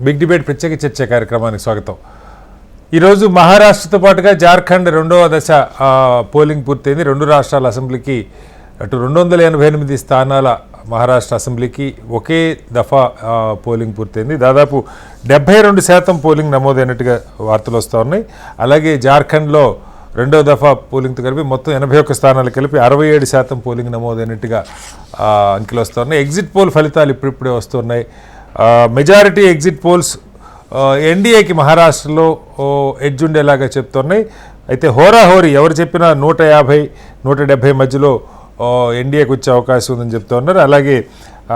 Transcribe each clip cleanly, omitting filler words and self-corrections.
Big debate ప్రత్యేక చర్చ కార్యక్రమానికి స్వాగతం. ఈరోజు మహారాష్ట్రతో పాటుగా జార్ఖండ్ రెండవ దశ పోలింగ్ పూర్తయింది. రెండు రాష్ట్రాల అసెంబ్లీకి అటు 288 స్థానాల మహారాష్ట్ర అసెంబ్లీకి ఒకే దఫా పోలింగ్ పూర్తయింది. దాదాపు 72% పోలింగ్ నమోదైనట్టుగా వార్తలు వస్తూ ఉన్నాయి. అలాగే జార్ఖండ్లో రెండవ దఫా పోలింగ్తో కలిపి మొత్తం 81 స్థానాలు కలిపి 67% పోలింగ్ నమోదైనట్టుగా అంకెలు వస్తున్నాయి. ఎగ్జిట్ పోల్ ఫలితాలు ఇప్పుడిప్పుడే వస్తున్నాయి. మెజారిటీ ఎగ్జిట్ పోల్స్ ఎన్డీఏకి మహారాష్ట్రలో ఎడ్జ్ ఉండేలాగా చెప్తున్నాయి. అయితే హోరాహోరీ ఎవరు చెప్పినా 150-170 మధ్యలో ఎన్డీఏకి వచ్చే అవకాశం ఉందని చెప్తూ ఉన్నారు. అలాగే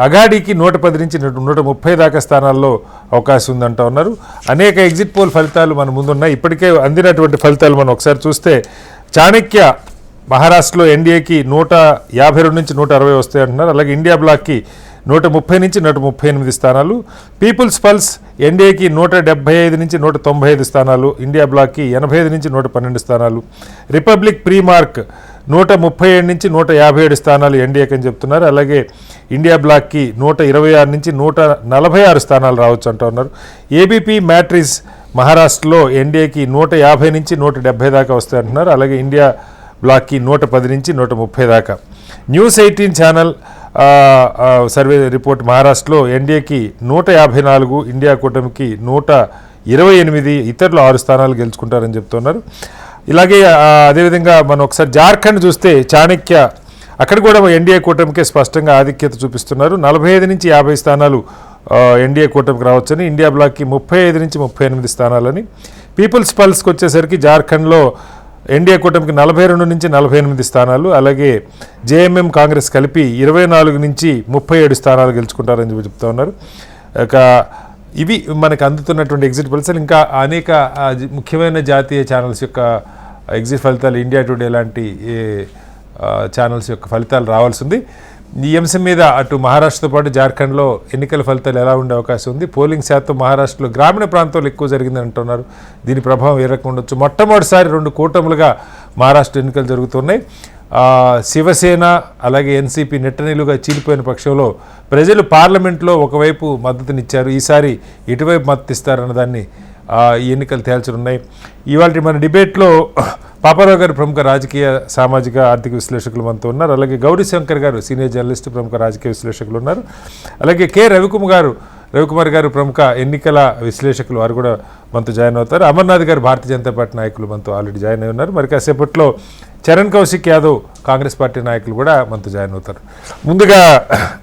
అఘాడీకి 110 నుంచి 130 దాకా స్థానాల్లో అవకాశం ఉందంటూ ఉన్నారు. అనేక ఎగ్జిట్ పోల్ ఫలితాలు మన ముందున్నాయి. ఇప్పటికే అందినటువంటి ఫలితాలు మనం ఒకసారి చూస్తే చాణక్య మహారాష్ట్రలో ఎన్డీఏకి 152 నుంచి 160 వస్తాయంటున్నారు. అలాగే ఇండియా బ్లాక్కి 130 నుంచి 138 స్థానాలు, పీపుల్స్ పల్స్ ఎన్డీఏకి 175 నుంచి 195 స్థానాలు, ఇండియా బ్లాక్కి 85 నుంచి 112 స్థానాలు, రిపబ్లిక్ ప్రీమార్క్ 137 నుంచి 157 స్థానాలు ఎన్డీఏకి అని చెప్తున్నారు. అలాగే ఇండియా బ్లాక్కి 126 నుంచి 146 స్థానాలు రావచ్చు అంటూ ఉన్నారు. ఏబీపీ మ్యాట్రిక్స్ మహారాష్ట్రలో ఎన్డీఏకి 150 నుంచి 170 దాకా వస్తాయంటున్నారు. అలాగే ఇండియా బ్లాక్కి 110 నుంచి 130 దాకా. న్యూస్ 18 ఛానల్ సర్వే రిపోర్ట్ మహారాష్ట్రలో ఎన్డీఏకి 154, ఇండియా కూటమికి 128, ఇతరులు 6 స్థానాలు గెలుచుకుంటారని చెప్తున్నారు. ఇలాగే అదేవిధంగా మనం ఒకసారి జార్ఖండ్ చూస్తే చాణక్య అక్కడ కూడా ఎన్డీఏ కూటమికే స్పష్టంగా ఆధిక్యత చూపిస్తున్నారు. 45 నుంచి 50 స్థానాలు ఎన్డీఏ కూటమికి రావచ్చని, ఇండియా బ్లాక్కి 35 నుంచి 38 స్థానాలని. పీపుల్స్ పల్స్కి వచ్చేసరికి జార్ఖండ్లో ఎన్డీఏ కూటమికి 42 నుంచి 48 స్థానాలు, అలాగే జేఎంఎం కాంగ్రెస్ కలిపి 24 నుంచి 37 స్థానాలు గెలుచుకుంటారని చెప్పి చెప్తా ఉన్నారు. ఇక ఇవి మనకు అందుతున్నటువంటి ఎగ్జిట్ ఫలితాలు. ఇంకా అనేక ముఖ్యమైన జాతీయ ఛానల్స్ యొక్క ఎగ్జిట్ ఫలితాలు, ఇండియా టుడే లాంటి ఛానల్స్ యొక్క ఫలితాలు రావాల్సి ఉంది. ఈ అంశం మీద అటు మహారాష్ట్రతో పాటు జార్ఖండ్లో ఎన్నికల ఫలితాలు ఎలా ఉండే అవకాశం ఉంది. పోలింగ్ శాతం మహారాష్ట్రలో గ్రామీణ ప్రాంతాల్లో ఎక్కువ జరిగిందని అంటున్నారు. దీని ప్రభావం ఏ రకంగా ఉండొచ్చు. మొట్టమొదటిసారి 2 కూటములుగా మహారాష్ట్ర ఎన్నికలు జరుగుతున్నాయి. శివసేన అలాగే ఎన్సీపీ నెట్టనీలుగా చీలిపోయిన పక్షంలో ప్రజలు పార్లమెంట్లో ఒకవైపు మద్దతునిచ్చారు. ఈసారి ఎటువైపు మద్దతు ఇస్తారన్న దాన్ని ఈ ఎన్నికలు తేల్చనున్నాయి. ఇవాళ మన డిబేట్లో పాపారావు గారు ప్రముఖ రాజకీయ సామాజిక ఆర్థిక విశ్లేషకులు మనతో ఉన్నారు. అలాగే గౌరీశంకర్ గారు సీనియర్ జర్నలిస్ట్ ప్రముఖ రాజకీయ విశ్లేషకులు ఉన్నారు. అలాగే కె రవికుమార్ గారు ప్రముఖ ఎన్నికల విశ్లేషకులు, వారు కూడా మనతో జాయిన్ అవుతారు. అమర్నాథ్ గారు భారతీయ జనతా పార్టీ నాయకులు మనతో ఆల్రెడీ జాయిన్ అయి ఉన్నారు. మరి కాసేపట్లో చరణ్ కౌశిక్ యాదవ్ కాంగ్రెస్ పార్టీ నాయకులు కూడా మనతో జాయిన్ అవుతారు. ముందుగా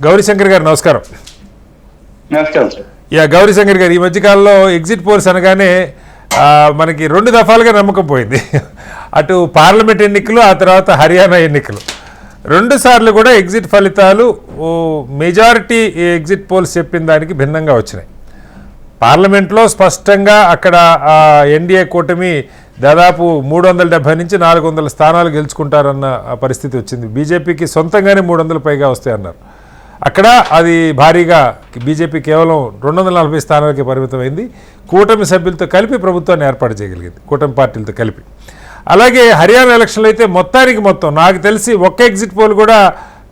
గౌరీశంకర్ గారు నమస్కారం. గౌరీశంకర్ గారు, ఈ మధ్యకాలంలో ఎగ్జిట్ పోల్స్ అనగానే మనకి 2 దఫాలుగా నమ్మకం పోయింది. అటు పార్లమెంట్ ఎన్నికలు, ఆ తర్వాత హర్యానా ఎన్నికలు. 2 సార్లు కూడా ఎగ్జిట్ ఫలితాలు మెజారిటీ ఎగ్జిట్ పోల్స్ చెప్పిన దానికి భిన్నంగా వచ్చినాయి. పార్లమెంట్లో స్పష్టంగా అక్కడ ఎన్డీఏ కూటమి దాదాపు 370 నుంచి 400 స్థానాలు గెలుచుకుంటారన్న పరిస్థితి వచ్చింది. బీజేపీకి సొంతంగానే 300 పైగా వస్తాయన్నారు. అక్కడ అది భారీగా బీజేపీ కేవలం 240 స్థానాలకి పరిమితమైంది. కూటమి సభ్యులతో కలిపి ప్రభుత్వాన్ని ఏర్పాటు చేయగలిగింది, కూటమి పార్టీలతో కలిపి. అలాగే హర్యానా ఎలక్షన్లు అయితే మొత్తం నాకు తెలిసి ఒక్క ఎగ్జిట్ పోల్ కూడా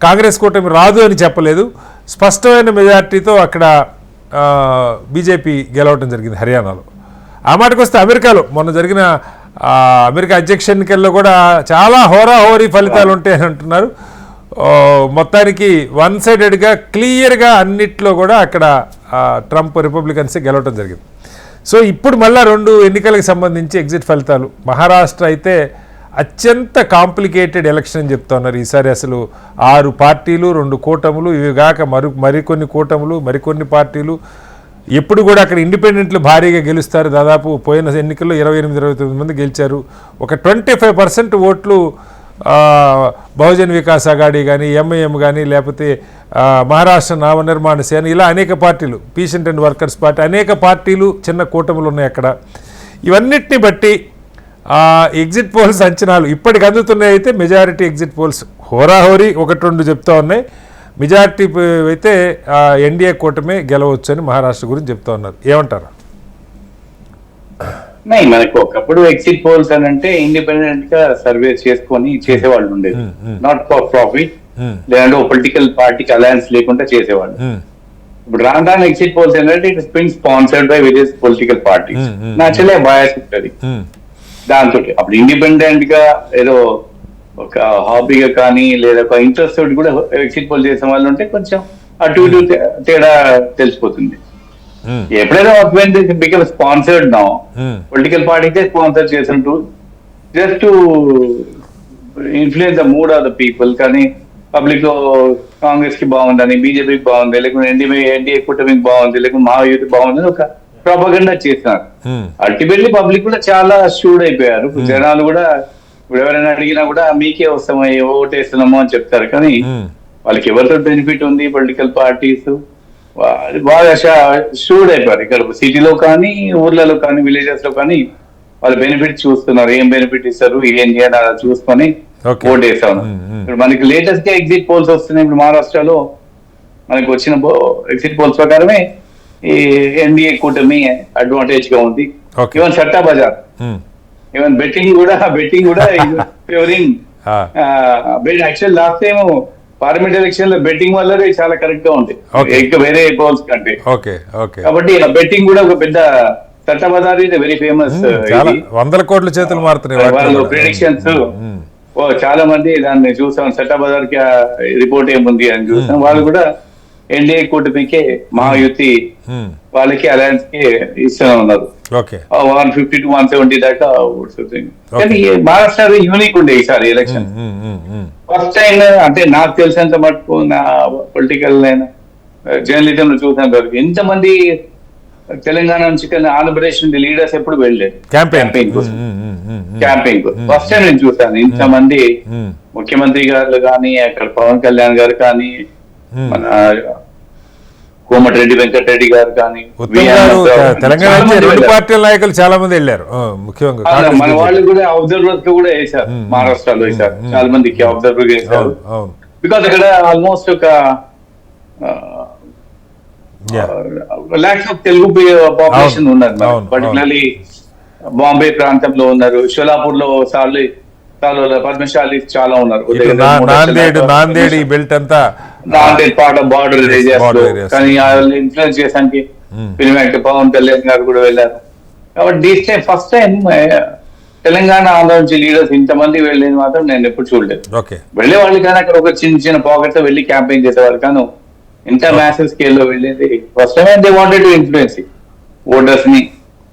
కాంగ్రెస్ కూటమి రాదు అని చెప్పలేదు. స్పష్టమైన మెజార్టీతో అక్కడ బీజేపీ గెలవడం జరిగింది హర్యానాలో. ఆ మాటకు వస్తే అమెరికాలో మొన్న జరిగిన అమెరికా అధ్యక్ష ఎన్నికల్లో కూడా చాలా హోరాహోరీ ఫలితాలు ఉంటాయని అంటున్నారు. మొత్తానికి 1 సైడెడ్గా క్లియర్గా అన్నిట్లో కూడా అక్కడ ట్రంప్ రిపబ్లికన్సే గెలవడం జరిగింది. సో ఇప్పుడు మళ్ళీ 2 ఎన్నికలకు సంబంధించి ఎగ్జిట్ ఫలితాలు. మహారాష్ట్ర అయితే అత్యంత కాంప్లికేటెడ్ ఎలక్షన్ అని చెప్తా ఉన్నారు. ఈసారి అసలు 6 పార్టీలు, 2 కూటములు, ఇవి కాక మరికొన్ని కూటములు, మరికొన్ని పార్టీలు. ఎప్పుడు కూడా అక్కడ ఇండిపెండెంట్లు భారీగా గెలుస్తారు. దాదాపు పోయిన ఎన్నికల్లో 28-29 మంది గెలిచారు. ఒక 25% ఓట్లు బహుజన్ వికాస్ అఘాడీ కానీ, ఎంఐఎం కానీ, లేకపోతే మహారాష్ట్ర నవనిర్మాణ సేన, ఇలా అనేక పార్టీలు, పీసెంట్ అండ్ వర్కర్స్ పార్టీ, అనేక పార్టీలు, చిన్న కూటములు ఉన్నాయి అక్కడ. ఇవన్నిటిని బట్టి ఎగ్జిట్ పోల్స్ అంచనాలు ఇప్పటికి అందుతున్నాయి. అయితే మెజారిటీ ఎగ్జిట్ పోల్స్ హోరాహోరీ 1-2 చెప్తా ఉన్నాయి. మెజారిటీ అయితే ఎన్డీఏ కూటమే గెలవచ్చు అని మహారాష్ట్ర గురించి చెప్తా ఉన్నారు. ఏమంటారు? మనకు ఒకప్పుడు ఎగ్జిట్ పోల్స్ అని అంటే ఇండిపెండెంట్ గా సర్వేస్ చేసుకొని చేసేవాళ్ళు ఉండేది. నాట్ ఫర్ ప్రాఫిట్, లేదంటే ఒక పొలిటికల్ పార్టీకి అలయన్స్ లేకుండా చేసేవాళ్ళు. ఇప్పుడు రాను ఎగ్జిట్ పోల్స్ ఏంటంటే it is being sponsored by various political parties. Naturally bias ఉంటుంది దాంతో. అప్పుడు ఇండిపెండెంట్ గా ఏదో ఒక హాబీగా కానీ లేదా ఒక ఇంట్రెస్ట్ తోటి కూడా ఎగ్జిట్ పోల్ చేసే వాళ్ళు ఉంటే కొంచెం అటు ఇటు తేడా తెలిసిపోతుంది. ఎప్పుడైనా బికమ్ స్పాన్సర్డ్ నౌ పొలిటికల్ పార్టీసే స్పాన్సర్ చేసినట్టు just to influence the mood of the people. కానీ పబ్లిక్ లో కాంగ్రెస్ కి బాగుందని, బీజేపీకి బాగుంది, లేకుంటే ఎన్డీఏ కూటమికి బాగుంది, లేకుంటే మా యూత్ బాగుందని ఒక ప్రాపగండా చేస్తున్నారు. అల్టిమేట్లీ పబ్లిక్ కూడా చాలా షూడ్ అయిపోయారు. జనాలు కూడా ఇప్పుడు ఎవరైనా అడిగినా కూడా మీకే వస్తామో ఓటేస్తున్నామో అని చెప్తారు. కానీ వాళ్ళకి ఎవరితో బెనిఫిట్ ఉంది, పొలిటికల్ పార్టీస్ బాగా షూడ్ అయిపోయారు. ఇక్కడ సిటీలో కానీ, ఊర్లలో కానీ, విలేజెస్ లో కానీ వాళ్ళ బెనిఫిట్ చూస్తున్నారు. ఏం బెనిఫిట్ ఇస్తారు, ఏంటి అని అలా చూసుకొని ఓట్ వేస్తాను. ఇప్పుడు మనకి లేటెస్ట్ గా ఎగ్జిట్ పోల్స్ వస్తున్నాయి. ఇప్పుడు మహారాష్ట్రలో మనకి వచ్చిన ఎగ్జిట్ పోల్స్ ప్రకారమే ఈ ఎన్డీఏ కూటమి అడ్వాంటేజ్ గా ఉంది. Even satta Bazar, even betting కూడా favouring. Actual last time parliament election లో బెట్టింగ్ వల్లనే చాలా కరెక్ట్ గా ఉంది ఇంకా వేరే పోల్స్ కంటే. కాబట్టి బెట్టింగ్ కూడా ఒక పెద్ద సట్టా బజార్ ఇది వెరీ ఫేమస్. వందల కోట్ల చేతులు మారుతున్నాయి వాళ్ళు ప్రిడిక్షన్స్. చాలా మంది దాన్ని చూసాం. సట్టా బజార్ కి రిపోర్ట్ ఏముంది అని చూసాం. వాళ్ళు కూడా ఎన్డీఏ కూటమికే, మహాయుతి వాళ్ళకి అలయన్స్ కి ఇస్తూనే ఉన్నారు. 150 to 170 దాకా ఓట్స్ అవుతాయి. కానీ మహారాష్ట్ర యూనిక్ ఉండే ఈసారి ఎలక్షన్. ఫస్ట్ టైం అంటే నాకు తెలిసినంత మటుకు నా పొలిటికల్ జర్నలిజం లో చూసినంత వరకు ఎంతమంది తెలంగాణ నుంచి ఆంధ్రప్రదేశ్ నుండి లీడర్స్ ఎప్పుడు వెళ్ళలేదు క్యాంపెయిన్ ఫస్ట్ టైం నేను చూసాను. ఇంతమంది ముఖ్యమంత్రి గారు కానీ, అక్కడ పవన్ కళ్యాణ్ గారు కానీ, మన కోమటిరెడ్డి వెంకటరెడ్డి గారు కానీ, తెలంగాణ రెండు పార్టీల నాయకులు చాలా మంది వెళ్ళారు. ముఖ్యంగా మన వాళ్ళు కూడా అబ్జర్వర్స్ కూడా వేశారు. మహారాష్ట్రలో వేశారు, చాలా మందికి అబ్జర్వర్ వేశారు. బికాస్ అక్కడ ఆల్మోస్ట్ ఒక లాక్స్ ఆఫ్ తెలుగు పాపులేషన్ ఉన్నారు. పర్టికులర్లీ బాంబే ప్రాంతంలో ఉన్నారు, షోలాపూర్ లో పద్మశాలి చాలా ఉన్నారు. నాందేడ్ బెల్ట్ అంతా Nanded part of border areas. కానీ ఇన్ఫ్లుయెన్స్ చేయడానికి ఫిల్మ్ యాక్టర్ పవన్ కళ్యాణ్ గారు కూడా వెళ్ళారు. కాబట్టి these time first time Telangana, Andhra నుంచి లీడర్స్ ఇంతమంది వెళ్ళేది మాత్రం నేను ఎప్పుడు చూడలేదు. వెళ్లే వాళ్ళు కానీ అక్కడ ఒక చిన్న పాకెట్ తో వెళ్ళి క్యాంపెయిన్ చేసేవారు. కానీ ఇంత మ్యాసివ్ స్కేల్ లో వెళ్ళేది first time. They wanted to influence voters ని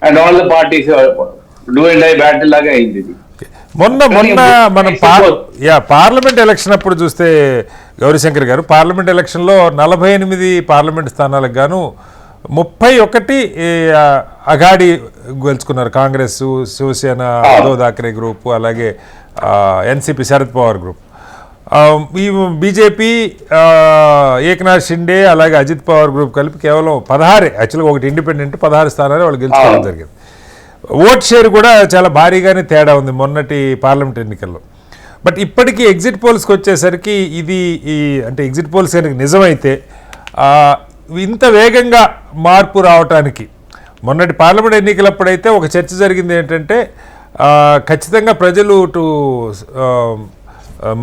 and all the parties do and die battle లాగా అయింది ఇది. మొన్న మనం పార్లమెంట్ ఎలక్షన్ అప్పుడు చూస్తే గౌరీశంకర్ గారు, పార్లమెంట్ ఎలక్షన్ లో 48 పార్లమెంట్ స్థానాలకు గాను 31 అఘాడి గెలుచుకున్నారు. కాంగ్రెస్, శివసేన, ఉద్ధవ్ థాక్రే గ్రూప్, అలాగే ఎన్సీపీ శరద్ పవార్ గ్రూప్. ఈ బీజేపీ, ఏక్నాథ్ షిండే, అలాగే అజిత్ పవార్ గ్రూప్ కలిపి కేవలం 16, యాక్చువల్గా ఒకటి ఇండిపెండెంట్ 16 స్థానాలు వాళ్ళు గెలుచుకోవడం జరిగింది. ఓట్ షేర్ కూడా చాలా భారీగానే తేడా ఉంది మొన్నటి పార్లమెంట్ ఎన్నికల్లో. బట్ ఇప్పటికీ ఎగ్జిట్ పోల్స్కి వచ్చేసరికి ఇది అంటే ఎగ్జిట్ పోల్స్ కనుక నిజమైతే ఇంత వేగంగా మార్పు రావటానికి మొన్నటి పార్లమెంట్ ఎన్నికలప్పుడైతే ఒక చర్చ జరిగింది ఏంటంటే ఖచ్చితంగా ప్రజలు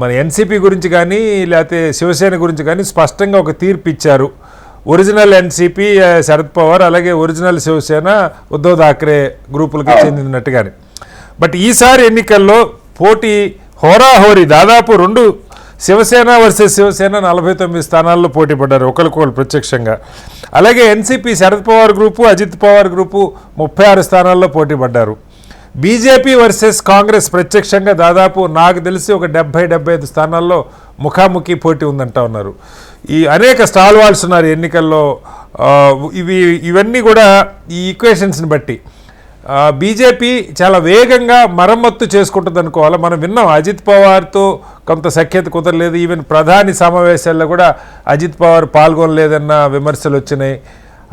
మన ఎన్సీపీ గురించి కానీ లేకపోతే శివసేన గురించి కానీ స్పష్టంగా ఒక తీర్పు ఇచ్చారు. ఒరిజినల్ ఎన్సీపీ శరద్ పవార్, అలాగే ఒరిజినల్ శివసేన ఉద్ధవ్ థాక్రే గ్రూపులకి చెందినట్టుగానే. బట్ ఈసారి ఎన్నికల్లో పోటీ హోరాహోరీ, దాదాపు రెండు శివసేన వర్సెస్ శివసేన 49 స్థానాల్లో పోటీ పడ్డారు ఒకరికొకరు ప్రత్యక్షంగా. అలాగే NCP Sharad Pawar group, Ajit Pawar group 36 స్థానాల్లో పోటీ పడ్డారు. బీజేపీ వర్సెస్ కాంగ్రెస్ ప్రత్యక్షంగా దాదాపు నాకు తెలిసి ఒక 70-75 స్థానాల్లో ముఖాముఖి పోటీ ఉందంటా ఉన్నారు. ఈ అనేక స్టాల్ వాల్స్ ఉన్నారు ఎన్నికల్లో. ఇవన్నీ కూడా ఈ ఈక్వేషన్స్ని బట్టి బీజేపీ చాలా వేగంగా మరమ్మత్తు చేసుకుంటుంది అనుకోవాలి. మనం విన్నాం అజిత్ పవార్తో కొంత సఖ్యత కుదరలేదు. ఈవెన్ ప్రధాని సమావేశాల్లో కూడా అజిత్ పవార్ పాల్గొనలేదన్న విమర్శలు వచ్చినాయి.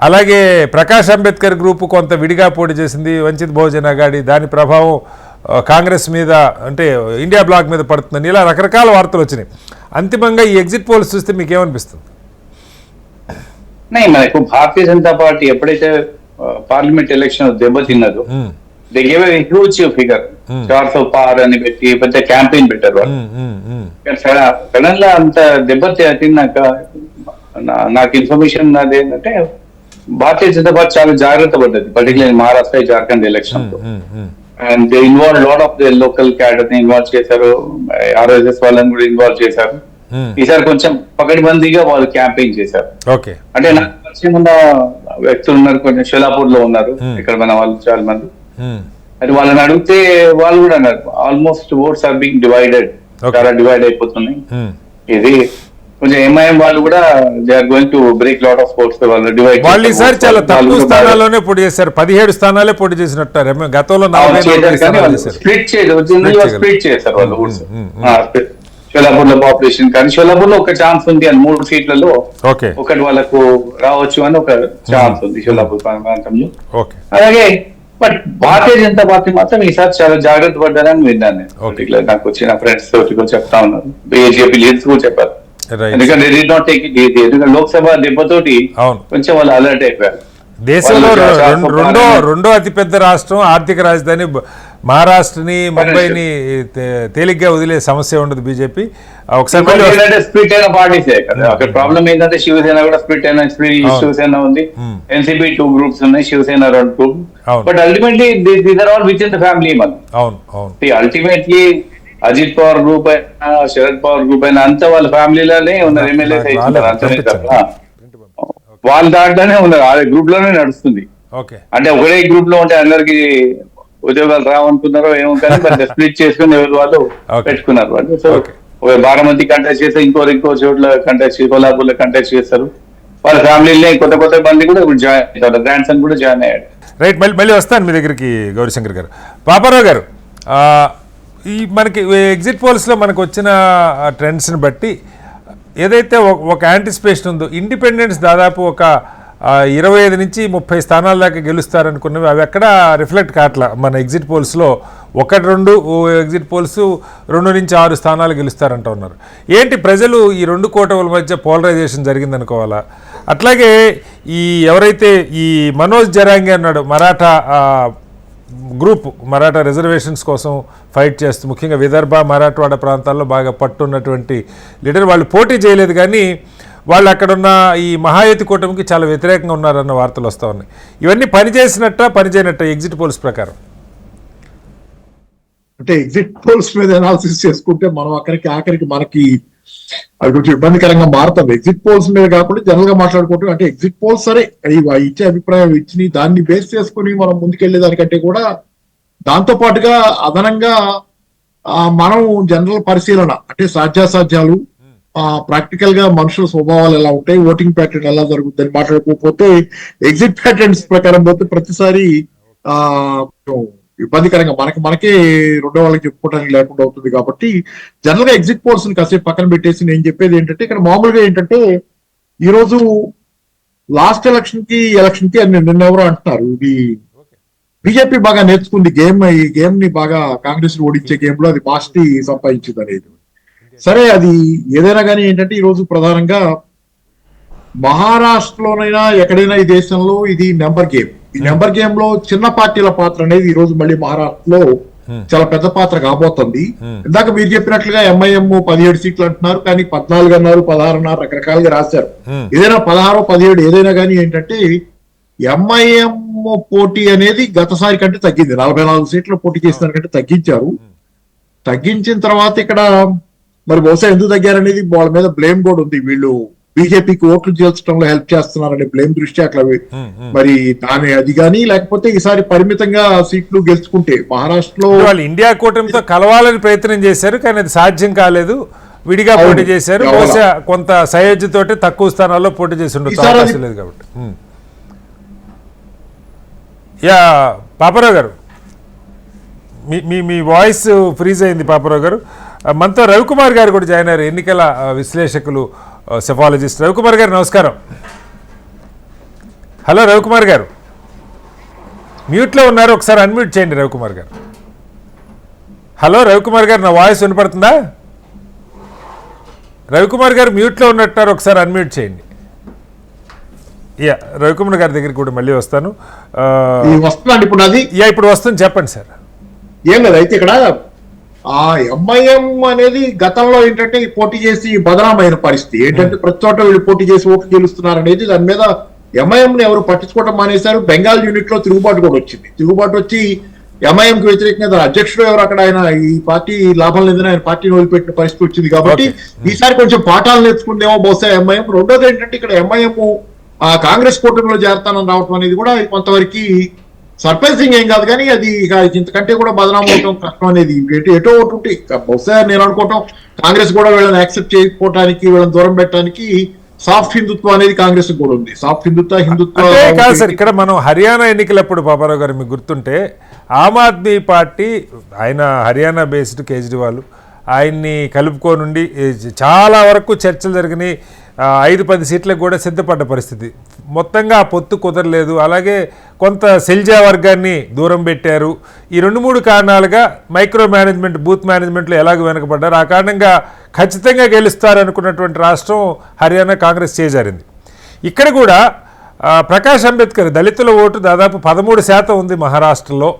అలాగే ప్రకాష్ అంబేద్కర్ గ్రూపు కొంత విడిగా పోటీ చేసింది, వంచిత్ బహుజన్ అఘాడి, దాని ప్రభావం కాంగ్రెస్ మీద అంటే ఇండియా బ్లాక్ మీద పడుతుందని ఇలా రకరకాల వార్తలు వచ్చినాయి. అంతిమంగా ఈ ఎగ్జిట్ పోల్స్ చూస్తే మీకు ఏమనిపిస్తుంది? మనకు భారతీయ జనతా పార్టీ ఎప్పుడైతే పార్లమెంట్ ఎలక్షన్ దెబ్బతిన్నదో they gave a huge figure 400 పార్ అని పెట్టి పెద్ద క్యాంపెయిన్ పెట్టారు వాళ్ళు. సడన్ గా అంత దెబ్బతిన్నాక నాకు ఇన్ఫర్మేషన్ అది ఏంటంటే భారతీయ జనతా పార్టీ చాలా జాగ్రత్త పడ్డది, పర్టికులర్ మహారాష్ట్ర జార్ఖండ్ ఎలక్షన్ లో. And they involve lot of the local cadre ని ఇన్వాల్వ్ చేశారు, ఆర్ఎస్ఎస్ వాళ్ళని కూడా ఇన్వాల్వ్ చేశారు. ఈసారి కొంచెం పకడ్బందీగా వాళ్ళు క్యాంపెయిన్ చేశారు. అంటే నాకు పరిచయం ఉన్న వ్యక్తులు ఉన్నారు, కొంచెం షోలాపూర్ లో ఉన్నారు, ఇక్కడ మన వాళ్ళు చాలా మంది. అది వాళ్ళని అడిగితే వాళ్ళు కూడా అన్నారు almost votes are being divided, చాలా డివైడ్ అయిపోతున్నాయి. ఇది కొంచెం ఎంఐఎం వాళ్ళు కూడా they are going to break lot of votes. వాళ్ళు ఈసారి చాలా తక్కువ స్థానాల్లోనే పోటీ చేశారు, 17 స్థానాలే పోటీ చేసినట్టారు. గతంలో స్ప్లిట్ చేశారు వాళ్ళు ఓట్స్. షోలాపూర్ లో పాపులేషన్ కానీ షోలాపూర్ లో ఒక ఛాన్స్ ఉంది అని 3 సీట్లలో ఒకటి వాళ్ళకు రావచ్చు అని ఒక ఛాన్స్ ఉంది షోలాపూర్ ప్రాంతంలో. అలాగే బట్ భారతీయ జనతా పార్టీ మాత్రం ఈసారి చాలా జాగ్రత్త పడ్డారని విన్నాను నేను. నాకు వచ్చిన ఫ్రెండ్స్ తోటి కూడా చెప్తా ఉన్నారు, బీజేపీ లీడర్స్ కూడా చెప్పారు. ఎందుకంటే ఎందుకంటే లోక్సభ దెబ్బతోటి కొంచెం వాళ్ళు అలర్ట్ అయిపోయారు. దేశంలో రెండో అతిపెద్ద రాష్ట్రం, ఆర్థిక రాజధాని మహారాష్ట్రని, ముంబైని తేలిగ్గా వదిలే సమస్య ఉండదు బీజేపీ. ఒకసారి స్ప్లిట్ అయిన పార్టీసే కదా. అక్కడ ప్రాబ్లం ఏంటంటే శివసేన కూడా స్ప్లిట్ అయిన, శివసేన ఉంది, ఎన్సీపీ 2 గ్రూప్స్ ఉన్నాయి, Shiv Sena 2 group. But ultimately these are all with in the family. Ultimately Ajit Pawar group అయినా, శరద్ పవార్ గ్రూప్ అయినా అంతా వాళ్ళ ఫ్యామిలీలోనే ఉన్నారు, ఎమ్మెల్యేస్ అయినా వాళ్ళ దాంట్లోనే ఉన్నారు, ఆ గ్రూప్ లోనే నడుస్తుంది. అంటే ఒకటే గ్రూప్ లో ఉంటే అందరికి ఉద్యోగాలు రావనుకున్నారో ఏమో కానీ స్ప్లిట్ చేసుకుని ఎవరు వాళ్ళు పెట్టుకున్నారు వాళ్ళు. సో ఒక బారామతి కంటెస్ట్ చేస్తే ఇంకో చోట్ల కంటెస్ట్, కొల్లాపూర్ లో కంటెస్ట్ చేస్తారు. వాళ్ళ ఫ్యామిలీలో కొత్త మంది కూడా ఇప్పుడు జాయిన్ అవుతారు, గ్రాండ్ సన్ కూడా జాయిన్ అయ్యాడు. రైట్, మళ్ళీ వస్తాను మీ దగ్గరికి గౌరీశంకర్ గారు. పాపారావు గారు, ఈ మనకి ఎగ్జిట్ పోల్స్లో మనకు వచ్చిన ట్రెండ్స్ని బట్టి ఏదైతే ఒక యాంటిసిపేషన్ ఉందో, ఇండిపెండెన్స్ దాదాపు ఒక 25 నుంచి 30 స్థానాల దాకా గెలుస్తారనుకున్నవి అవి ఎక్కడ రిఫ్లెక్ట్ కావట్లా మన ఎగ్జిట్ పోల్స్లో. 1-2 ఎగ్జిట్ పోల్స్ 2 నుంచి 6 స్థానాలు గెలుస్తారంటూ ఉన్నారు. ఏంటి ప్రజలు ఈ 2 కూటముల మధ్య పోలరైజేషన్ జరిగిందనుకోవాలా? అట్లాగే ఈ ఎవరైతే ఈ మనోజ్ జరాంగి అన్నాడు, మరాఠా గ్రూప్, మరాఠా రిజర్వేషన్స్ కోసం ఫైట్ చేస్తూ ముఖ్యంగా విదర్భ, మరాఠవాడ ప్రాంతాల్లో బాగా పట్టున్నటువంటి లీడర్, వాళ్ళు పోటీ చేయలేదు కానీ వాళ్ళు అక్కడున్న ఈ మహాయుతి కూటమికి చాలా వ్యతిరేకంగా ఉన్నారన్న వార్తలు వస్తూ ఉన్నాయి. ఇవన్నీ పనిచేయనట్ట ఎగ్జిట్ పోల్స్ ప్రకారం? అంటే ఎగ్జిట్ పోల్స్ మీద అనాలిసిస్ చేసుకుంటే మనం ఆఖరికి మనకి అది కొంచెం ఇబ్బందికరంగా మారుతాం. ఎగ్జిట్ పోల్స్ మీద కాకుండా జనరల్ గా మాట్లాడుకుంటాం. అంటే ఎగ్జిట్ పోల్స్ సరే ఇచ్చే అభిప్రాయం ఇచ్చి దాన్ని బేస్ చేసుకుని మనం ముందుకెళ్లేదానికంటే కూడా దాంతో పాటుగా అదనంగా మనం జనరల్ పరిశీలన, అంటే సాధ్యాసాధ్యాలు, ప్రాక్టికల్ గా మనుషుల స్వభావాలు ఎలా ఉంటాయి, ఓటింగ్ ప్యాటర్న్ ఎలా జరుగుతుంది అని మాట్లాడుకోకపోతే ఎగ్జిట్ ప్యాటర్న్స్ ప్రకారం పోతే ప్రతిసారి ఇబ్బందికరంగా మనకే రెండో వాళ్ళకి చెప్పుకోవడానికి లేకుండా అవుతుంది. కాబట్టి జనరల్ గా ఎగ్జిట్ పోల్స్ ని కాసేపు పక్కన పెట్టేసి నేను చెప్పేది ఏంటంటే, ఇక్కడ మామూలుగా ఏంటంటే ఈరోజు లాస్ట్ ఎలక్షన్ కి నిన్న ఎవరో అంటున్నారు, ఇది బీజేపీ బాగా నేర్చుకుంది ఈ గేమ్ ని బాగా కాంగ్రెస్ ఓడించే గేమ్ లో అది మాస్టీ సంపాదించింది అనేది. సరే, అది ఏదైనా కానీ ఏంటంటే ఈరోజు ప్రధానంగా మహారాష్ట్రలోనైనా ఎక్కడైనా ఈ దేశంలో ఇది నెంబర్ గేమ్. ఈ నెంబర్ గేమ్ లో చిన్న పార్టీల పాత్ర అనేది ఈ రోజు మళ్ళీ మహారాష్ట్రలో చాలా పెద్ద పాత్ర కాబోతుంది. ఇందాక మీరు చెప్పినట్లుగా ఎంఐఎం 17 సీట్లు అంటున్నారు, కానీ 14 అన్నారు, 16 అన్నారు, రకరకాలుగా రాశారు. ఏదైనా 16, 17 ఏదైనా కానీ ఏంటంటే ఎంఐఎం పోటీ అనేది గతసారి కంటే తగ్గింది. 44 సీట్లు పోటీ చేసిన కంటే తగ్గించారు. తగ్గించిన తర్వాత ఇక్కడ మరి బహుశా ఎందుకు తగ్గారనేది వాళ్ళ మీద బ్లేమ్ కూడా ఉంది. వీళ్ళు బీజేపీకి ఓట్లు చేర్చడంలో హెల్ప్ చేస్తున్నారనే బ్లేమ్ దృష్ట్యా అట్లా మరి దాని అది కానీ, లేకపోతే ఈసారి పరిమితంగా సీట్లు గెలుచుకుంటే మహారాష్ట్రలో వాళ్ళు ఇండియా కూటమితో కలవాలని ప్రయత్నం చేశారు, కానీ అది సాధ్యం కాలేదు. విడిగా పోటీ చేశారు. బహుశా కొంత సయోధ్యతోటి తక్కువ స్థానాల్లో పోటీ చేసి ఉండొచ్చు లేదు కాబట్టి. యా పాపారావు గారు, మీ వాయిస్ ఫ్రీజ్ అయింది పాపారావు గారు. మనతో రవికుమార్ గారు కూడా జాయిన్ అయ్యారు, ఎన్నికల విశ్లేషకులు, సెఫాలజిస్ట్. రవికుమార్ గారు నమస్కారం. హలో రవికుమార్ గారు, మ్యూట్లో ఉన్నారు, ఒకసారి అన్మ్యూట్ చేయండి రవికుమార్ గారు. హలో రవికుమార్ గారు, నా వాయిస్ వినపడుతుందా? రవికుమార్ గారు మ్యూట్లో ఉన్నట్టున్నారు, ఒకసారి అన్మ్యూట్ చేయండి. యా, రవికుమార్ గారి దగ్గరికి కూడా మళ్ళీ వస్తాను. వస్తున్నాను ఇప్పుడు. అది ఇప్పుడు వస్తుంది, చెప్పండి సార్. ఏం లేదు, అయితే ఇక్కడ ఆ ఎంఐఎం అనేది గతంలో ఏంటంటే పోటీ చేసి బదనామైన పరిస్థితి ఏంటంటే ప్రతి చోట వీళ్ళు పోటీ చేసి ఓట్లు గెలుస్తున్నారు అనేది దాని మీద ఎంఐఎం ని ఎవరు పట్టించుకోవడం మానేశారు. బెంగాల్ యూనిట్ లో తిరుగుబాటు కూడా వచ్చింది. తిరుగుబాటు వచ్చి ఎంఐఎం కి వ్యతిరేకంగా అధ్యక్షుడు ఎవరు అక్కడ ఆయన ఈ పార్టీ లాభం లేదని ఆయన పార్టీని వదిలిపెట్టిన పరిస్థితి వచ్చింది. కాబట్టి ఈసారి కొంచెం పాఠాలు నేర్చుకుందేమో బహుశా ఎంఐఎం. రెండోది ఏంటంటే ఇక్కడ ఎంఐఎం కాంగ్రెస్ కూటమిలో చేరతానని రావటం అనేది కూడా కొంతవరకు సర్ప్రైజింగ్ ఏం కాదు, కానీ అది ఇంతకంటే కూడా బదనాం అవటం కష్టం అనేది ఎటో ఒకటి ఉంటే బహుశా నేను అనుకోవటం కాంగ్రెస్ కూడా వీళ్ళని యాక్సెప్ట్ చేయకపోవడానికి వీళ్ళని దూరం పెట్టడానికి సాఫ్ట్ హిందుత్వం అనేది కాంగ్రెస్ కూడా ఉంది. సాఫ్ట్ హిందుత్వ కాదు సార్, ఇక్కడ మనం హర్యానా ఎన్నికలప్పుడు పాపారావు గారు మీకు గుర్తుంటే ఆమ్ ఆద్మీ పార్టీ ఆయన హర్యానా బేస్డ్ కేజ్రీవాల్ ఆయన్ని కలుపుకోనుండి చాలా వరకు చర్చలు జరిగినాయి. 5-10 సీట్లకు కూడా సిద్ధపడ్డ పరిస్థితి. మొత్తంగా ఆ పొత్తు కుదరలేదు. అలాగే కొంత సెల్జా వర్గాన్ని దూరం పెట్టారు. ఈ 2-3 కారణాలుగా మైక్రో మేనేజ్మెంట్ బూత్ మేనేజ్మెంట్లో ఎలాగ వెనకబడ్డారు. ఆ కారణంగా ఖచ్చితంగా గెలుస్తారనుకున్నటువంటి రాష్ట్రం హర్యానా కాంగ్రెస్ చేజారింది. ఇక్కడ కూడా ప్రకాష్ అంబేద్కర్ దళితుల ఓటు దాదాపు 13% ఉంది మహారాష్ట్రలో.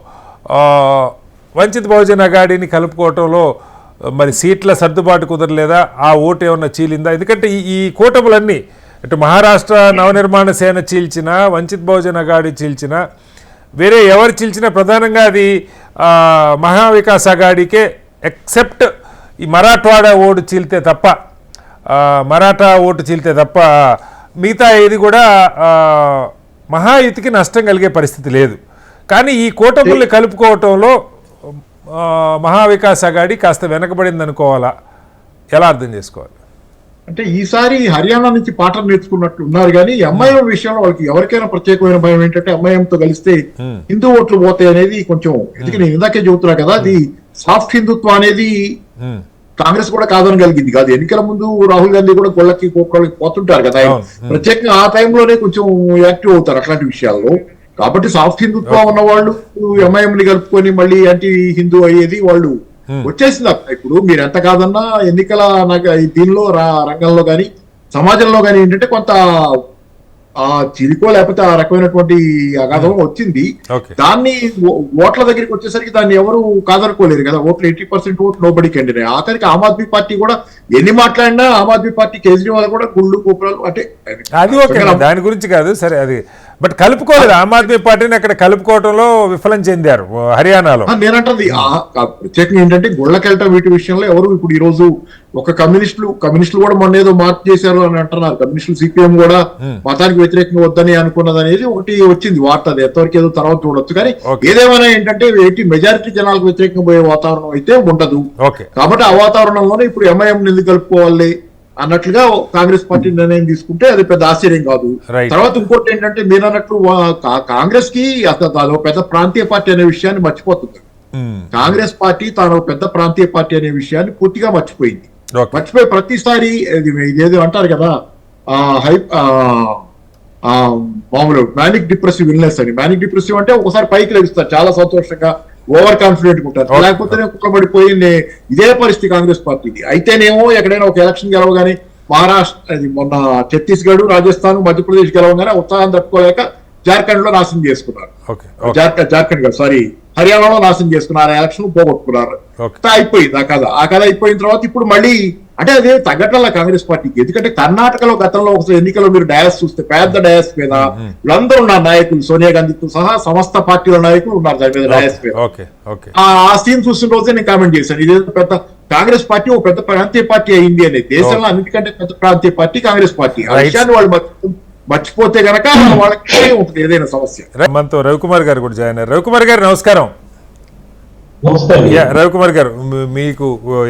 వంచిత్ బహుజన్ అఘాడీని కలుపుకోవటంలో మరి సీట్ల సర్దుబాటు కుదరలేదా, ఆ ఓటు ఏమన్నా చీలిందా? ఎందుకంటే ఈ కూటములన్నీ ఇటు మహారాష్ట్ర నవనిర్మాణ సేన చీల్చిన, వంచిత్ బహుజన్ అఘాడీ చీల్చిన, వేరే ఎవరు చీల్చినా ప్రధానంగా అది మహావికాస్ అఘాడీకే ఎక్సెప్ట్ ఈ మరాఠవాడ ఓటు చీల్తే తప్ప మరాఠా ఓటు చీల్తే తప్ప మిగతా ఇది కూడా మహాయుతికి నష్టం కలిగే పరిస్థితి లేదు. కానీ ఈ కూటముల్ని కలుపుకోవటంలో మహావికాస్ అఘాడీ కాస్త వెనకబడింది అనుకోవాలా, ఎలా అర్థం చేసుకోవాలి? అంటే ఈసారి హర్యానా నుంచి పాఠం నేర్చుకున్నట్లు ఉన్నారు. కానీ ఎంఐఎం విషయంలో వాళ్ళకి ఎవరికైనా ప్రత్యేకమైన భయం ఏంటంటే ఎంఐఎం తో కలిస్తే హిందూ ఓట్లు పోతాయి అనేది కొంచెం. ఎందుకంటే నేను ఇందాకే చెబుతున్నా కదా, అది సాఫ్ట్ హిందుత్వం అనేది కాంగ్రెస్ కూడా కాదనగలిగింది కాదు. ఎన్నికల ముందు రాహుల్ గాంధీ కూడా గొళ్ళకి కోళ్ళకి పోతుంటారు కదా, ప్రత్యేకంగా ఆ టైంలోనే కొంచెం యాక్టివ్ అవుతారు అట్లాంటి విషయాల్లో. కాబట్టి సాఫ్ట్ హిందుత్వం ఉన్న వాళ్ళు ఎంఐఎం ని కలుపుకొని మళ్ళీ యాంటీ హిందూ అయ్యేది వాళ్ళు వచ్చేసింది. ఇప్పుడు మీరు ఎంత కాదన్నా ఎన్నికల దీనిలో రంగంలో కానీ సమాజంలో కానీ ఏంటంటే కొంత ఆ చిరికో లేకపోతే ఆ రకమైనటువంటి అగాధం వచ్చింది. దాన్ని ఓట్ల దగ్గరికి వచ్చేసరికి దాన్ని ఎవరు కాదనుకోలేరు కదా. ఓట్లు 80% ఓట్లు నోబడి కండినాయి. ఆఖరికి ఆమ్ ఆద్మీ పార్టీ కూడా ఎన్ని మాట్లాడినా ఆమ్ ఆద్మీ పార్టీ కేజ్రీవాల్ కూడా గుళ్ళు గోపురాలు అంటే అది ఓకే, దాని గురించి కాదు సరే. అది బట్ కలుపుకోలేదు. ఆమ్ ఆద్మీ పార్టీని అక్కడ కలుపుకోవడంలో విఫలం చెందారు హర్యానాలో. నేనంటుంది ప్రత్యేకంగా ఏంటంటే గుళ్ళకెళ్ళటం వీటి విషయంలో ఎవరు ఇప్పుడు ఈ రోజు ఒక కమ్యూనిస్టులు కూడా మొన్న ఏదో మార్పు చేశారు అని అంటున్నారు. కమ్యూనిస్టులు సిపిఎం కూడా మతానికి వ్యతిరేకంగా వద్దని అనుకున్నది అనేది ఒకటి వచ్చింది వార్త. అది ఎంతవరకు ఏదో తర్వాత చూడొచ్చు. కానీ ఏదేమైనా ఏంటంటే మెజారిటీ జనాలకు వ్యతిరేకంగా పోయే వాతావరణం అయితే ఉండదు. కాబట్టి ఆ వాతావరణంలోనే ఇప్పుడు ఎంఐఎం ఎందుకు కలుపుకోవాలి అన్నట్లుగా కాంగ్రెస్ పార్టీ నిర్ణయం తీసుకుంటే అది పెద్ద ఆశ్చర్యం కాదు. తర్వాత ఇంకోటి ఏంటంటే మీరు అన్నట్లు కాంగ్రెస్ కి అసలు పెద్ద ప్రాంతీయ పార్టీ అనే విషయాన్ని మర్చిపోతుంది. కాంగ్రెస్ పార్టీ తాను పెద్ద ప్రాంతీయ పార్టీ అనే విషయాన్ని పూర్తిగా మర్చిపోయింది. మర్చిపోయి ప్రతిసారి ఇదేదో అంటారు కదా మామూలు మ్యానిక్ డిప్రెసివ్ ఇల్నెస్ అని. మ్యానిక్ డిప్రెసివ్ అంటే ఒకసారి పైకి లభిస్తారు, చాలా సంతోషంగా ఓవర్ కాన్ఫిడెంట్ ఉంటారు, లేకపోతేనే కుక్కబడిపోయి ఇదే పరిస్థితి కాంగ్రెస్ పార్టీకి. అయితేనేమో ఎక్కడైనా ఒక ఎలక్షన్ గెలవగానే మహారాష్ట్ర మొన్న ఛత్తీస్గఢ్, రాజస్థాన్, మధ్యప్రదేశ్ గెలవగానే ఉత్సాహం తట్టుకోలేక జార్ఖండ్ లో నాశనం చేసుకున్నారు. జార్ఖండ్ కాదు సారీ హర్యానాలో నాశనం చేసుకున్నారు. ఎలక్షన్ పోగొట్టుకున్నారు. అయిపోయింది ఆ కథ అయిపోయిన తర్వాత ఇప్పుడు మళ్ళీ అంటే అదే తగ్గట్ల కాంగ్రెస్ పార్టీకి. ఎందుకంటే కర్ణాటకలో గతంలో ఒకసారి ఎన్నికల్లో మీరు డయాస్ చూస్తే పెద్ద డయాస్ మీద వీళ్ళందరూ ఉన్నారు నాయకులు, సోనియా గాంధీతో సహా సమస్త పార్టీల నాయకులు ఉన్నారు దాని మీద డయాస్ మీద. ఆ సీన్ చూసిన రోజే నేను కామెంట్ చేశాను, ఇదేదో పెద్ద కాంగ్రెస్ పార్టీ ఒక పెద్ద ప్రాంతీయ పార్టీ అయింది అనేది. దేశంలో అన్నిటికంటే పెద్ద ప్రాంతీయ పార్టీ కాంగ్రెస్ పార్టీ. ఆ విషయాన్ని వాళ్ళు మర్చిపోతే గనక వాళ్ళకి ఉంటుంది ఏదైనా సమస్య. మనతో రవికుమార్ గారు కూడా జాయిన్ అయ్యారు. రవికుమార్ గారు నమస్కారం. రవికుమార్ గారు, మీకు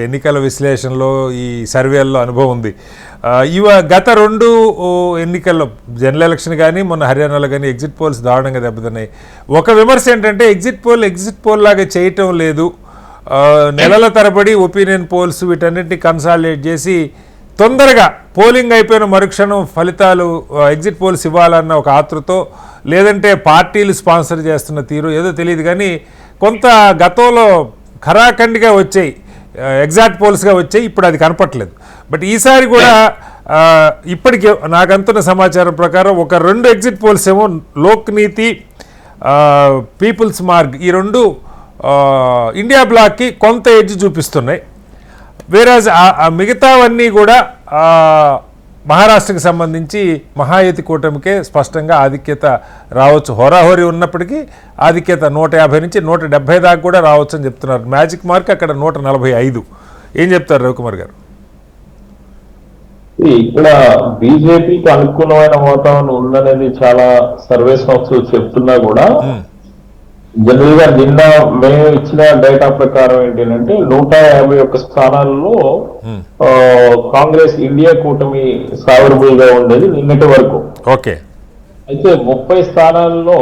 ఎన్నికల విశ్లేషణలో ఈ సర్వేల్లో అనుభవం ఉంది. గత 2 ఎన్నికల్లో జనరల్ ఎలక్షన్ కానీ మొన్న హర్యానాలో కానీ ఎగ్జిట్ పోల్స్ దారుణంగా దెబ్బతిన్నాయి. ఒక విమర్శ ఏంటంటే ఎగ్జిట్ పోల్ లాగా చేయటం లేదు, నెలల తరబడి ఒపీనియన్ పోల్స్ వీటన్నిటిని కన్సాలిడేట్ చేసి తొందరగా పోలింగ్ అయిపోయిన మరుక్షణం ఫలితాలు ఎగ్జిట్ పోల్స్ ఇవ్వాలన్న ఒక ఆతృతో, లేదంటే పార్టీలు స్పాన్సర్ చేస్తున్న తీరు ఏదో తెలియదు కానీ కొంత గతంలో ఖరాఖండిగా వచ్చాయి, ఎగ్జాక్ట్ పోల్స్గా వచ్చాయి. ఇప్పుడు అది కనపట్లేదు. బట్ ఈసారి కూడా ఇప్పటికే నాకంతున్న సమాచారం ప్రకారం ఒక 2 ఎగ్జిట్ పోల్స్ ఏమో లోక్ నీతి, పీపుల్స్ మార్గ్ ఈ 2 ఇండియా బ్లాక్కి కొంత ఎడ్జ్ చూపిస్తున్నాయి. వేరాజ్ మిగతావన్నీ కూడా మహారాష్ట్రకి సంబంధించి మహాయుతి కూటమికే స్పష్టంగా ఆధిక్యత రావచ్చు. హోరాహోరీ ఉన్నప్పటికీ ఆధిక్యత 150 నుంచి 170 దాకా కూడా రావచ్చు అని చెప్తున్నారు. మ్యాజిక్ మార్క్ అక్కడ 145. ఏం చెప్తారు రవికుమార్ గారు? ఇక్కడ బీజేపీకి అనుకూలమైన వాతావరణం ఉందనేది చాలా సర్వే సంస్థలు చెప్తున్నా కూడా జనరల్ గా నిన్న మేము ఇచ్చిన డేటా ప్రకారం ఏంటంటే 151 స్థానాల్లో కాంగ్రెస్ ఇండియా కూటమి ఫేవరబుల్ గా ఉండేది నిన్నటి వరకు. ఓకే. అయితే 30 స్థానాల్లో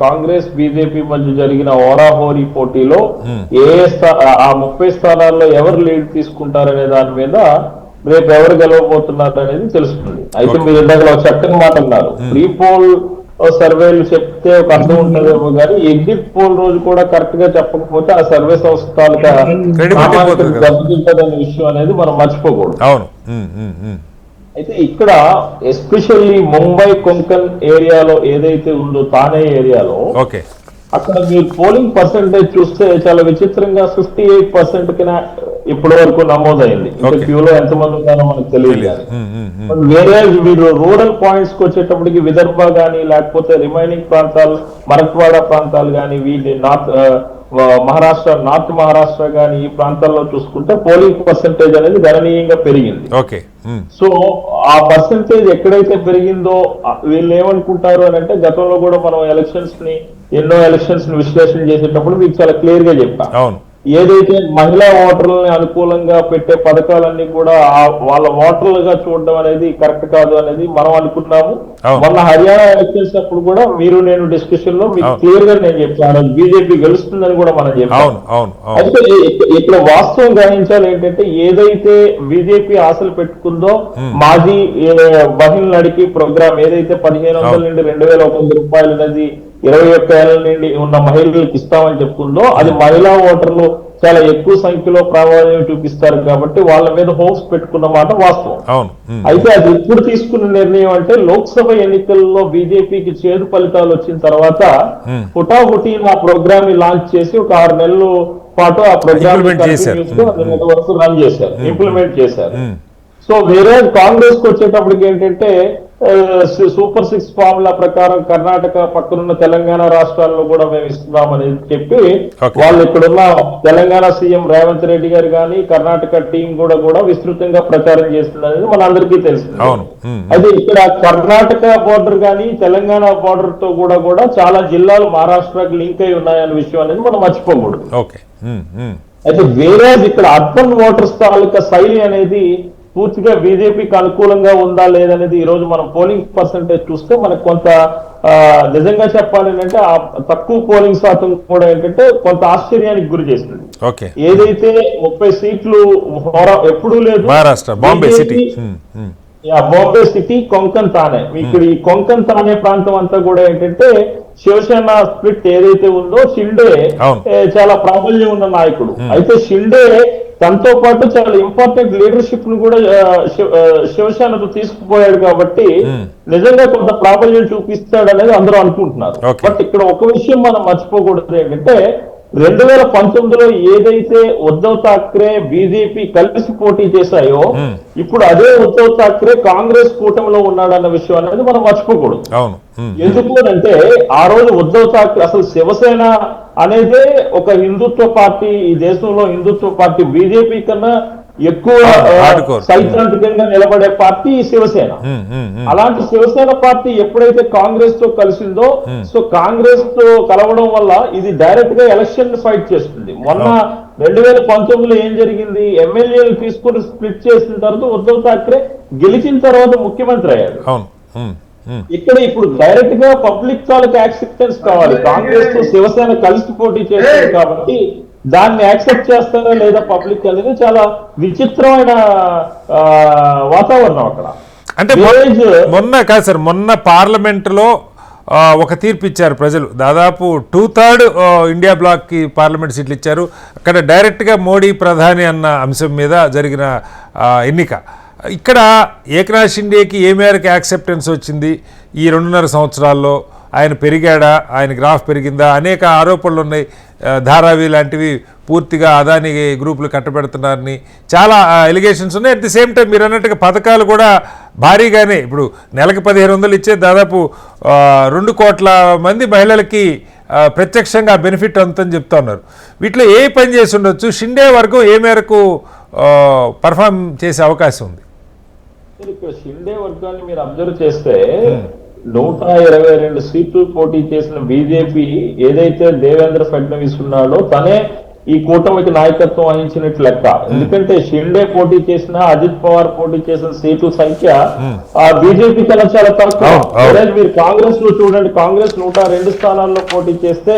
కాంగ్రెస్ బీజేపీ మధ్య జరిగిన ఓరాహోరీ పోటీలో ఆ 30 స్థానాల్లో ఎవరు లీడ్ తీసుకుంటారనే దాని మీద రేపు ఎవరు గెలవబోతున్నారు అనేది తెలుస్తుంది. అయితే మీరు ఇందాక ఒక చక్కని మాట అన్నారు, ప్రీ పోల్ సర్వేలు చెప్తే ఒక అర్థం ఉంటుందేమో కానీ ఎగ్జిట్ పోల్ రోజు కూడా కరెక్ట్ గా చెప్పకపోతే ఆ సర్వే సంస్థ దెబ్బతింటదనే విషయం అనేది మనం మర్చిపోకూడదు. అవును. అయితే ఇక్కడ ఎస్పెషల్లీ ముంబై కొంకన్ ఏరియాలో ఏదైతే ఉందో తానే ఏరియాలో ఓకే అక్కడ మీరు పోలింగ్ పర్సెంటేజ్ చూస్తే చాలా విచిత్రంగా 58% కి ఇప్పటి వరకు నమోదైంది. ఇంకా క్యూలో ఎంతమంది ఉన్నారో మనకు తెలియదు. వేరే మీరు రూరల్ పాయింట్స్ కి వచ్చేటప్పటికి విదర్భ గానీ లేకపోతే రిమైనింగ్ ప్రాంతాలు మరట్వాడ ప్రాంతాలు గానీ వీటి నార్త్ మహారాష్ట్ర గానీ ఈ ప్రాంతాల్లో చూసుకుంటే పోలింగ్ పర్సెంటేజ్ అనేది గణనీయంగా పెరిగింది. ఓకే. సో ఆ పర్సెంటేజ్ ఎక్కడైతే పెరిగిందో వీళ్ళు ఏమనుకుంటారు అని అంటే గతంలో కూడా మనం ఎన్నో ఎలక్షన్స్ ని విశ్లేషణ చేసేటప్పుడు మీకు చాలా క్లియర్ గా చెప్పా. అవును. ఏదైతే మహిళా ఓటర్లని అనుకూలంగా పెట్టే పథకాలన్నీ కూడా వాళ్ళ ఓటర్లుగా చూడడం అనేది కరెక్ట్ కాదు అనేది మనం అనుకున్నాము. మొన్న హర్యానా ఎలక్షన్స్ అప్పుడు కూడా మీరు నేను డిస్కషన్ లో మీకు క్లియర్ గా నేను చెప్పాను బీజేపీ గెలుస్తుందని కూడా మనం చెప్పాము. అయితే ఇక్కడ వాస్తవం గ్రహించాలి ఏంటంటే ఏదైతే బీజేపీ ఆశలు పెట్టుకుందో మాజీ మహిళలు నడికి ప్రోగ్రామ్ ఏదైతే 1500 నుండి 2100 రూపాయలు అనేది 21 ఏళ్ల నుండి ఉన్న మహిళలకు ఇస్తామని చెప్పుకుందో అది మహిళా ఓటర్లు చాలా ఎక్కువ సంఖ్యలో ప్రాధాన్యం చూపిస్తారు కాబట్టి వాళ్ళ మీద హోప్స్ పెట్టుకున్న మాట వాస్తవం. అయితే అది ఇప్పుడు తీసుకున్న నిర్ణయం అంటే లోక్సభ ఎన్నికల్లో బీజేపీకి చేదు ఫలితాలు వచ్చిన తర్వాత హుటాహుటి ఆ ప్రోగ్రామ్ ని లాంచ్ చేసి ఒక 6 నెలల పాటు ఆ ప్రోగ్రామ్ వరకు రన్ చేశారు, ఇంప్లిమెంట్ చేశారు. సో వేరే కాంగ్రెస్ కు వచ్చేటప్పటికి ఏంటంటే సూపర్ 6 ఫార్ములా ప్రకారం కర్ణాటక పక్కనున్న తెలంగాణ రాష్ట్రాల్లో కూడా మేము ఇస్తున్నామని చెప్పి వాళ్ళు ఇక్కడున్న తెలంగాణ సీఎం రేవంత్ రెడ్డి గారు కానీ కర్ణాటక టీం కూడా విస్తృతంగా ప్రచారం చేస్తుందనేది మనందరికీ తెలుస్తుంది. అయితే ఇక్కడ కర్ణాటక బోర్డర్ కానీ తెలంగాణ బోర్డర్ తో కూడా చాలా జిల్లాలు మహారాష్ట్రకి లింక్ అయి ఉన్నాయనే విషయం అనేది మనం మర్చిపోకూడదు. అయితే వేరే ఇక్కడ అర్బన్ ఓటర్స్ తాలూకా శైలి అనేది పూర్తిగా బీజేపీకి అనుకూలంగా ఉందా లేదనేది ఈ రోజు మనం పోలింగ్ పర్సెంటేజ్ చూస్తే మనకు కొంత నిజంగా చెప్పాలి అంటే ఆ తక్కువ పోలింగ్ శాతం కూడా ఏంటంటే కొంత ఆశ్చర్యానికి గురి చేస్తుంది. ఏదైతే 30 సీట్లు ఎప్పుడూ లేదు బాంబే సిటీ కొంకన్ తానే ఇక్కడ ఈ కొంకన్ తానే ప్రాంతం అంతా కూడా ఏంటంటే శివసేన స్ప్లిట్ ఏదైతే ఉందో షిండే చాలా ప్రాబల్యం ఉన్న నాయకుడు. అయితే షిండే తనతో పాటు చాలా ఇంపార్టెంట్ లీడర్షిప్ ను కూడా శివసేనకు తీసుకుపోయాడు కాబట్టి నిజంగా కొంత ప్రాబల్యం చూపిస్తాడు అనేది అందరూ అనుకుంటున్నారు. బట్ ఇక్కడ ఒక విషయం మనం మర్చిపోకూడదు ఏంటంటే 2019లో ఏదైతే ఉద్ధవ్ ఠాక్రే బీజేపీ కలిసి పోటీ చేశాయో ఇప్పుడు అదే ఉద్ధవ్ ఠాక్రే కాంగ్రెస్ కూటమిలో ఉన్నాడన్న విషయం అనేది మనం మర్చిపోకూడదు. ఎందుకు అంటే ఆ రోజు ఉద్ధవ్ ఠాక్రే అసలు శివసేన అనేదే ఒక హిందుత్వ పార్టీ, ఈ దేశంలో హిందుత్వ పార్టీ బీజేపీ కన్నా ఎక్కువ సైద్ధాంతికంగా నిలబడే పార్టీ శివసేన. అలాంటి శివసేన పార్టీ ఎప్పుడైతే కాంగ్రెస్ తో కలిసిందో సో కాంగ్రెస్ తో కలవడం వల్ల ఇది డైరెక్ట్ గా ఎలక్షన్ ఫైట్ చేస్తుంది. మొన్న 2019లో ఏం జరిగింది, ఎమ్మెల్యేలు తీసుకుని స్ప్లిట్ చేసిన తర్వాత ఉద్ధవ్ ఠాక్రే గెలిచిన తర్వాత ముఖ్యమంత్రి అయ్యాడు. ఇక్కడ ఇప్పుడు డైరెక్ట్ గా పబ్లిక్ తాలూకు యాక్సెప్టెన్స్ కావాలి. కాంగ్రెస్ తో శివసేన కలిసి పోటీ చేస్తుంది కాబట్టి దాన్ని యాక్సెప్ట్ చేస్తారా లేదా పబ్లిక్ అనేది చాలా విచిత్రమైన వాతావరణం అక్కడ. అంటే మొన్న పార్లమెంటులో ఒక తీర్పు ఇచ్చారు ప్రజలు, దాదాపు 2/3 ఇండియా బ్లాక్కి పార్లమెంట్ సీట్లు ఇచ్చారు. అక్కడ డైరెక్ట్గా మోడీ ప్రధాని అన్న అంశం మీద జరిగిన ఎన్నిక. ఇక్కడ ఏకనాథ్ షిండేకి ఏ మేరకు యాక్సెప్టెన్స్ వచ్చింది ఈ 2.5 సంవత్సరాల్లో ఆయన పెరిగాడా, ఆయన గ్రాఫ్ పెరిగిందా, అనేక ఆరోపణలు ఉన్నాయి. ధారావి లాంటివి పూర్తిగా అదాని గ్రూపులు కట్టబెడుతున్నారని చాలా ఎలిగేషన్స్ ఉన్నాయి. అట్ ది సేమ్ టైం మీరు అన్నట్టుగా పథకాలు కూడా భారీగానే, ఇప్పుడు నెలకు 1500 ఇచ్చే దాదాపు 2 కోట్ల మంది మహిళలకి ప్రత్యక్షంగా బెనిఫిట్ అంతని చెప్తా ఉన్నారు. వీటిలో ఏ పని చేసి ఉండొచ్చు, షిండే వర్గం ఏ మేరకు పర్ఫామ్ చేసే అవకాశం ఉంది? ఇక్కడ షిండే వర్గాన్ని మీరు అబ్జర్వ్ చేస్తే 122 సీట్లు పోటీ చేసిన బీజేపీ ఏదైతే దేవేంద్ర ఫడ్నవీస్ ఉన్నాడో తనే ఈ కూటమికి నాయకత్వం వహించినట్లు లెక్క. ఎందుకంటే షిండే పోటీ చేసిన, అజిత్ పవార్ పోటీ చేసిన సీట్ల సంఖ్య ఆ బీజేపీ కన్నా చాలా తక్కువ. మీరు కాంగ్రెస్ లో చూడండి, కాంగ్రెస్ 102 స్థానాల్లో పోటీ చేస్తే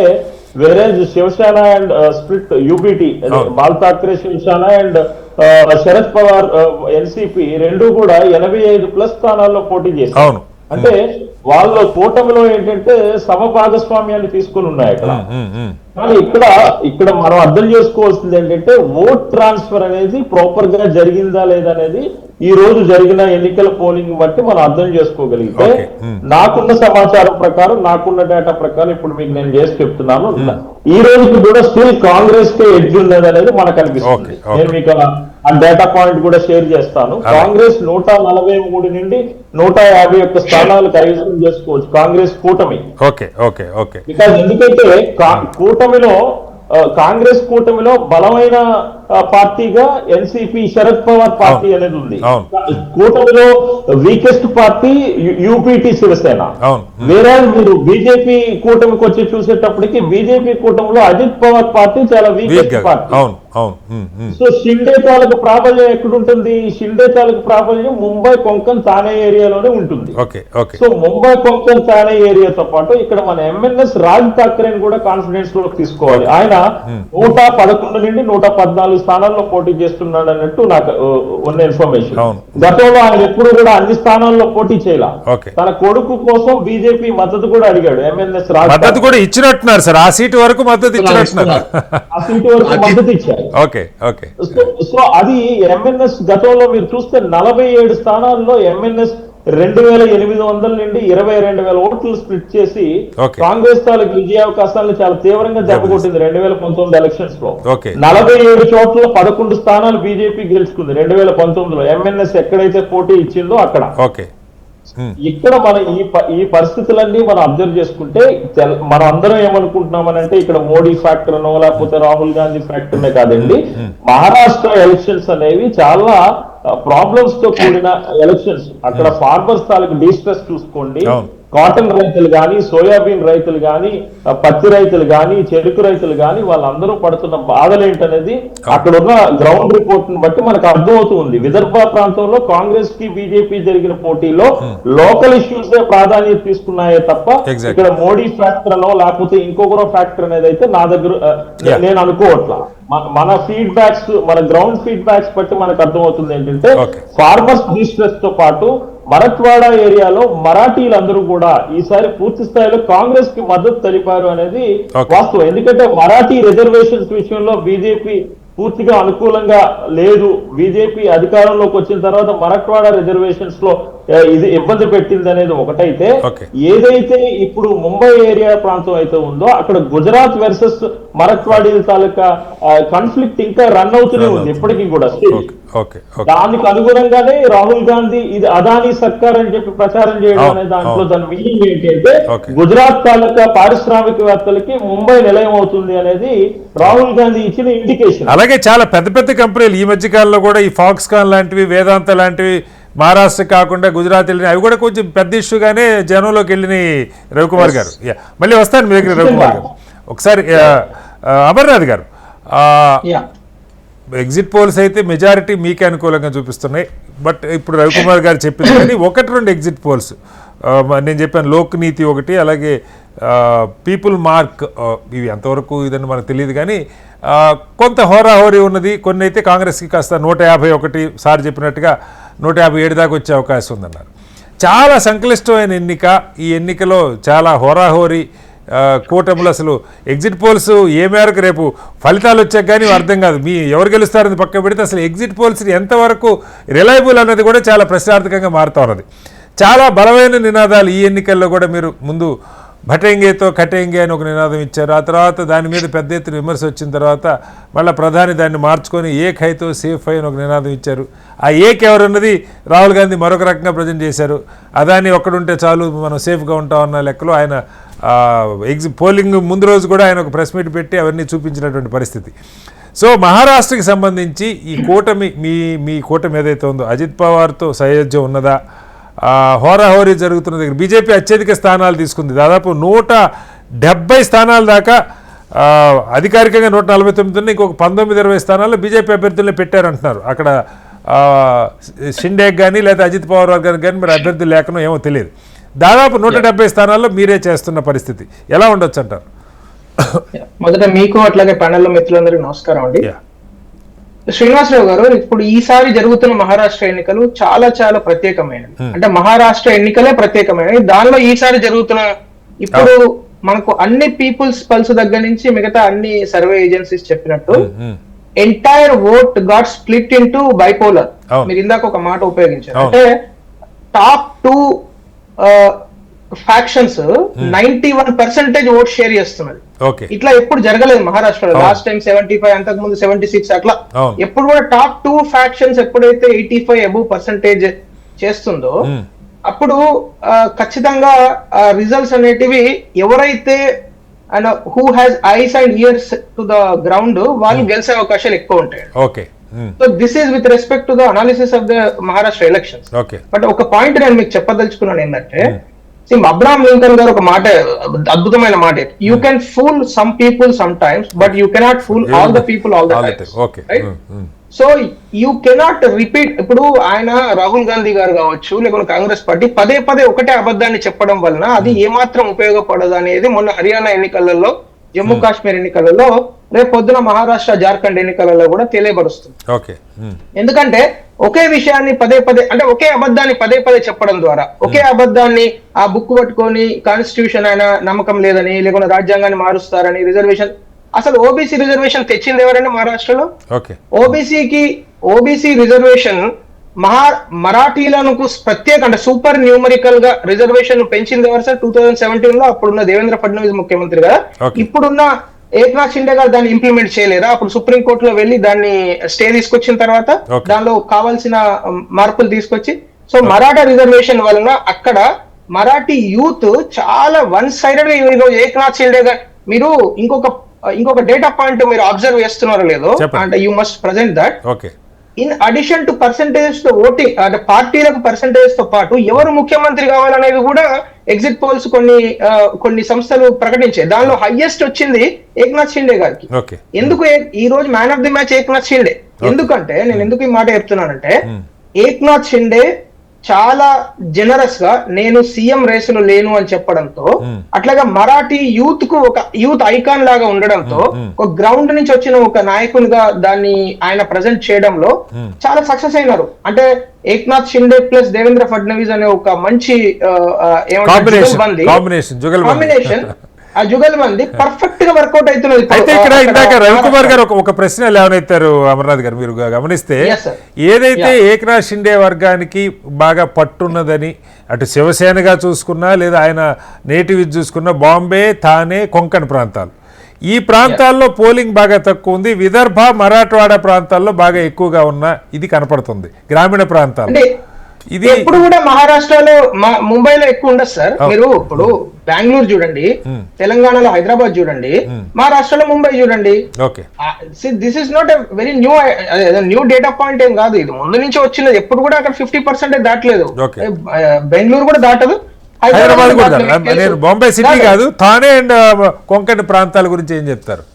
వేరేజ్ Shiv Sena and split UBT Bal Thackeray Shiv Sena and Sharad Pawar NCP రెండు కూడా 85+ స్థానాల్లో పోటీ చేశారు. అంటే వాళ్ళ కూటమిలో ఏంటంటే సమభాగస్వామ్యాన్ని తీసుకుని ఉన్నాయి అక్కడ. కానీ ఇక్కడ మనం అర్థం చేసుకోవాల్సింది ఏంటంటే ఓట్ ట్రాన్స్ఫర్ అనేది ప్రాపర్ గా జరిగిందా లేదా అనేది ఈ రోజు జరిగిన ఎన్నికల పోలింగ్ బట్టి మనం అర్థం చేసుకోగలిగితే, నాకున్న సమాచారం ప్రకారం, నాకున్న డేటా ప్రకారం ఇప్పుడు మీకు నేను చేసి చెప్తున్నాను, ఈ రోజుకి కూడా స్టిల్ కాంగ్రెస్ కే ఎడ్జ్ ఉన్నది అనేది మనకు అనిపిస్తుంది. నేను మీకు ఆ డేటా పాయింట్ కూడా షేర్ చేస్తాను. కాంగ్రెస్ 143 నుండి 151 స్థానాలు కైవసం చేసుకోవచ్చు కాంగ్రెస్ కూటమి. బికాజ్ ఎందుకంటే కూటమిలో కాంగ్రెస్ కూటమిలో బలమైన పార్టీగా ఎన్సీపీ శరద్ పవార్ పార్టీ అనేది ఉంది. కూటమిలో వీకెస్ట్ పార్టీ యూపీటీ శివసేన. వేరే మీరు బీజేపీ కూటమికి వచ్చి చూసేటప్పటికి బీజేపీ కూటమిలో అజిత్ పవార్ పార్టీ చాలా వీకెస్ట్ పార్టీ. సో షిండే తాలూకు ప్రాబల్యం ఎక్కడుంటుంది? షిండే తాలూకు ప్రాబల్యం ముంబై, కొంకన్, థానే ఏరియాలోనే ఉంటుంది. సో ముంబై, కొంకన్, థానే ఏరియాతో పాటు ఇక్కడ మన ఎంఎన్ఎస్ రాజ్ ఠాక్రేని కూడా కాన్ఫిడెన్స్ లోకి తీసుకోవాలి. ఆయన 111 నుండి 114 స్థానాల్లో పోటీ చేస్తున్నాడు అన్నట్టు నాకు ఉన్న ఇన్ఫర్మేషన్. గతంలో ఆయన ఎప్పుడు కూడా అన్ని స్థానాల్లో పోటీ చేయాల. తన కొడుకు కోసం బీజేపీ మద్దతు కూడా అడిగాడు. ఎంఎన్ఎస్ రాజ్ మద్దతు కూడా ఇచ్చినట్టున్నారు సార్, ఆ సీటు వరకు మద్దతు ఇచ్చినట్టున్నారు. ఆ సీటు వరకు మద్దతు ఇచ్చారు. సో అది ఎంఎన్ఎస్ గతంలో మీరు చూస్తే 47 స్థానాల్లో ఎంఎన్ఎస్ 2800 నుండి 22,000 ఓట్లు స్ప్లిట్ చేసి కాంగ్రెస్ తాలూకు విజయావకాశాలను చాలా తీవ్రంగా దెబ్బకొట్టింది 2019 ఎలక్షన్స్ లో. 47 చోట్ల 11 స్థానాలు బీజేపీ గెలుచుకుంది 2019లో. ఎంఎన్ఎస్ ఎక్కడైతే పోటీ ఇచ్చిందో అక్కడ. ఇక్కడ మన ఈ పరిస్థితులన్నీ మనం అబ్జర్వ్ చేసుకుంటే మనం అందరం ఏమనుకుంటున్నామనంటే ఇక్కడ మోడీ ఫ్యాక్టర్ అనో లేకపోతే రాహుల్ గాంధీ ఫ్యాక్టర్నే కాదండి, మహారాష్ట్ర ఎలక్షన్స్ అనేవి చాలా ప్రాబ్లమ్స్ తో కూడిన ఎలక్షన్స్. అక్కడ ఫార్మర్స్ తాలూకు డిస్ట్రెస్ చూసుకోండి. కాటన్ రైతులు కానీ, సోయాబీన్ రైతులు కానీ, పత్తి రైతులు కానీ, చెరుకు రైతులు కానీ వాళ్ళందరూ పడుతున్న బాధలు ఏంటనేది అక్కడ ఉన్న గ్రౌండ్ రిపోర్ట్ ని బట్టి మనకు అర్థమవుతుంది. విదర్భ ప్రాంతంలో కాంగ్రెస్ కి బీజేపీ జరిగిన పోటీలో లోకల్ ఇష్యూస్ ప్రాధాన్యత తీసుకున్నాయే తప్ప ఇక్కడ మోడీ ఫ్యాక్టర్ అనో లేకపోతే ఇంకొకరో ఫ్యాక్టర్ అనేది అయితే నా దగ్గర నేను అనుకోవట్లా. మన ఫీడ్బ్యాక్స్, మన గ్రౌండ్ ఫీడ్బ్యాక్స్ బట్టి మనకు అర్థమవుతుంది ఏంటంటే ఫార్మర్స్ డిస్ట్రెస్ తో పాటు మరట్వాడ ఏరియాలో మరాఠీలందరూ కూడా ఈసారి పూర్తి స్థాయిలో కాంగ్రెస్ కి మద్దతు తెలిపారు అనేది వాస్తవం. ఎందుకంటే మరాఠీ రిజర్వేషన్స్ విషయంలో బీజేపీ పూర్తిగా అనుకూలంగా లేదు. బీజేపీ అధికారంలోకి వచ్చిన తర్వాత మరాఠ్వాడ రిజర్వేషన్స్ లో ఇది ఇబ్బంది పెట్టింది అనేది ఒకటైతే, ఏదైతే ఇప్పుడు ముంబై ఏరియా ప్రాంతం అయితే ఉందో అక్కడ గుజరాత్ వర్సెస్ మరాఠ్వాడీల తాలూకా కాన్ఫ్లిక్ట్ ఇంకా రన్ అవుతూనే ఉంది ఇప్పటికీ కూడా. దానికి అనుగుణంగానే రాహుల్ గాంధీ ఇది అదానీ సర్కార్ అని చెప్పి ప్రచారం చేయడం అనే దాంట్లో దాని మీనింగ్ ఏంటంటే గుజరాత్ తాలూకా పారిశ్రామికవేత్తలకి ముంబై నిలయం అవుతుంది అనేది రాహుల్ గాంధీ ఇచ్చిన ఇండికేషన్. అలాగే చాలా పెద్ద పెద్ద కంపెనీలు ఈ మధ్య కాలంలో కూడా ఈ ఫాక్స్కాన్ లాంటివి, వేదాంత లాంటివి మహారాష్ట్ర కాకుండా గుజరాత్ వెళ్ళినాయి, అవి కూడా కొంచెం పెద్ద ఇష్యూగానే జనంలోకి వెళ్ళినాయి. రవికుమార్ గారు మళ్ళీ వస్తాను మీ దగ్గర. రవికుమార్ గారు ఒకసారి అమర్నాథ్ గారు, ఎగ్జిట్ పోల్స్ అయితే మెజారిటీ మీకే అనుకూలంగా చూపిస్తున్నాయి. బట్ ఇప్పుడు రవికుమార్ గారు చెప్పింది కానీ 1-2 ఎగ్జిట్ పోల్స్ నేను చెప్పాను, లోక్ నీతి ఒకటి, అలాగే పీపుల్ మార్క్, ఇవి ఎంతవరకు ఇదని మనకు తెలియదు కానీ కొంత హోరాహోరీ ఉన్నది. కొన్ని అయితే కాంగ్రెస్కి కాస్త 151 సార్ చెప్పినట్టుగా 157 దాకా వచ్చే అవకాశం ఉందన్నారు. చాలా సంక్లిష్టమైన ఎన్నిక. ఈ ఎన్నికలో చాలా హోరాహోరీ కూటములు. అసలు ఎగ్జిట్ పోల్స్ ఏ మేరకు రేపు ఫలితాలు వచ్చాక కానీ అర్థం కాదు. ఎవరు గెలుస్తారని పక్క పెడితే అసలు ఎగ్జిట్ పోల్స్ ఎంతవరకు రిలయబుల్ అన్నది కూడా చాలా ప్రశ్నార్థకంగా మారుతూ ఉన్నది. చాలా బలమైన నినాదాలు ఈ ఎన్నికల్లో కూడా మీరు ముందు భటెంగేతో కటెంగే అని ఒక నినాదం ఇచ్చారు. ఆ తర్వాత దాని మీద పెద్ద ఎత్తున విమర్శ వచ్చిన తర్వాత మళ్ళీ ప్రధాని దాన్ని మార్చుకొని ఏక్ హైతో సేఫ్ హై అని ఒక నినాదం ఇచ్చారు. ఆ ఏక్ ఎవరన్నది రాహుల్ గాంధీ మరొక రకంగా ప్రజెంట్ చేశారు. అదాని ఒక్కడుంటే చాలు మనం సేఫ్గా ఉంటామన్న లెక్కలో ఆయన పోలింగ్ ముందు రోజు కూడా ఆయన ఒక ప్రెస్ మీట్ పెట్టి అవన్నీ చూపించినటువంటి పరిస్థితి. సో మహారాష్ట్రకి సంబంధించి ఈ కూటమి మీ కూటమి ఏదైతే ఉందో అజిత్ పవార్తో సయోధ్యం ఉన్నదా? హోరాహోరీ జరుగుతున్న దగ్గర బీజేపీ అత్యధిక స్థానాలు తీసుకుంది. దాదాపు 170 స్థానాల దాకా అధికారికంగా 149 ఉన్నాయి. ఇంకొక 19-20 స్థానాల్లో బీజేపీ అభ్యర్థులనే పెట్టారంటున్నారు. అక్కడ షిండేకి కానీ లేదా అజిత్ పవార్ వర్గానికి కానీ మరి అభ్యర్థులు లేకనో ఏమో తెలియదు. దాదాపు 170 స్థానాల్లో మీరే చేస్తున్న పరిస్థితి ఎలా ఉండొచ్చు అంటారు? మొదట మీకు అట్లాగే ప్యానెల్లో మిత్రులందరికీ నమస్కారం అండి. శ్రీనివాసరావు గారు, ఇప్పుడు ఈసారి జరుగుతున్న మహారాష్ట్ర ఎన్నికలు చాలా చాలా ప్రత్యేకమైనవి. అంటే మహారాష్ట్ర ఎన్నికలే ప్రత్యేకమైనవి. దానిలో ఈసారి జరుగుతున్న ఇప్పుడు మనకు అన్ని పీపుల్స్ పల్స్ దగ్గర నుంచి మిగతా అన్ని సర్వే ఏజెన్సీస్ చెప్పినట్టు entire vote got split into bipolar. మీరు ఇందాక ఒక మాట ఉపయోగించారు. అంటే టాప్ 2 ఫ్యాక్షన్స్ 91% ఓట్ షేర్ చేస్తున్నది. ఇట్లా ఎప్పుడు జరగలేదు మహారాష్ట్రలో. లాస్ట్ టైం 75, అంతకు ముందు 76 అట్లా. ఎప్పుడు కూడా టాప్ 2 ఫ్యాక్షన్స్ ఎప్పుడైతే 85% చేస్తుందో అప్పుడు ఖచ్చితంగా రిజల్ట్స్ అనేటివి ఎవరైతే who has ice and years to the ground వాళ్ళు గెలిచే అవకాశాలు ఎక్కువ ఉంటాయి. So this is with respect to the analysis of the Maharashtra elections. But ఒక పాయింట్ నేను మీకు చెప్పదలుచుకున్నాను ఏంటంటే, అబ్రహాం లింకన్ గారు ఒక మాట, అద్భుతమైన మాట, you can fool some people some times but you cannot fool all the people all the times. So you cannot repeat. ఇప్పుడు ఆయన రాహుల్ గాంధీ గారు కావచ్చు లేకుంటే కాంగ్రెస్ పార్టీ పదే పదే ఒకటే అబద్ధాన్ని చెప్పడం వలన అది ఏమాత్రం ఉపయోగపడదు అనేది మొన్న హర్యానా ఎన్నికలలో, జమ్మూ కాశ్మీర్ ఎన్నికలలో, రేపు పొద్దున మహారాష్ట్ర జార్ఖండ్ ఎన్నికలలో కూడా తెలియబరుస్తుంది. ఎందుకంటే ఒకే విషయాన్ని పదే పదే, అంటే ఒకే అబద్ధాన్ని పదే పదే చెప్పడం ద్వారా, ఒకే అబద్ధాన్ని ఆ బుక్ పట్టుకొని కాన్స్టిట్యూషన్ అయినా నమ్మకం లేదని లేకుంటే రాజ్యాంగాన్ని మారుస్తారని, రిజర్వేషన్, అసలు ఓబీసీ రిజర్వేషన్ తెచ్చింది ఎవరండి మహారాష్ట్రలో? ఓబీసీ రిజర్వేషన్ మరాఠీలను ప్రత్యేక అంటే సూపర్ న్యూమరికల్ గా రిజర్వేషన్ పెంచింది ఎవరు సార్? 2017 లో అప్పుడున్న దేవేంద్ర ఫడ్నవీస్ ముఖ్యమంత్రి కదా. ఇప్పుడున్న ఏక్నాథ్ షిండే గారు దాన్ని ఇంప్లిమెంట్ చేయలేరా? అప్పుడు సుప్రీంకోర్టులో వెళ్ళి దాన్ని స్టే తీసుకొచ్చిన తర్వాత దానిలో కావాల్సిన మార్పులు తీసుకొచ్చి, సో మరాఠా రిజర్వేషన్ వలన అక్కడ మరాఠీ యూత్ చాలా వన్ సైడెడ్ గా ఈరోజు ఏక్నాథ్ షిండే గారు, మీరు ఇంకొక డేటా పాయింట్ మీరు అబ్జర్వ్ చేస్తున్నారో లేదో, అంటే you must present that in addition to percentage తో ఓటింగ్, అంటే పార్టీలకు పర్సెంటేజ్ తో పాటు ఎవరు ముఖ్యమంత్రి కావాలనేది కూడా ఎగ్జిట్ పోల్స్ కొన్ని సంస్థలు ప్రకటించాయి. దానిలో హైయెస్ట్ వచ్చింది ఏక్నాథ్ షిండే గారికి. ఎందుకు ఈ రోజు man of the match Eknath Shinde? ఎందుకంటే నేను ఎందుకు ఈ మాట చెప్తున్నానంటే, ఏక్నాథ్ షిండే చాలా జనరస్ గా నేను సీఎం రేసులో లేను అని చెప్పడంతో, అట్లాగా మరాఠీ యూత్ కు ఒక యూత్ ఐకాన్ లాగా ఉండడంతో, ఒక గ్రౌండ్ నుంచి వచ్చిన ఒక నాయకునిగా దాన్ని ఆయన ప్రజెంట్ చేయడంలో చాలా సక్సెస్ అయినారు. అంటే ఏక్నాథ్ షిండే ప్లస్ దేవేంద్ర ఫడ్నవీస్ అనే ఒక మంచి కాంబినేషన్, ఆ జుగల్బంది పర్ఫెక్ట్ గా వర్కౌట్ అవుతున్నది. అయితే ఇక్కడ ఇందాక రవికుమార్ గారు ఒక ప్రశ్న లేవనెత్తారు అమర్నాథ్ గారు, మీరు గమనిస్తే ఏదైతే ఏక్నాథ్ షిండే వర్గానికి బాగా పట్టున్నదని, అటు శివసేనగా చూసుకున్నా లేదా ఆయన నేటివ్ చూసుకున్నా బాంబే, థానే, కొంకణ్ ప్రాంతాలు, ఈ ప్రాంతాల్లో పోలింగ్ బాగా తక్కువ ఉంది. విదర్భ, మరాఠవాడ ప్రాంతాల్లో బాగా ఎక్కువగా ఉన్న ఇది కనపడుతుంది. గ్రామీణ ప్రాంతాలు ఇది ఎప్పుడు కూడా మహారాష్ట్రలో, ముంబైలో ఎక్కువ ఉండదు సార్. మీరు ఇప్పుడు బెంగళూరు చూడండి, తెలంగాణలో హైదరాబాద్ చూడండి, మహారాష్ట్రలో ముంబై చూడండి. This is not a very new data point ఏం కాదు, ఇది ముందు నుంచి వచ్చినది. ఎప్పుడు కూడా అక్కడ 50% దాటలేదు. బెంగళూరు కూడా దాటదు, హైదరాబాద్ కూడా. నేను బాంబే సిటీ కాదు, థానే అండ్ కొంకణ్ ప్రాంతాల గురించి ఏం చెప్తారు?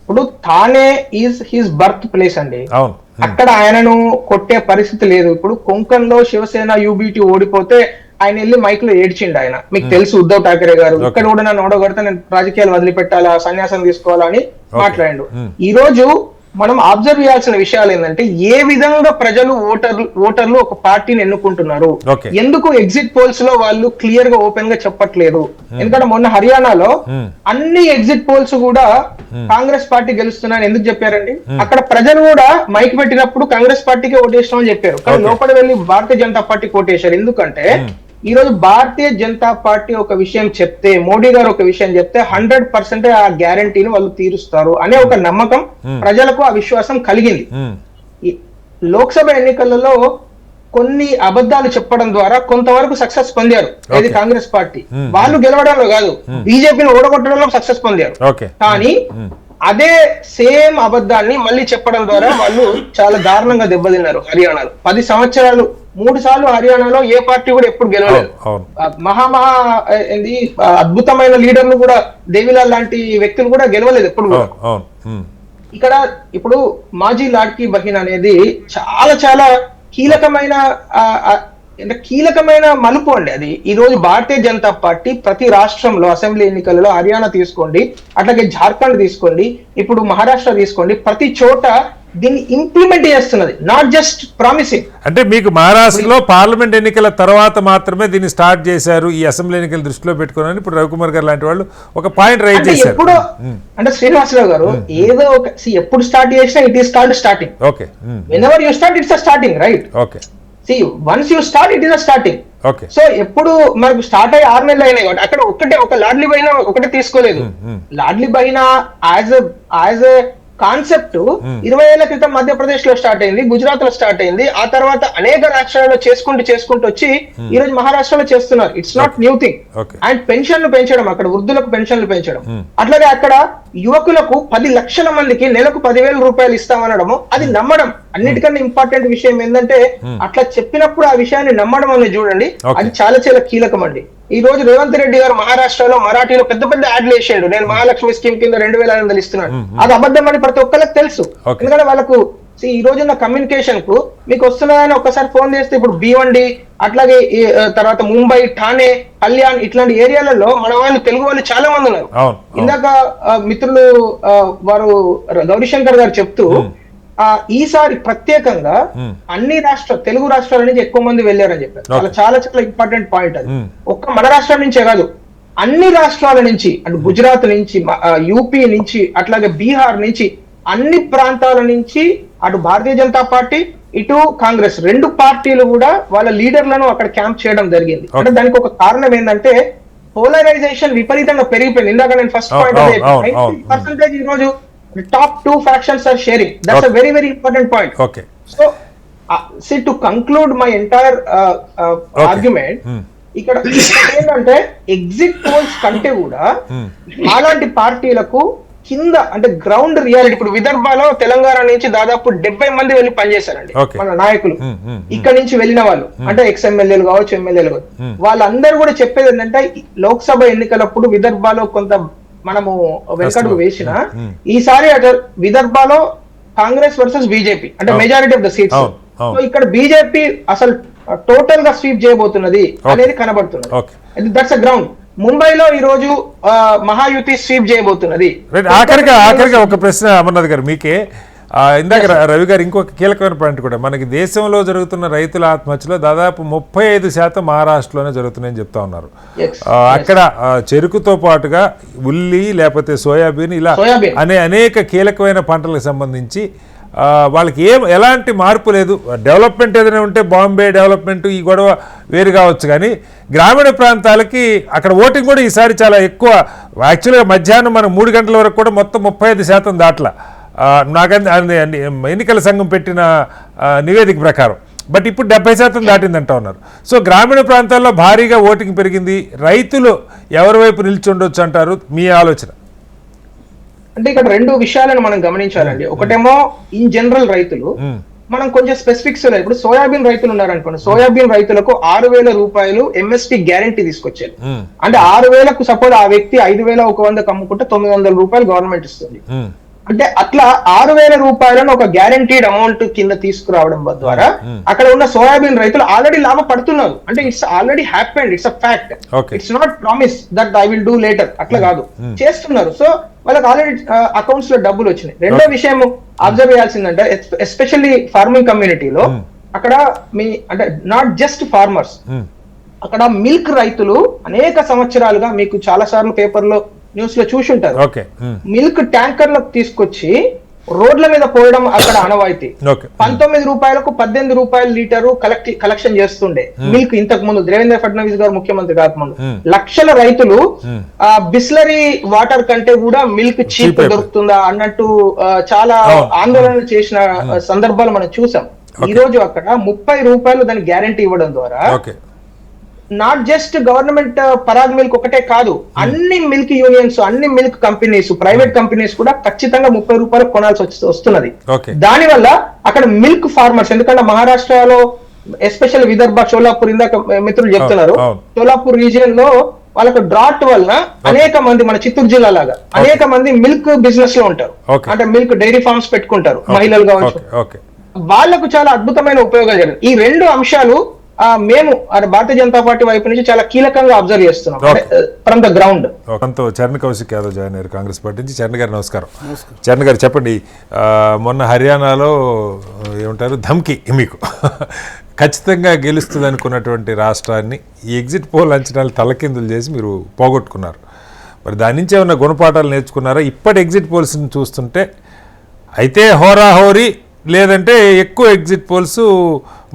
ఇప్పుడు Thane is his birth place అండి. అవును, అక్కడ ఆయనను కొట్టే పరిస్థితి లేదు. ఇప్పుడు కొంకణ్ లో శివసేన యూబీటీ ఓడిపోతే ఆయన వెళ్ళి మైక్ లో ఏడ్చిండు. ఆయన మీకు తెలుసు, ఉద్ధవ్ ఠాకరే గారు ఇక్కడ కూడా నన్ను ఓడగొడితే నేను రాజకీయాలు వదిలిపెట్టాలా, సన్యాసం తీసుకోవాలా అని మాట్లాడిండు. ఈ రోజు మనం అబ్జర్వ్ చేయాల్సిన విషయాలు ఏంటంటే, ఏ విధంగా ప్రజలు ఓటర్లు ఒక పార్టీని ఎన్నుకుంటున్నారు, ఎందుకు ఎగ్జిట్ పోల్స్ లో వాళ్ళు క్లియర్ గా ఓపెన్ గా చెప్పట్లేదు. ఎందుకంటే మొన్న హర్యానాలో అన్ని ఎగ్జిట్ పోల్స్ కూడా కాంగ్రెస్ పార్టీ గెలుస్తున్నారని ఎందుకు చెప్పారండి? అక్కడ ప్రజలు కూడా మైక్ పెట్టినప్పుడు కాంగ్రెస్ పార్టీకి ఓటేసినామని చెప్పారు, కానీ లోపల వెళ్ళి భారతీయ జనతా పార్టీకి ఓటేశారు. ఎందుకంటే ఈ రోజు భారతీయ జనతా పార్టీ ఒక విషయం చెప్తే, మోడీ గారు ఒక విషయం చెప్తే 100% ఆ గ్యారంటీని వాళ్ళు తీరుస్తారు అనే ఒక నమ్మకం ప్రజలకు, ఆ విశ్వాసం కలిగింది. ఈ లోక్సభ ఎన్నికలలో కొన్ని అబద్ధాలు చెప్పడం ద్వారా కొంతవరకు సక్సెస్ పొందారు. ఇది కాంగ్రెస్ పార్టీ వాళ్ళు గెలవడంలో కాదు, బీజేపీని ఓడగొట్టడంలో సక్సెస్ పొందారు. కానీ అదే సేమ్ అబద్ధాన్ని మళ్ళీ చెప్పడం ద్వారా వాళ్ళు చాలా దారుణంగా దెబ్బతిన్నారు. హర్యానాలో 10 సంవత్సరాలు 3 సార్లు హర్యానాలో ఏ పార్టీ కూడా ఎప్పుడు గెలవలేదు. ఏంది అద్భుతమైన లీడర్లు కూడా, దేవిలాల్ లాంటి వ్యక్తులు కూడా గెలవలేదు ఎప్పుడు కూడా. ఇక్కడ ఇప్పుడు మాజీ లాడ్కీ బహిన్ అనేది చాలా చాలా కీలకమైన మలుపు అండి. అది ఈ రోజు భారతీయ జనతా పార్టీ ప్రతి రాష్ట్రంలో అసెంబ్లీ ఎన్నికలలో, హర్యానా తీసుకోండి, అట్లాగే జార్ఖండ్ తీసుకోండి, ఇప్పుడు మహారాష్ట్ర తీసుకోండి, ప్రతి చోట దీన్ని ఇంప్లిమెంట్ చేస్తున్నది, నాట్ జస్ట్ ప్రామిసింగ్. అంటే మీకు మహారాష్ట్రలో పార్లమెంట్ ఎన్నికల తర్వాత మాత్రమే దీన్ని స్టార్ట్ చేశారు, ఈ అసెంబ్లీ ఎన్నికలు దృష్టిలో పెట్టుకుని ఇప్పుడు రవికుమార్ గారు లాంటి వాళ్ళు ఒక పాయింట్ రైజ్ చేశారు. ఎప్పుడు అంటే శ్రీనివాసరావు గారు ఏదో ఒక ఎప్పుడు స్టార్ట్ చేసినా it is called starting. Okay, whenever you start it's a starting, right? Okay, See, once you start, it is a starting. Okay. So ఎప్పుడు మనకు స్టార్ట్ అయ్యి 6 నెలలు అయినాయి కాబట్టి అక్కడ ఒక లాడ్లీ బహినా ఒకటే తీసుకోలేదు. లాడ్లీ బహినా యాజ్ ఎ కాన్సెప్ట్ 20 ఏళ్ల క్రితం మధ్యప్రదేశ్ లో స్టార్ట్ అయింది, గుజరాత్ లో స్టార్ట్ అయింది, ఆ తర్వాత అనేక రాష్ట్రాల్లో చేసుకుంటూ వచ్చి ఈ రోజు మహారాష్ట్రలో చేస్తున్నారు. It's not new thing. And పెన్షన్లు పెంచడం, అక్కడ వృద్ధులకు పెన్షన్లు పెంచడం, అట్లాగే అక్కడ యువకులకు 10 లక్షల మందికి నెలకు 10,000 రూపాయలు ఇస్తామనడము, అది నమ్మడం. అన్నిటికన్నా ఇంపార్టెంట్ విషయం ఏంటంటే అట్లా చెప్పినప్పుడు ఆ విషయాన్ని నమ్మడం అనేది చూడండి, అది చాలా చాలా కీలకం అండి. ఈ రోజు రేవంత్ రెడ్డి గారు మహారాష్ట్రలో మరాఠీలో పెద్ద పెద్ద యాడ్లు వేసాడు, నేను మహాలక్ష్మి స్కీమ్ కింద 2,500 ఇస్తున్నాడు. అది అబద్ధం అని ప్రతి ఒక్కరికి తెలుసు. ఎందుకంటే వాళ్ళకు ఈ రోజున్న కమ్యూనికేషన్ కు మీకు వస్తున్నదని ఒక్కసారి ఫోన్ చేస్తే, ఇప్పుడు భీవండి, అట్లాగే తర్వాత ముంబై, ఠానే, కళ్యాణ్ ఇట్లాంటి ఏరియాలలో మన వాళ్ళు, తెలుగు వాళ్ళు చాలా మంది ఉన్నారు. ఇందాక మిత్రులు వారు గౌరీశంకర్ గారు చెప్తూ ఈసారి ప్రత్యేకంగా అన్ని తెలుగు రాష్ట్రాల నుంచి ఎక్కువ మంది వెళ్ళారని చెప్పారు. చాలా చాలా ఇంపార్టెంట్ పాయింట్ అది. ఒక్క మన రాష్ట్రం నుంచే కాదు, అన్ని రాష్ట్రాల నుంచి, అంటే గుజరాత్ నుంచి, యూపీ నుంచి, అట్లాగే బీహార్ నుంచి, అన్ని ప్రాంతాల నుంచి అటు భారతీయ జనతా పార్టీ ఇటు కాంగ్రెస్ 2 పార్టీలు కూడా వాళ్ళ లీడర్లను అక్కడ క్యాంప్ చేయడం జరిగింది. అంటే దానికి ఒక కారణం ఏంటంటే పోలరైజేషన్ విపరీతంగా పెరిగిపోయింది. ఇందాక నేను ఫస్ట్ పాయింట్ 90% ఈ రోజు top 2 factions are sharing. That's a very very important point. So to conclude my entire argument, ఇక్కడ ఏంటంటే ఎగ్జిట్ పోల్స్ కంటే కూడా అలాంటి పార్టీలకు కింద అంటే గ్రౌండ్ రియాలిటీ, ఇప్పుడు విదర్భలో తెలంగాణ నుంచి దాదాపు 70 మంది వెళ్ళి పనిచేశారండి మన నాయకులు. ఇక్కడ నుంచి వెళ్ళిన వాళ్ళు అంటే ఎమ్మెల్యేలు కావచ్చు, ఎమ్మెల్యేలు కావచ్చు, వాళ్ళందరూ కూడా చెప్పేది ఏంటంటే లోక్సభ ఎన్నికలప్పుడు విదర్భలో కొంత మనము వెనకడుగు వేసిన, ఈసారి అటు విదర్భలో కాంగ్రెస్ వర్సెస్ బీజేపీ అంటే majority of the seats. So ఇక్కడ బీజేపీ అసలు టోటల్ గా స్వీప్ చేయబోతున్నది అనేది కనబడుతున్నది. That's a ground. ముంబైలో ఈ రోజు మహాయుతి స్వీప్ చేయబోతున్నది. ఆఖరిగా ఒక ప్రశ్న అమర్నాథ్ గారు మీకే. ఇందాక రవి గారు ఇంకొక కీలకమైన పాయింట్ కూడా, మనకి దేశంలో జరుగుతున్న రైతుల ఆత్మహత్యలో దాదాపు 35% మహారాష్ట్రలోనే జరుగుతున్నాయని చెప్తా ఉన్నారు. అక్కడ చెరుకుతో పాటుగా ఉల్లి లేకపోతే సోయాబీన్ ఇలా అనేక కీలకమైన పంటలకు సంబంధించి వాళ్ళకి ఎలాంటి మార్పు లేదు. డెవలప్మెంట్ ఏదైనా ఉంటే బాంబే డెవలప్మెంట్ ఈ గొడవ వేరు కావచ్చు, కానీ గ్రామీణ ప్రాంతాలకి అక్కడ ఓటింగ్ కూడా ఈసారి చాలా ఎక్కువ. యాక్చువల్గా మధ్యాహ్నం మనం 3 గంటల వరకు కూడా మొత్తం 35% దాట్ల నాకంటే ఎన్నికల సంఘం పెట్టిన నివేదిక ప్రకారం. బట్ ఇప్పుడు 70% దాటిందంటా ఉన్నారు. సో గ్రామీణ ప్రాంతాల్లో భారీగా ఓటింగ్ పెరిగింది. రైతులు ఎవరి వైపు నిల్చుండొచ్చు అంటారు, మీ ఆలోచన? అంటే ఇక్కడ 2 విషయాలను మనం గమనించాలండి. ఒకటేమో ఇన్ జనరల్ రైతులు, మనం కొంచెం స్పెసిఫిక్స్. ఇప్పుడు సోయాబీన్ రైతులు ఉన్నారనుకోండి, సోయాబీన్ రైతులకు 6,000 రూపాయలు ఎంఎస్పీ గ్యారంటీ తీసుకొచ్చారు. అంటే 6,000కు సపోజ్ ఆ వ్యక్తి 5,100 అమ్ముకుంటే 900 రూపాయలు గవర్నమెంట్ ఇస్తుంది. అంటే అట్లా 6,000 రూపాయలను ఒక గ్యారంటీడ్ అమౌంట్ కింద తీసుకురావడం ద్వారా అక్కడ ఉన్న సోయాబీన్ రైతులు ఆల్రెడీ లాభపడుతున్నారు. అంటే it's already happened, it's a fact, it's not promise that I will do later, అట్లా కాదు, చేస్తున్నారు. సో వాళ్ళకి ఆల్రెడీ అకౌంట్స్ లో డబ్బులు వచ్చినాయి. రెండో విషయం అబ్జర్వ్ చేయాల్సిందంటే, ఎస్పెషల్లీ ఫార్మింగ్ కమ్యూనిటీలో అక్కడ అంటే నాట్ జస్ట్ ఫార్మర్స్, అక్కడ మిల్క్ రైతులు అనేక సంవత్సరాలుగా, మీకు చాలా సార్లు పేపర్ లో న్యూస్ లో చూసి ఉంటారు, మిల్క్ ట్యాంకర్లకు తీసుకొచ్చి రోడ్ల మీద పోయడం అక్కడ ఆనవాయితీ. ఓకే 19 రూపాయలకు 18 రూపాయల లీటరు కలెక్షన్ చేస్తుండే మిల్క్ ఇంతకు ముందు దేవేంద్ర ఫడ్నవీస్ గారు ముఖ్యమంత్రి కాకముందు. లక్షల రైతులు బిస్లరీ వాటర్ కంటే కూడా మిల్క్ చీప్ దొరుకుతుందా అన్నట్టు చాలా ఆందోళన చేసిన సందర్భాలు మనం చూసాం. ఈ రోజు అక్కడ 30 రూపాయలు దాని గ్యారంటీ ఇవ్వడం ద్వారా not just government Parag milk ఒకటే కాదు, అన్ని మిల్క్ యూనియన్స్, అన్ని మిల్క్ కంపెనీస్, ప్రైవేట్ కంపెనీస్ కూడా ఖచ్చితంగా 30 రూపాయలు కొనాల్సి వస్తున్నది. దానివల్ల అక్కడ మిల్క్ ఫార్మర్స్, ఎందుకంటే మహారాష్ట్రలో ఎస్పెషల్ విదర్భ, షోలాపూర్, ఇందాక మిత్రులు చెప్తున్నారు, షోలాపూర్ రీజియన్ లో వాళ్ళకు డ్రాట్ వలన అనేక మంది, మన చిత్తూరు జిల్లా లాగా అనేక మంది మిల్క్ బిజినెస్ లో ఉంటారు. అంటే మిల్క్ డైరీ ఫార్మ్స్ పెట్టుకుంటారు, మహిళలు కావచ్చు. వాళ్లకు చాలా అద్భుతమైన ఉపయోగాలు జరిగింది. ఈ రెండు అంశాలు మేము భారతీయ జనతా పార్టీ వైపు నుంచి చాలా కీలకంగా అబ్జర్వ్ చేస్తున్నాం from the ground. Charan Kaushik Yadav join అయ్యారు కాంగ్రెస్ పార్టీ నుంచి. చరణ్ గారు నమస్కారం. చరణ్ గారు చెప్పండి, మొన్న హర్యానాలో ఏమంటారు ధమ్కి మీకు ఖచ్చితంగా గెలుస్తుంది అనుకున్నటువంటి రాష్ట్రాన్ని ఈ ఎగ్జిట్ పోల్ అంచనాలు తలకిందులు చేసి మీరు పోగొట్టుకున్నారు. మరి దాని నుంచి ఏమన్నా గుణపాఠాలు నేర్చుకున్నారా? ఇప్పటి ఎగ్జిట్ పోల్స్ని చూస్తుంటే అయితే హోరాహోరీ, లేదంటే ఎక్కువ ఎగ్జిట్ పోల్స్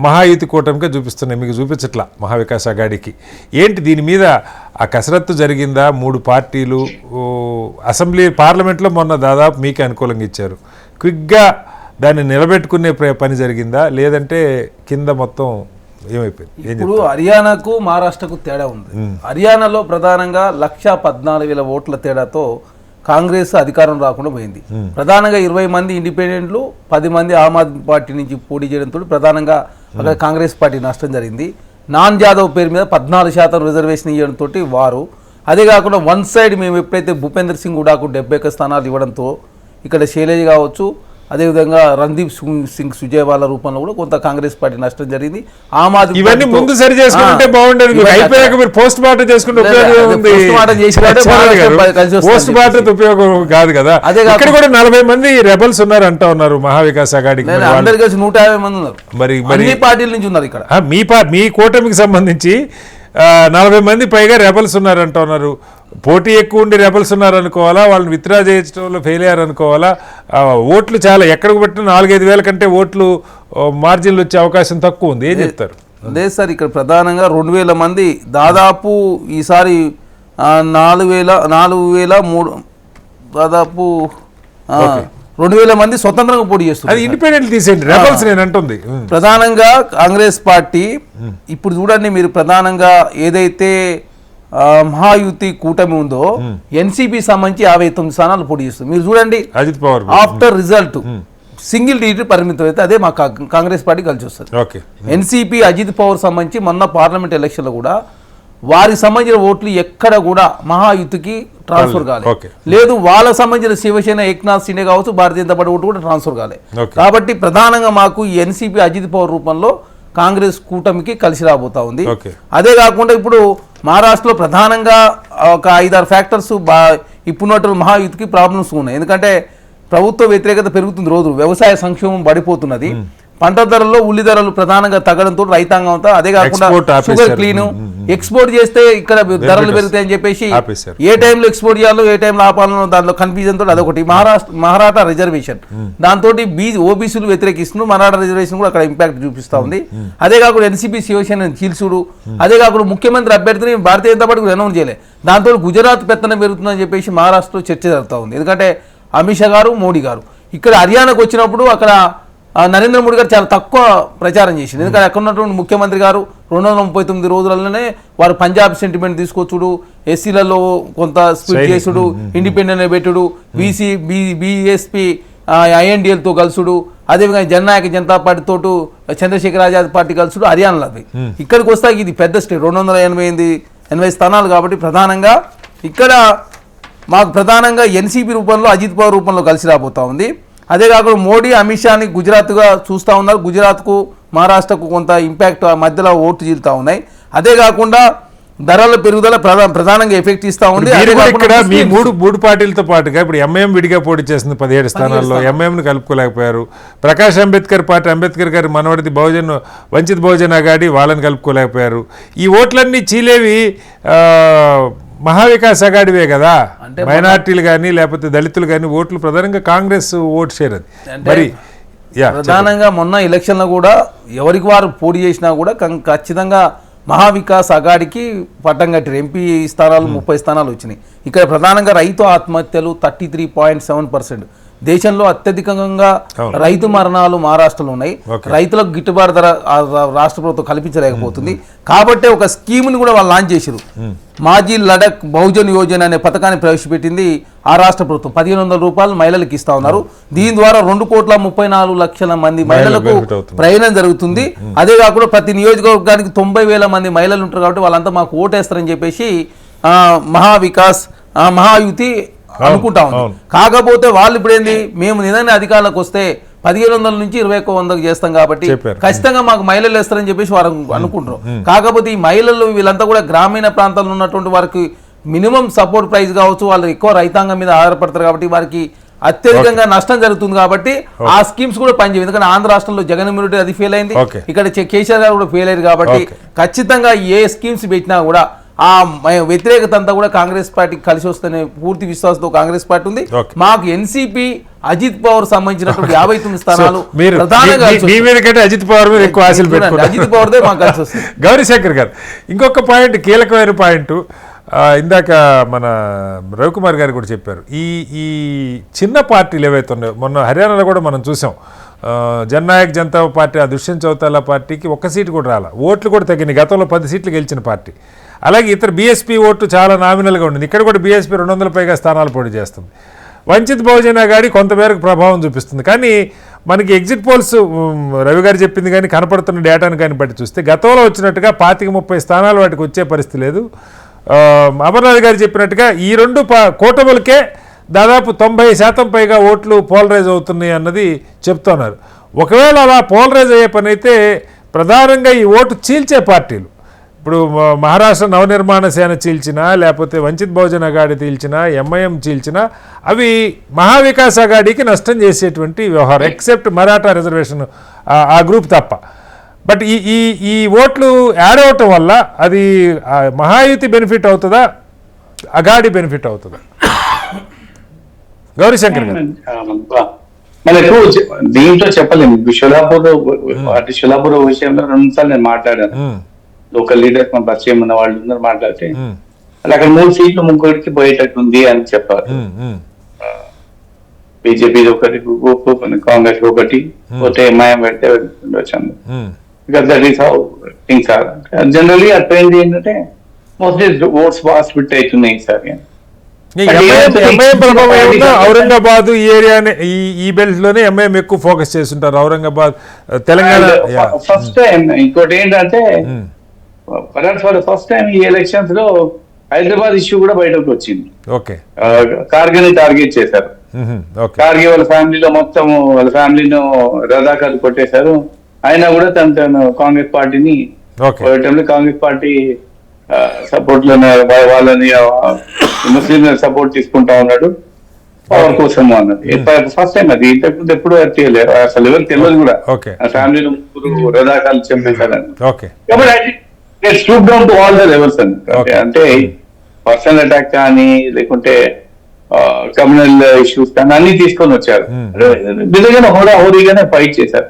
మహాయుతి కూటమిగా చూపిస్తున్నాయి, మీకు చూపించట్లా మహావికాస్ అఘాడీకి. ఏంటి దీని మీద ఆ కసరత్తు జరిగిందా? 3 పార్టీలు అసెంబ్లీ పార్లమెంట్లో మొన్న దాదాపు మీకే అనుకూలంగా ఇచ్చారు. క్విక్గా దాన్ని నిలబెట్టుకునే పని జరిగిందా, లేదంటే కింద మొత్తం ఏమైపోయింది? ఇప్పుడు హర్యానాకు మహారాష్ట్రకు తేడా ఉంది. హర్యానాలో ప్రధానంగా 1,14,000 ఓట్ల తేడాతో కాంగ్రెస్ అధికారం రాకుండా పోయింది. ప్రధానంగా 20 మంది ఇండిపెండెంట్లు, 10 మంది ఆమ్ ఆద్మీ పార్టీ నుంచి పోటీ చేయడంతో ప్రధానంగా అక్కడ కాంగ్రెస్ పార్టీ నష్టం జరిగింది. నాన్ జాదవ్ పేరు మీద 14% రిజర్వేషన్ ఇవ్వడంతో వారు, అదే కాకుండా వన్ సైడ్ మేము ఎప్పుడైతే భూపేందర్ సింగ్ హుడాకు 71 స్థానాలు ఇవ్వడంతో ఇక్కడ శైలజ్ కావచ్చు, అదేవిధంగా రణదీప్ సింగ్ సుజేవాల రూపంలో కూడా కొంత కాంగ్రెస్ పార్టీ నష్టం జరిగింది. ఆమ్ ఆద్మీ ఇవన్నీ ముందు సరి చేసుకుంటే బాగుండేది. అయిపోయాక మీరు పోస్ట్ మార్టం చేసుకుంటే పోస్ట్ మార్టం ఉపయోగం కాదు కదా. ఇక్కడ కూడా 40 మంది రెబల్స్ ఉన్నారు అంటా ఉన్నారు మహావికాస్ అఘాడీకి. అందరు కలిసి 150 మంది ఉన్నారు, మరి అన్ని పార్టీల నుంచి ఉన్నారు ఇక్కడ. మీ కూటమికి సంబంధించి 40 మంది పైగా రెబల్స్ ఉన్నారు అంటా ఉన్నారు. పోటీ ఎక్కువ ఉండి రెబల్స్ ఉన్నారు అనుకోవాలా, వాళ్ళని విత్డ్రా చేయడంలో ఫెయిల్ అయ్యారు అనుకోవాలా? ఓట్లు చాలా ఎక్కడికి పెట్టిన 4-5 వేల కంటే ఓట్లు మార్జిన్లు వచ్చే అవకాశం తక్కువ ఉంది. ఏం చెప్తారు? లేదు సార్, ఇక్కడ ప్రధానంగా 2,000 మంది దాదాపు ఈసారి 4,003 దాదాపు 2,000 మంది స్వతంత్రంగా పోటీ చేస్తున్నారు. ఇండిపెండెంట్ తీసేయండి, రెబల్స్ నేను అంటుంది. ప్రధానంగా కాంగ్రెస్ పార్టీ ఇప్పుడు చూడండి, మీరు ప్రధానంగా ఏదైతే మహాయుతి కూటమి ఉందో ఎన్సీపీ సంబంధించి 59 స్థానాలు పోటీ చేస్తుంది. మీరు చూడండి, Ajit Pawar after result single digit పరిమితం అయితే అదే మా కాంగ్రెస్ పార్టీ కలిసి వస్తుంది. ఎన్సీపీ అజిత్ పవార్ సంబంధించి మొన్న పార్లమెంట్ ఎలక్షన్లో కూడా వారికి సంబంధించిన ఓట్లు ఎక్కడ కూడా మహాయుతికి ట్రాన్స్ఫర్ కాలేదు. లేదు, వాళ్ళకి సంబంధించిన శివసేన ఏక్నాథ్ షిండే కావచ్చు, భారతీయ జనతా పార్టీ ఓటు కూడా ట్రాన్స్ఫర్ కాలేదు. కాబట్టి ప్రధానంగా మాకు ఎన్సీపీ అజిత్ పవార్ రూపంలో కాంగ్రెస్ కూటమికి కలిసి రాబోతా ఉంది. అదే కాకుండా ఇప్పుడు మహారాష్ట్రలో ప్రధానంగా ఒక 5-6 ఫ్యాక్టర్స్ ఇప్పుడున్నట్టు మహాయుతికి ప్రాబ్లమ్స్ ఉన్నాయి. ఎందుకంటే ప్రభుత్వ వ్యతిరేకత పెరుగుతుంది, రోజు వ్యవసాయ సంక్షేమం పడిపోతున్నది, పంట ధరల్లో ఉల్లి ధరలు ప్రధానంగా తగ్గడంతో రైతాంగం అంతా, అదే కాకుండా షుగర్ క్లీన్ ఎక్స్పోర్ట్ చేస్తే ఇక్కడ ధరలు పెరుగుతాయని చెప్పేసి ఏ టైంలో ఎక్స్పోర్ట్ చేయాలో ఏ టైంలో ఆపాలనో దాంట్లో కన్ఫ్యూజన్ తోటి అదొకటి. మరాఠా రిజర్వేషన్ దాంతో ఓబీసీలు వ్యతిరేకిస్తున్నారు, మరాఠా రిజర్వేషన్ కూడా అక్కడ ఇంపాక్ట్ చూపిస్తా ఉంది. అదే కాకుండా ఎన్సీపీ శివసేన చీల్చుడు, అదే కాకుండా ముఖ్యమంత్రి అభ్యర్థిని భారతీయ జనతా పార్టీకి అనౌన్స్ చేయలేదు, దాంతో గుజరాత్ పెత్తనం పెరుగుతుందని చెప్పేసి మహారాష్ట్రలో చర్చ జరుగుతూ ఉంది. ఎందుకంటే అమిత్ షా గారు, మోడీ గారు ఇక్కడ హర్యానాకు వచ్చినప్పుడు అక్కడ నరేంద్ర మోడీ గారు చాలా తక్కువ ప్రచారం చేసింది. ఎందుకంటే అక్కడ ఉన్నటువంటి ముఖ్యమంత్రి గారు 239 రోజులలోనే వారు పంజాబ్ సెంటిమెంట్ తీసుకొచ్చుడు, ఎస్సీలలో కొంత స్ప్లిట్ చేసుడు, ఇండిపెండెంట్ పెట్టుడు, బీఎస్పీ ఐఎన్డిఎల్తో కలుసుడు, అదేవిధంగా జననాయక జనతా పార్టీతో చంద్రశేఖర్ ఆజాద్ పార్టీ కలుసుడు హర్యానాలో. అవి ఇక్కడికి వస్తే ఇది పెద్ద స్టేట్, 280 స్థానాలు. కాబట్టి ప్రధానంగా ఇక్కడ మాకు ప్రధానంగా ఎన్సీపీ రూపంలో అజిత్ పవార్ రూపంలో కలిసి రాబోతా ఉంది. అదే కాకుండా మోడీ అమిత్ షాని గుజరాత్గా చూస్తూ ఉన్నారు, గుజరాత్కు మహారాష్ట్రకు కొంత ఇంపాక్ట్ మధ్యలో ఓట్లు చీలుతూ ఉన్నాయి. అదే కాకుండా ధరల పెరుగుదల ప్రధానంగా ఎఫెక్ట్ ఇస్తా ఉంది. ఇక్కడ మీ మూడు పార్టీలతో పాటుగా ఇప్పుడు ఎంఐఎం విడిగా పోటీ చేస్తుంది 17 స్థానాల్లో, ఎంఐఎంను కలుపుకోలేకపోయారు. ప్రకాష్ అంబేద్కర్ పార్టీ, అంబేద్కర్ గారి మనవడిది వంచిత్ బహుజన్ అఘాడీ, వాళ్ళని కలుపుకోలేకపోయారు. ఈ ఓట్లన్నీ చీలేవి మహావికాస్ అగాడివే కదా, అంటే మైనార్టీలు కానీ లేకపోతే దళితులు కానీ ఓట్లు ప్రధానంగా కాంగ్రెస్ ఓట్ షేర్ అది. మరి ప్రధానంగా మొన్న ఎలక్షన్లో కూడా ఎవరికి వారు పోటీ చేసినా కూడా ఖచ్చితంగా మహావికాస్ అగాడికి పట్టం కట్టారు. ఎంపీ స్థానాలు 30 స్థానాలు వచ్చినాయి. ఇక్కడ ప్రధానంగా రైతు ఆత్మహత్యలు 33.7%. దేశంలో అత్యధికంగా రైతు మరణాలు మహారాష్ట్రలో ఉన్నాయి. రైతులకు గిట్టుబాటు ధర రాష్ట్ర ప్రభుత్వం కల్పించలేకపోతుంది. కాబట్టి ఒక స్కీమ్ని కూడా వాళ్ళు లాంచ్ చేశారు. మాజీ లడక్ బహుజన్ యోజన అనే పథకాన్ని ప్రవేశపెట్టింది ఆ రాష్ట్ర ప్రభుత్వం. 1500 రూపాయలు మహిళలకు ఇస్తా ఉన్నారు. దీని ద్వారా 2,34,00,000 మంది మహిళలకు ప్రయోజనం జరుగుతుంది. అదే కాకుండా ప్రతి నియోజకవర్గానికి 90,000 మంది మహిళలు ఉంటారు. కాబట్టి వాళ్ళంతా మాకు ఓటేస్తారని చెప్పేసి మహాయుతి అనుకుంటా ఉంది. కాకపోతే వాళ్ళు ఇప్పుడు ఏంది, మేము నిజంగా అధికారులకు వస్తే 1500 నుంచి 2100 చేస్తాం కాబట్టి ఖచ్చితంగా మాకు మహిళలు వేస్తారని చెప్పేసి వారు అనుకుంటారు. కాకపోతే ఈ మహిళలు వీళ్ళంతా కూడా గ్రామీణ ప్రాంతాల్లో ఉన్నటువంటి వారికి మినిమం సపోర్ట్ ప్రైస్ కావచ్చు, వాళ్ళు ఎక్కువ రైతాంగం మీద ఆధారపడతారు కాబట్టి వారికి అత్యధికంగా నష్టం జరుగుతుంది. కాబట్టి ఆ స్కీమ్స్ కూడా పనిచేయవు. ఎందుకంటే ఆంధ్ర రాష్ట్రంలో జగన్మోహన్ రెడ్డి అది ఫెయిల్ అయింది, ఇక్కడ కేసీఆర్ గారు కూడా ఫెయిల్ అయ్యారు. కాబట్టి ఖచ్చితంగా ఏ స్కీమ్స్ పెట్టినా కూడా ఆ వ్యతిరేకత అంతా కూడా కాంగ్రెస్ పార్టీకి కలిసి వస్తేనే పూర్తి విశ్వాసంతో కాంగ్రెస్ పార్టీ ఉంది. మాకు ఎన్సీపీ అజిత్ పవార్ సంబంధించినటువంటి 59 స్థానాలు ప్రధానంగా అజిత్ పవార్ మీద ఎక్కువ ఆశలు పెట్టుకుంటారు. అజిత్ పవార్దే మాకు కలిసి వస్తుంది. గౌరీశంకర్ గారు, ఇంకొక పాయింట్, కీలకమైన పాయింట్ ఇందాక మన రవికుమార్ గారు కూడా చెప్పారు. ఈ చిన్న పార్టీలు ఏవైతే ఉన్నాయో, మొన్న హర్యానాలో కూడా మనం చూసాం. జననాయక్ జనతా పార్టీ, ఆ దుష్యంత్ చౌతాలా పార్టీకి 1 సీటు కూడా రాలా, ఓట్లు కూడా తగ్గినాయి. గతంలో 10 సీట్లు గెలిచిన పార్టీ. అలాగే ఇతర బీఎస్పీ ఓటు చాలా నామినల్గా ఉండింది. ఇక్కడ కూడా బీఎస్పీ 200 పైగా స్థానాలు పోటీ చేస్తుంది. వంచిత్ బహుజన అగాడి కొంతమేరకు ప్రభావం చూపిస్తుంది. కానీ మనకి ఎగ్జిట్ పోల్స్ రవి గారు చెప్పింది కానీ కనపడుతున్న డేటాను కానీ బట్టి చూస్తే గతంలో వచ్చినట్టుగా 25-30 స్థానాలు వాటికి వచ్చే పరిస్థితి లేదు. అమర్నాథ్ గారు చెప్పినట్టుగా ఈ 2 కూటములకే దాదాపు 90% పైగా ఓట్లు పోలరైజ్ అవుతున్నాయి అన్నది చెప్తున్నారు. ఒకవేళ అలా పోలరైజ్ అయ్యే పని అయితే ప్రధానంగా ఈ ఓటు చీల్చే పార్టీలు, ఇప్పుడు మహారాష్ట్ర నవనిర్మాణ సేన చీల్చినా, లేకపోతే వంచిత్ బహుజన్ అగాడి చీల్చినా, ఎంఐఎం చీల్చినా, అవి మహావికాస్ అగాడికి నష్టం చేసేటువంటి వ్యవహారం, ఎక్సెప్ట్ మరాఠా రిజర్వేషన్ ఆ గ్రూప్ తప్ప. బట్ ఈ ఓట్లు యాడ్ అవటం వల్ల అది మహాయుతి బెనిఫిట్ అవుతుందా, అగాడి బెనిఫిట్ అవుతుందా? గౌరీశంకర్ గారు, మనకు దీంట్లో చెప్పలేము. షోలాపూర్ విషయంలో 2 సార్లు నేను మాట్లాడాను. లోకల్ లీడర్స్ మన పరిచయం ఉన్న వాళ్ళు ఉన్నారు, మాట్లాడితే అక్కడ 3 సీట్లు ముగ్గురికి పోయేటట్టుంది అని చెప్పారు. బీజేపీ ఒకటి, కాంగ్రెస్ ఒకటి, పోతే ఎంఐఎం పెడితే వచ్చాను. That is how things are. Generally ఆ ట్రెండ్ ఏంటంటే మోస్ట్లీ ఓట్స్ బాగా స్ప్లిట్ అవుతున్నాయి సార్. ఔరంగాబాద్ ఈ ఏరియానే, ఈ బెల్ట్ లోనే ఎంఐఎం ఎక్కువ ఫోకస్ చేస్తుంటారు. ఔరంగాబాద్, తెలంగాణ. ఫస్ట్ టైం ఇంకోటి ఏంటంటే ఫస్ట్ టైం ఈ ఎలక్షన్స్ లో హైదరాబాద్ ఇష్యూ కూడా బయటకు వచ్చింది. కార్గిని టార్గెట్ చేశారు. కార్గి వాళ్ళ ఫ్యామిలీలో మొత్తం వాళ్ళ ఫ్యామిలీను రజాకార్లు కొట్టేశారు. అయినా కూడా తను కాంగ్రెస్ పార్టీని కాంగ్రెస్ పార్టీ సపోర్ట్ లోనే వాళ్ళని ముస్లిం సపోర్ట్ తీసుకుంటా ఉన్నాడు పవర్ కోసం అన్నది. ఫస్ట్ టైం అది, ఇంతకుముందు ఎప్పుడు తెలియలేదు, అసలు ఎవరు తెలియదు కూడా. ఫ్యామిలీలో 3 రజాకార్లు చంపేశారని. కాబట్టి stoop down to all the levels అంటే పర్సనల్ అటాక్ కానీ లేకుంటే కమ్యూనల్ ఇష్యూస్ కానీ అన్ని తీసుకొని వచ్చారు. నిజంగానే హోరీగానే ఫైట్ చేశారు.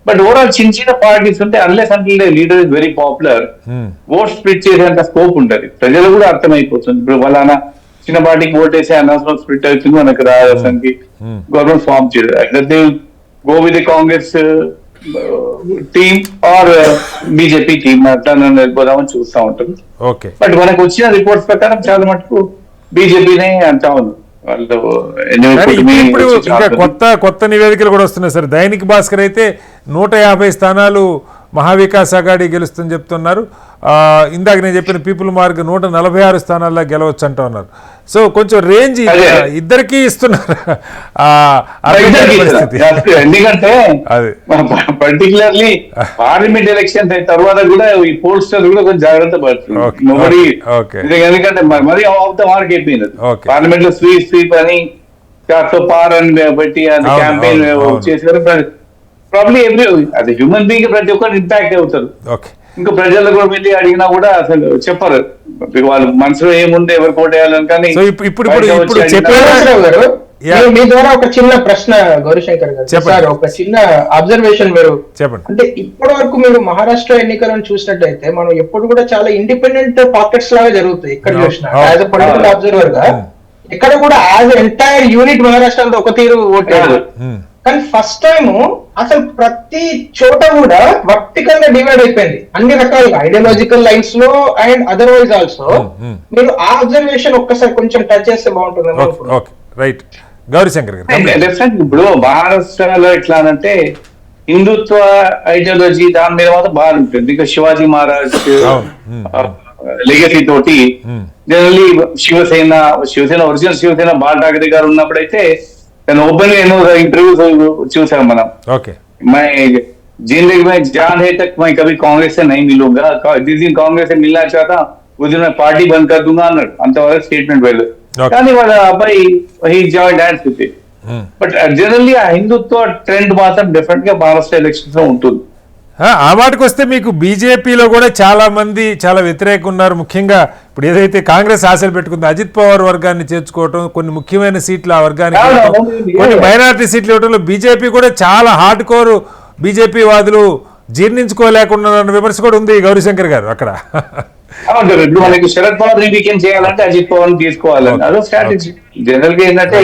బట్ ఓవరాల్ చిన్న పార్టీస్ ఉంటే అన్లెస్ అంటే leader is very popular, vote split చేసేంత స్కోప్ ఉంటది. ప్రజలు కూడా అర్థమైపోతుంది. ఇప్పుడు వాళ్ళ చిన్న పార్టీకి ఓట్ వేసే అనవసరం స్ప్లిట్ అవుతుంది, మనకు రాజస్థాన్కి గవర్నమెంట్ ఫార్మ్ చేయదు. Go with the Congress team or BJP team అట్లా వెళ్ళిపోదామని చూస్తూ ఉంటారు. బట్ మనకు వచ్చిన రిపోర్ట్స్ ప్రకారం చాలా మటుకు బీజేపీనే అంటా ఉంది. ఇప్పుడు ఇంకా కొత్త నివేదికలు కూడా వస్తున్నాయి సార్. దైనిక్ భాస్కర్ అయితే 150 స్థానాలు మహావికాస్ అగాడి గెలుస్తుందని చెప్తున్నారు. ఇందాక నేను చెప్పిన పీపుల్ మార్క్ 146 స్థానాల్లో గెలవచ్చు అంటూ ఉన్నారు. సో కొంచెం రేంజ్ ఇద్దరికి ఇస్తున్నారు. ఎందుకంటే పర్టికులర్లీ పార్లమెంట్ ఎలక్షన్ తర్వాత కూడా ఈ పోల్స్టర్ కూడా కొంచెం జాగ్రత్త పడుతుంది. ఎందుకంటే మరి ఆఫ్ ద మార్క్ అయిపోయింది. పార్లమెంట్ లో స్వీప్ అని పార్ అని పెట్టి అది క్యాంపెయిన్ చేశారు. ప్రాబ్లీ అది హ్యూమన్ బీయింగ్ ప్రతి ఒక్కరు ఇంపాక్ట్ అవుతారు. ఇంకా ప్రజలు కూడా వెళ్ళి అడిగినా కూడా అసలు చెప్పరు. వాళ్ళు మనసులో ఏముంది ఎవరు కోటేయాలని కానీ సో ఇప్పుడు బయట వచ్చి అడిగినా- శ్రీనివాసరావు గారు, Yeah. మీ ద్వారా ఒక చిన్న ప్రశ్న గౌరీశంకర్ గారు చెప్పండి. సార్, ఒక చిన్న అబ్జర్వేషన్ మీరు చెప్పండి. అంటే ఇప్పటి వరకు మీరు మహారాష్ట్ర ఎన్నికలను చూసినట్టయితే మనం ఎప్పుడు కూడా చాలా ఇండిపెండెంట్ పాకెట్స్ లాగా జరుగుతాయి ఇక్కడ చూసిన యాజ్ అ పొలిటికల్ అబ్జర్వర్ గా ఎక్కడ కూడా యాజ్ ఎంటైర్ యూనిట్ మహారాష్ట్ర అంతా ఒక తీరు ఓటేది. కానీ ఫస్ట్ టైం అసలు ప్రతి చోట కూడా వర్టికల్ గా డివైడ్ అయిపోయింది అన్ని రకాలుగా ఐడియాలజికల్ లైన్స్ లో అండ్ అదర్వైజ్ ఆల్సో. మీరు ఆ అబ్జర్వేషన్ ఒక్కసారి కొంచెం టచ్ చేస్తే బాగుంటుంది. ఓకే రైట్ గౌరీశంకర్ గారు. డెఫినెట్ ఇప్పుడు మహారాష్ట్రలో ఎట్లా అంటే హిందుత్వ ఐడియాలజీ దాని మీద మాత్రం బాగా ఉంటుంది. ఇంకా శివాజీ మహారాజ్ లెగసీ తోటి జనరల్లీ శివసేన ఒరిజినల్ శివసేన బాల్ ఠాకరే గారు ఉన్నప్పుడైతే తను ఓపెన్ గా ఎన్నో ఇంటర్వ్యూస్ చూసాం మనం. ఓకే मैं जिंदगी में जान है तक मैं कभी कांग्रेस से नहीं मिलूंगा, जिस दिन कांग्रेस से मिलना चाहता उस दिन मैं पार्टी बंद कर दूंगा అన్నాడు. అంతవరకు స్టేట్మెంట్ వెళ్ళదు. కానీ వాళ్ళ అబ్బాయి he join dance with it. But generally ఆ హిందుత్వ ట్రెండ్ మాత్రం డిఫరెంట్ గా మహారాష్ట్ర ఎలక్షన్స్ లో ఉంటుంది. ఆ మాటకు వస్తే మీకు బీజేపీలో కూడా చాలా మంది చాలా వ్యతిరేకంగా ఉన్నారు. ముఖ్యంగా ఇప్పుడు ఏదైతే కాంగ్రెస్ ఆశలు పెట్టుకుందో అజిత్ పవార్ వర్గాన్ని చేర్చుకోవటం, కొన్ని ముఖ్యమైన సీట్లు ఆ వర్గానికి ఇవ్వటం, కొన్ని మైనారిటీ సీట్లు ఇవ్వడంలో బీజేపీ కూడా చాలా హార్డ్ కోర్ బీజేపీ వాదులు జీర్ణించుకోలేకుండా విమర్శ కూడా ఉంది గౌరీశంకర్ గారు అక్కడ. ఇప్పుడు మనకి శరద్ పవార్ వీకెండ్ చేయాలంటే అజిత్ పవార్ తీసుకోవాలని అదో స్ట్రాటజీ. జనరల్ గా ఏంటంటే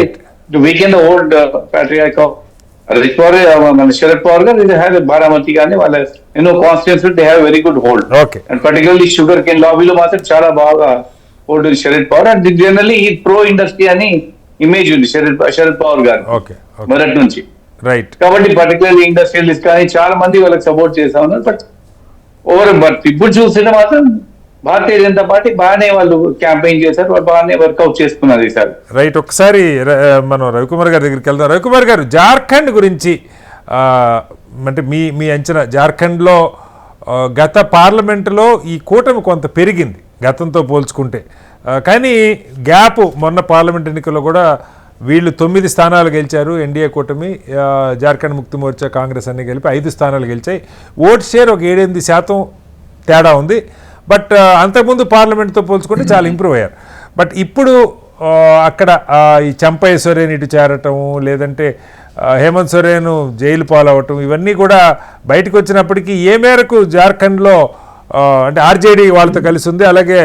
weekend old patriarch Ajit Pawar మన శరద్ పవార్ గారు బారామతి కానీ వాళ్ళ ఎన్నో constituency they have very good hold. Okay and particularly sugar cane లాబీలో మాత్రం చాలా బాగా హోల్డ్ ఉంది శరద్ పవార్. అండ్ జనరల్లీ ఈ ప్రో ఇండస్ట్రీ అని ఇమేజ్ ఉంది శరద్ పవార్ గారు ఓకే మొదటి నుంచి. రైట్ కాబట్టి పర్టికులర్లీ ఇండస్ట్రియలిస్ట్ కానీ చాలా మంది వాళ్ళకి సపోర్ట్ చేస్తా ఉన్నారు. బట్ ఇప్పుడు చూస్తే మాత్రం భారతీయ జనతా పార్టీ బాగానే వాళ్ళు క్యాంపెయిన్ చేశారు, వాళ్ళు బాగానే వర్కౌట్ చేసుకున్నారు ఈసారి. రైట్ ఒకసారి మనం రవికుమార్ గారి దగ్గరికి వెళ్దాం. రవికుమార్ గారు జార్ఖండ్ గురించి అంటే మీ అంచనా, జార్ఖండ్లో గత పార్లమెంటులో ఈ కూటమి కొంత పెరిగింది గతంతో పోల్చుకుంటే, కానీ గ్యాప్ మొన్న పార్లమెంట్ ఎన్నికల్లో కూడా వీళ్ళు 9 స్థానాలు గెలిచారు ఎన్డీఏ కూటమి, జార్ఖండ్ ముక్తి మోర్చా కాంగ్రెస్ అన్ని కలిపి 5 స్థానాలు గెలిచాయి. ఓట్ షేర్ ఒక 7-8% తేడా ఉంది. బట్ అంతకుముందు పార్లమెంట్తో పోల్చుకుంటే చాలా ఇంప్రూవ్ అయ్యారు. బట్ ఇప్పుడు అక్కడ ఈ చంపై సోరేన్ ఇటు చేరటం, లేదంటే హేమంత్ సోరేన్ జైలు పాలవటం, ఇవన్నీ కూడా బయటకు వచ్చినప్పటికీ ఏ మేరకు జార్ఖండ్లో అంటే ఆర్జేడీ వాళ్ళతో కలిసి ఉంది, అలాగే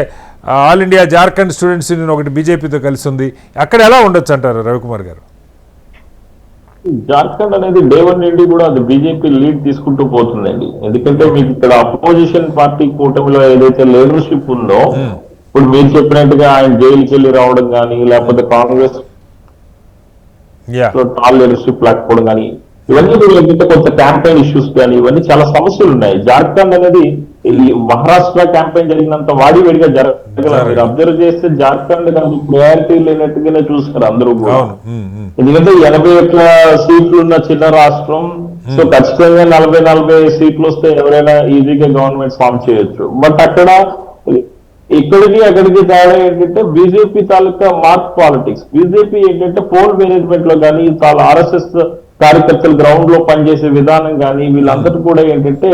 all India Jharkhand students union ఒకటి బీజేపీతో కలిసి ఉంది, అక్కడ ఎలా ఉండొచ్చు అంటారు రవికుమార్ గారు? జార్ఖండ్ అనేది డే 1 నుండి కూడా అది బీజేపీ లీడ్ తీసుకుంటూ పోతుందండి. ఎందుకంటే మీకు ఇక్కడ అపోజిషన్ పార్టీ కూటమిలో ఏదైతే లీడర్షిప్ ఉందో, ఇప్పుడు మీరు చెప్పినట్టుగా ఆయన జైలుకి వెళ్ళి రావడం కానీ, లేకపోతే కాంగ్రెస్ టాల్ లీడర్షిప్ లేకపోవడం కానీ, ఇవన్నీ కూడా ఏంటంటే కొంత క్యాంపెయిన్ ఇష్యూస్ కానీ ఇవన్నీ చాలా సమస్యలు ఉన్నాయి. జార్ఖండ్ అనేది ఈ మహారాష్ట్ర క్యాంపెయిన్ జరిగినంత వాడివేడిగా జరగలేదు. మీరు అబ్జర్వ్ చేస్తే జార్ఖండ్ ప్రయారిటీ లేనట్టుగానే చూస్తారు అందరూ కూడా. ఎందుకంటే 81 సీట్లు ఉన్న చిన్న రాష్ట్రం, సో ఖచ్చితంగా 40 సీట్లు వస్తే ఎవరైనా ఈజీగా గవర్నమెంట్ ఫామ్ చేయొచ్చు. బట్ అక్కడ ఇక్కడికి అక్కడికి తేడా ఏంటంటే బీజేపీ తాలూకా మార్క్ పాలిటిక్స్. బీజేపీ ఏంటంటే పోల్ మేనేజ్మెంట్ లో కానీ చాలా ఆర్ఎస్ఎస్ కార్యకర్తలు గ్రౌండ్ లో పనిచేసే విధానం కానీ వీళ్ళందరూ కూడా ఏంటంటే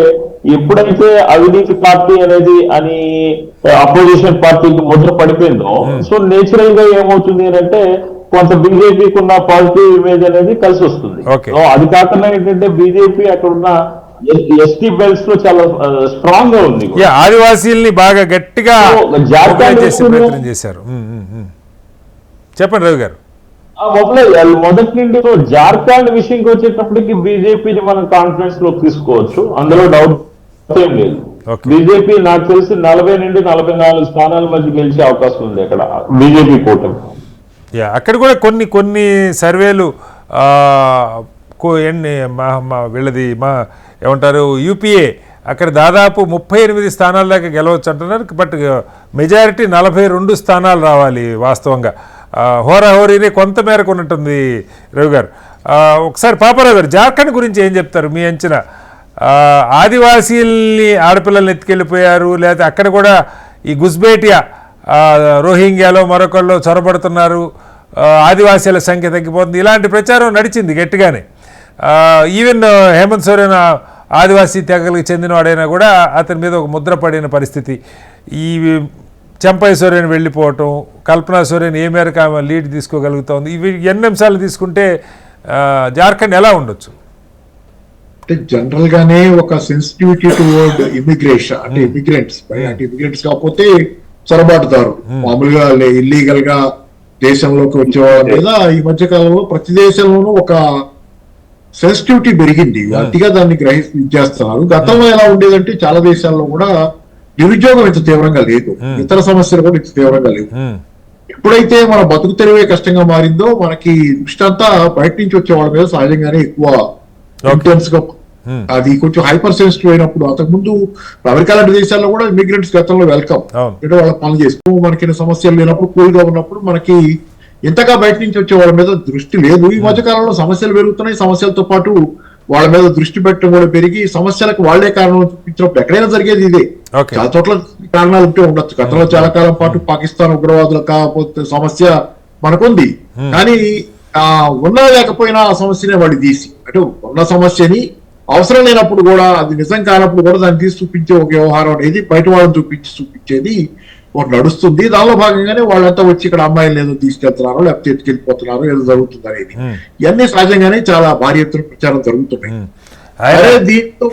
ఎప్పుడైతే అవినీతి పార్టీ అనేది అని అపోజిషన్ పార్టీకి ముద్ర పడిపోయిందో, సో నేచురల్ గా ఏమవుతుంది అంటే కొంత బీజేపీకి ఉన్న పాజిటివ్ ఇమేజ్ అనేది కలిసి వస్తుంది. సో అది కాకుండా ఏంటంటే బీజేపీ అక్కడ ఉన్న ఎస్టీ బెల్ట్స్ లో చాలా స్ట్రాంగ్ గా ఉంది. ఆదివాసీల్ని బాగా గట్టిగా ప్రయత్నం చేశారు. చెప్పండి రవి గారు. మొదటి నుండి జార్ఖండ్ విషయంకి వచ్చేటప్పటికి బీజేపీని మనం కాన్ఫిడెన్స్ లో తీసుకోవచ్చు, అందులో డౌట్ ఏం లేదు. బీజేపీ నాకు తెలిసి 40 నుండి 44 స్థానాల మధ్య గెలిచే అవకాశం ఉంది అక్కడ బీజేపీ కూటమి. అక్కడ కూడా కొన్ని సర్వేలు వీళ్ళది ఏమంటారు యూపీఏ అక్కడ దాదాపు 38 స్థానాల దాకా గెలవచ్చు అంటున్నారు. బట్ మెజారిటీ 42 స్థానాలు రావాలి వాస్తవంగా. హోరాహోరీనే కొంత మేరకు ఉన్నట్టుంది రవి గారు. ఒకసారి పాపారావు గారు జార్ఖండ్ గురించి ఏం చెప్తారు మీ అంచనా? ఆదివాసీల్ని ఆడపిల్లల్ని ఎత్తుకెళ్ళిపోయారు, లేకపోతే అక్కడ కూడా ఈ గుస్బేటియా రోహింగ్యాలో మరొకళ్ళు చొరబడుతున్నారు, ఆదివాసీల సంఖ్య తగ్గిపోతుంది, ఇలాంటి ప్రచారం నడిచింది గట్టిగానే. ఈవెన్ హేమంత్ సోరెన్ ఆదివాసీ తెగలకు చెందినవాడైనా కూడా అతని మీద ఒక ముద్ర పడిన పరిస్థితి. ఈ చంపై సోరెన్ వెళ్ళిపోవటం, కల్పనా సోరెన్ ఏ మేరకు ఆమె లీడ్ తీసుకోగలుగుతోంది, ఇవి ఎన్ని అంశాలు తీసుకుంటే జార్ఖండ్ ఎలా ఉండొచ్చు? అంటే జనరల్ గానే ఒక సెన్సిటివిటీ టువర్డ్ ఇమిగ్రేషన్, అంటే ఇమిగ్రెంట్స్, అంటే ఇమిగ్రెంట్స్ కాకపోతే చొరబాటుదారు, మామూలుగా ఇల్లీగల్ గా దేశంలోకి వచ్చే వాళ్ళ మీద ఈ మధ్య కాలంలో ప్రతి దేశంలోనూ ఒక సెన్సిటివిటీ పెరిగింది. అతిగా దాన్ని గ్రహిస్తున్నారు. గతంలో ఎలా ఉండేదంటే చాలా దేశాల్లో కూడా నిరుద్యోగం ఇంత తీవ్రంగా లేదు, ఇతర సమస్యలు కూడా ఇంత తీవ్రంగా లేవు. ఎప్పుడైతే మన బతుకు తెరువే కష్టంగా మారిందో మనకి దృష్టి అంతా బయట నుంచి వచ్చే వాళ్ళ మీద సహజంగానే ఎక్కువ ఇంటెన్స్ గా, అది కొంచెం హైపర్ సెన్సిటివ్ అయినప్పుడు. అంతకుముందు అమెరికా లాంటి దేశాల్లో కూడా ఇమిగ్రెంట్స్ గతంలో వెల్కమ్, అంటే వాళ్ళ పనులు చేస్తూ మనకి సమస్యలు లేనప్పుడు, కూల్ గా ఉన్నప్పుడు మనకి ఇంతగా బయట నుంచి వచ్చే వాళ్ళ మీద దృష్టి లేదు. ఈ మధ్య కాలంలో సమస్యలు పెరుగుతున్నాయి, సమస్యలతో పాటు వాళ్ళ మీద దృష్టి పెట్టడం కూడా పెరిగి సమస్యలకు వాళ్లే కారణం చూపించినప్పుడు ఎక్కడైనా జరిగేది ఇదే. చాలా చోట్ల కారణాలు ఉంటే ఉండొచ్చు. గతంలో చాలా కాలం పాటు పాకిస్తాన్ ఉగ్రవాదులు కాకపోతే సమస్య మనకుంది, కానీ ఉన్నా లేకపోయినా ఆ సమస్యనే వాడి తీసి, అంటే ఉన్న సమస్యని అవసరం లేనప్పుడు కూడా, అది నిజం కానప్పుడు కూడా దాన్ని తీసి చూపించే ఒక వ్యవహారం అనేది బయట వాళ్ళని చూపించేది ఒకటి నడుస్తుంది. దానిలో భాగంగానే వాళ్ళంతా వచ్చి ఇక్కడ అమ్మాయిలు ఏదో తీసుకెళ్తున్నారు, లేకపోతే ఎత్తుకెళ్ళిపోతున్నారు, ఏదో జరుగుతుంది అనేది. ఇవన్నీ సహజంగానే చాలా భారీ ఎత్తున ప్రచారం జరుగుతున్నాయి.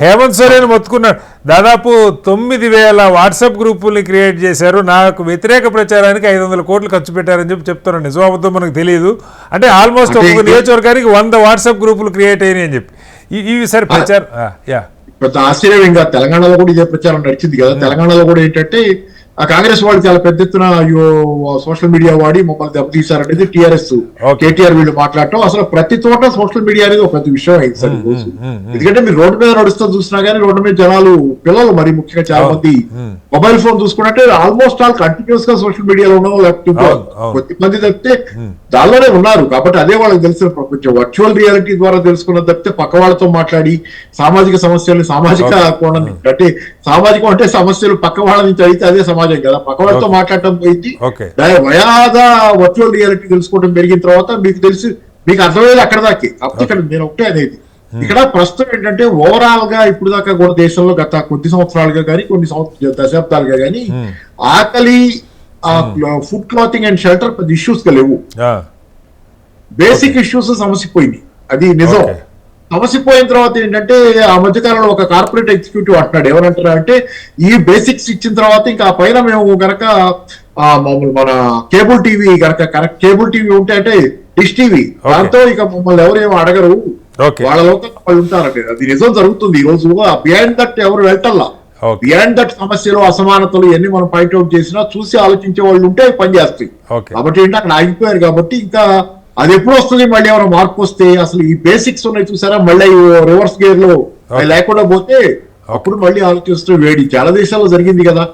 హేమంత్ సోరెన్ మొత్తుకున్నాడు, దాదాపు 9,000 వాట్సాప్ గ్రూపుల్ని క్రియేట్ చేశారు, నాకు వ్యతిరేక ప్రచారానికి 500 కోట్లు ఖర్చు పెట్టారని చెప్తున్నారు. నిజామతో మనకు తెలియదు. అంటే ఆల్మోస్ట్ ఒక నియోజకవర్గానికి 100 వాట్సాప్ గ్రూపులు క్రియేట్ అయినాయి అని చెప్పి ఇవి సరే ప్రచారం. పెద్ద ఆశ్చర్యం, ఇంకా తెలంగాణలో కూడా ఇదే ప్రచారం నడిచింది కదా. తెలంగాణలో కూడా ఏంటంటే ఆ కాంగ్రెస్ వాళ్ళు చాలా పెద్ద ఎత్తున సోషల్ మీడియా వాడి మమ్మల్ని దెబ్బతీశారనేది టీఆర్ఎస్ కేటీఆర్ వీళ్ళు మాట్లాడటం. అసలు ప్రతి చోట సోషల్ మీడియా అనేది ఒక పెద్ద విషయం అయింది సార్ ఈరోజు. ఎందుకంటే మీరు రోడ్డు మీద నడుస్తూ చూసినా గానీ రోడ్డు మీద జనాలు, పిల్లలు మరి ముఖ్యంగా చాలా మంది మొబైల్ ఫోన్ చూసుకున్నట్టే ఆల్మోస్ట్ ఆల్ కంటిన్యూస్ గా సోషల్ మీడియాలో ఉన్నాం, లేకపోతే కొద్దిమంది తప్పితే దానిలోనే ఉన్నారు. కాబట్టి అదే వాళ్ళకి తెలిసిన ప్రపంచం. వర్చువల్ రియాలిటీ ద్వారా తెలుసుకున్న తప్పితే పక్క వాళ్ళతో మాట్లాడి సామాజిక సమస్యలు, సామాజిక కోణం, అంటే సామాజికం అంటే సమస్యలు పక్క వాళ్ళ నుంచి అయితే అదే సమాజం కదా. పక్క వాళ్ళతో మాట్లాడటం పోయింది, వయాదా వర్చువల్ రియాలిటీ తెలుసుకోవడం పెరిగిన తర్వాత మీకు అర్థమయ్యేది అక్కడ దాకే. అప్పుడు ఇక్కడ నేను ఒకటే అనేది, ఇక్కడ ప్రస్తుతం ఏంటంటే ఓవరాల్ గా ఇప్పుడు దాకా కూడా దేశంలో గత కొద్ది సంవత్సరాలుగా కానీ కొన్ని దశాబ్దాలుగా కానీ ఆకలి, ఫుడ్, క్లాతింగ్ అండ్ షెల్టర్ పెద్ద ఇష్యూస్ గా లేవు. బేసిక్ ఇష్యూస్ సమసిపోయింది, అది నిజం. సమసిపోయిన తర్వాత ఏంటంటే ఆ మధ్యకాలంలో ఒక కార్పొరేట్ ఎగ్జిక్యూటివ్ అంటున్నాడు, ఏమనంటారు అంటే ఈ బేసిక్స్ ఇచ్చిన తర్వాత ఇంకా ఆ పైన మేము గనక మన కేబుల్ టీవీ గనక కరెక్ట్ కేబుల్ టీవీ ఉంటే, అంటే డిష్ టీవీ, దాంతో ఇక మమ్మల్ని ఎవరేమో అడగరు, వాళ్ళ లోకల్ వాళ్ళు ఉంటారంటే అది నిజం జరుగుతుంది. ఈ రోజు బియాండ్ దట్ ఎవరు వెళ్ళటల్లా, బియాండ్ దట్ సమస్యలు, అసమానతలు ఇవన్నీ మనం పాయింట్అవుట్ చేసినా చూసి ఆలోచించే వాళ్ళు ఉంటే పనిచేస్తాయి. కాబట్టి ఏంటి అక్కడ ఆగిపోయారు. కాబట్టి ఇంకా అది ఎప్పుడు వస్తుంది, మళ్ళీ ఏమైనా మార్పు వస్తే, అసలు ఈ బేసిక్స్ ఉన్నాయి చూసారా, మళ్ళీ రివర్స్ గేర్ లో లేకుండా పోతే అప్పుడు మళ్ళీ ఆలోచిస్తూ వేడి. చాలా దేశాల్లో జరిగింది కదా,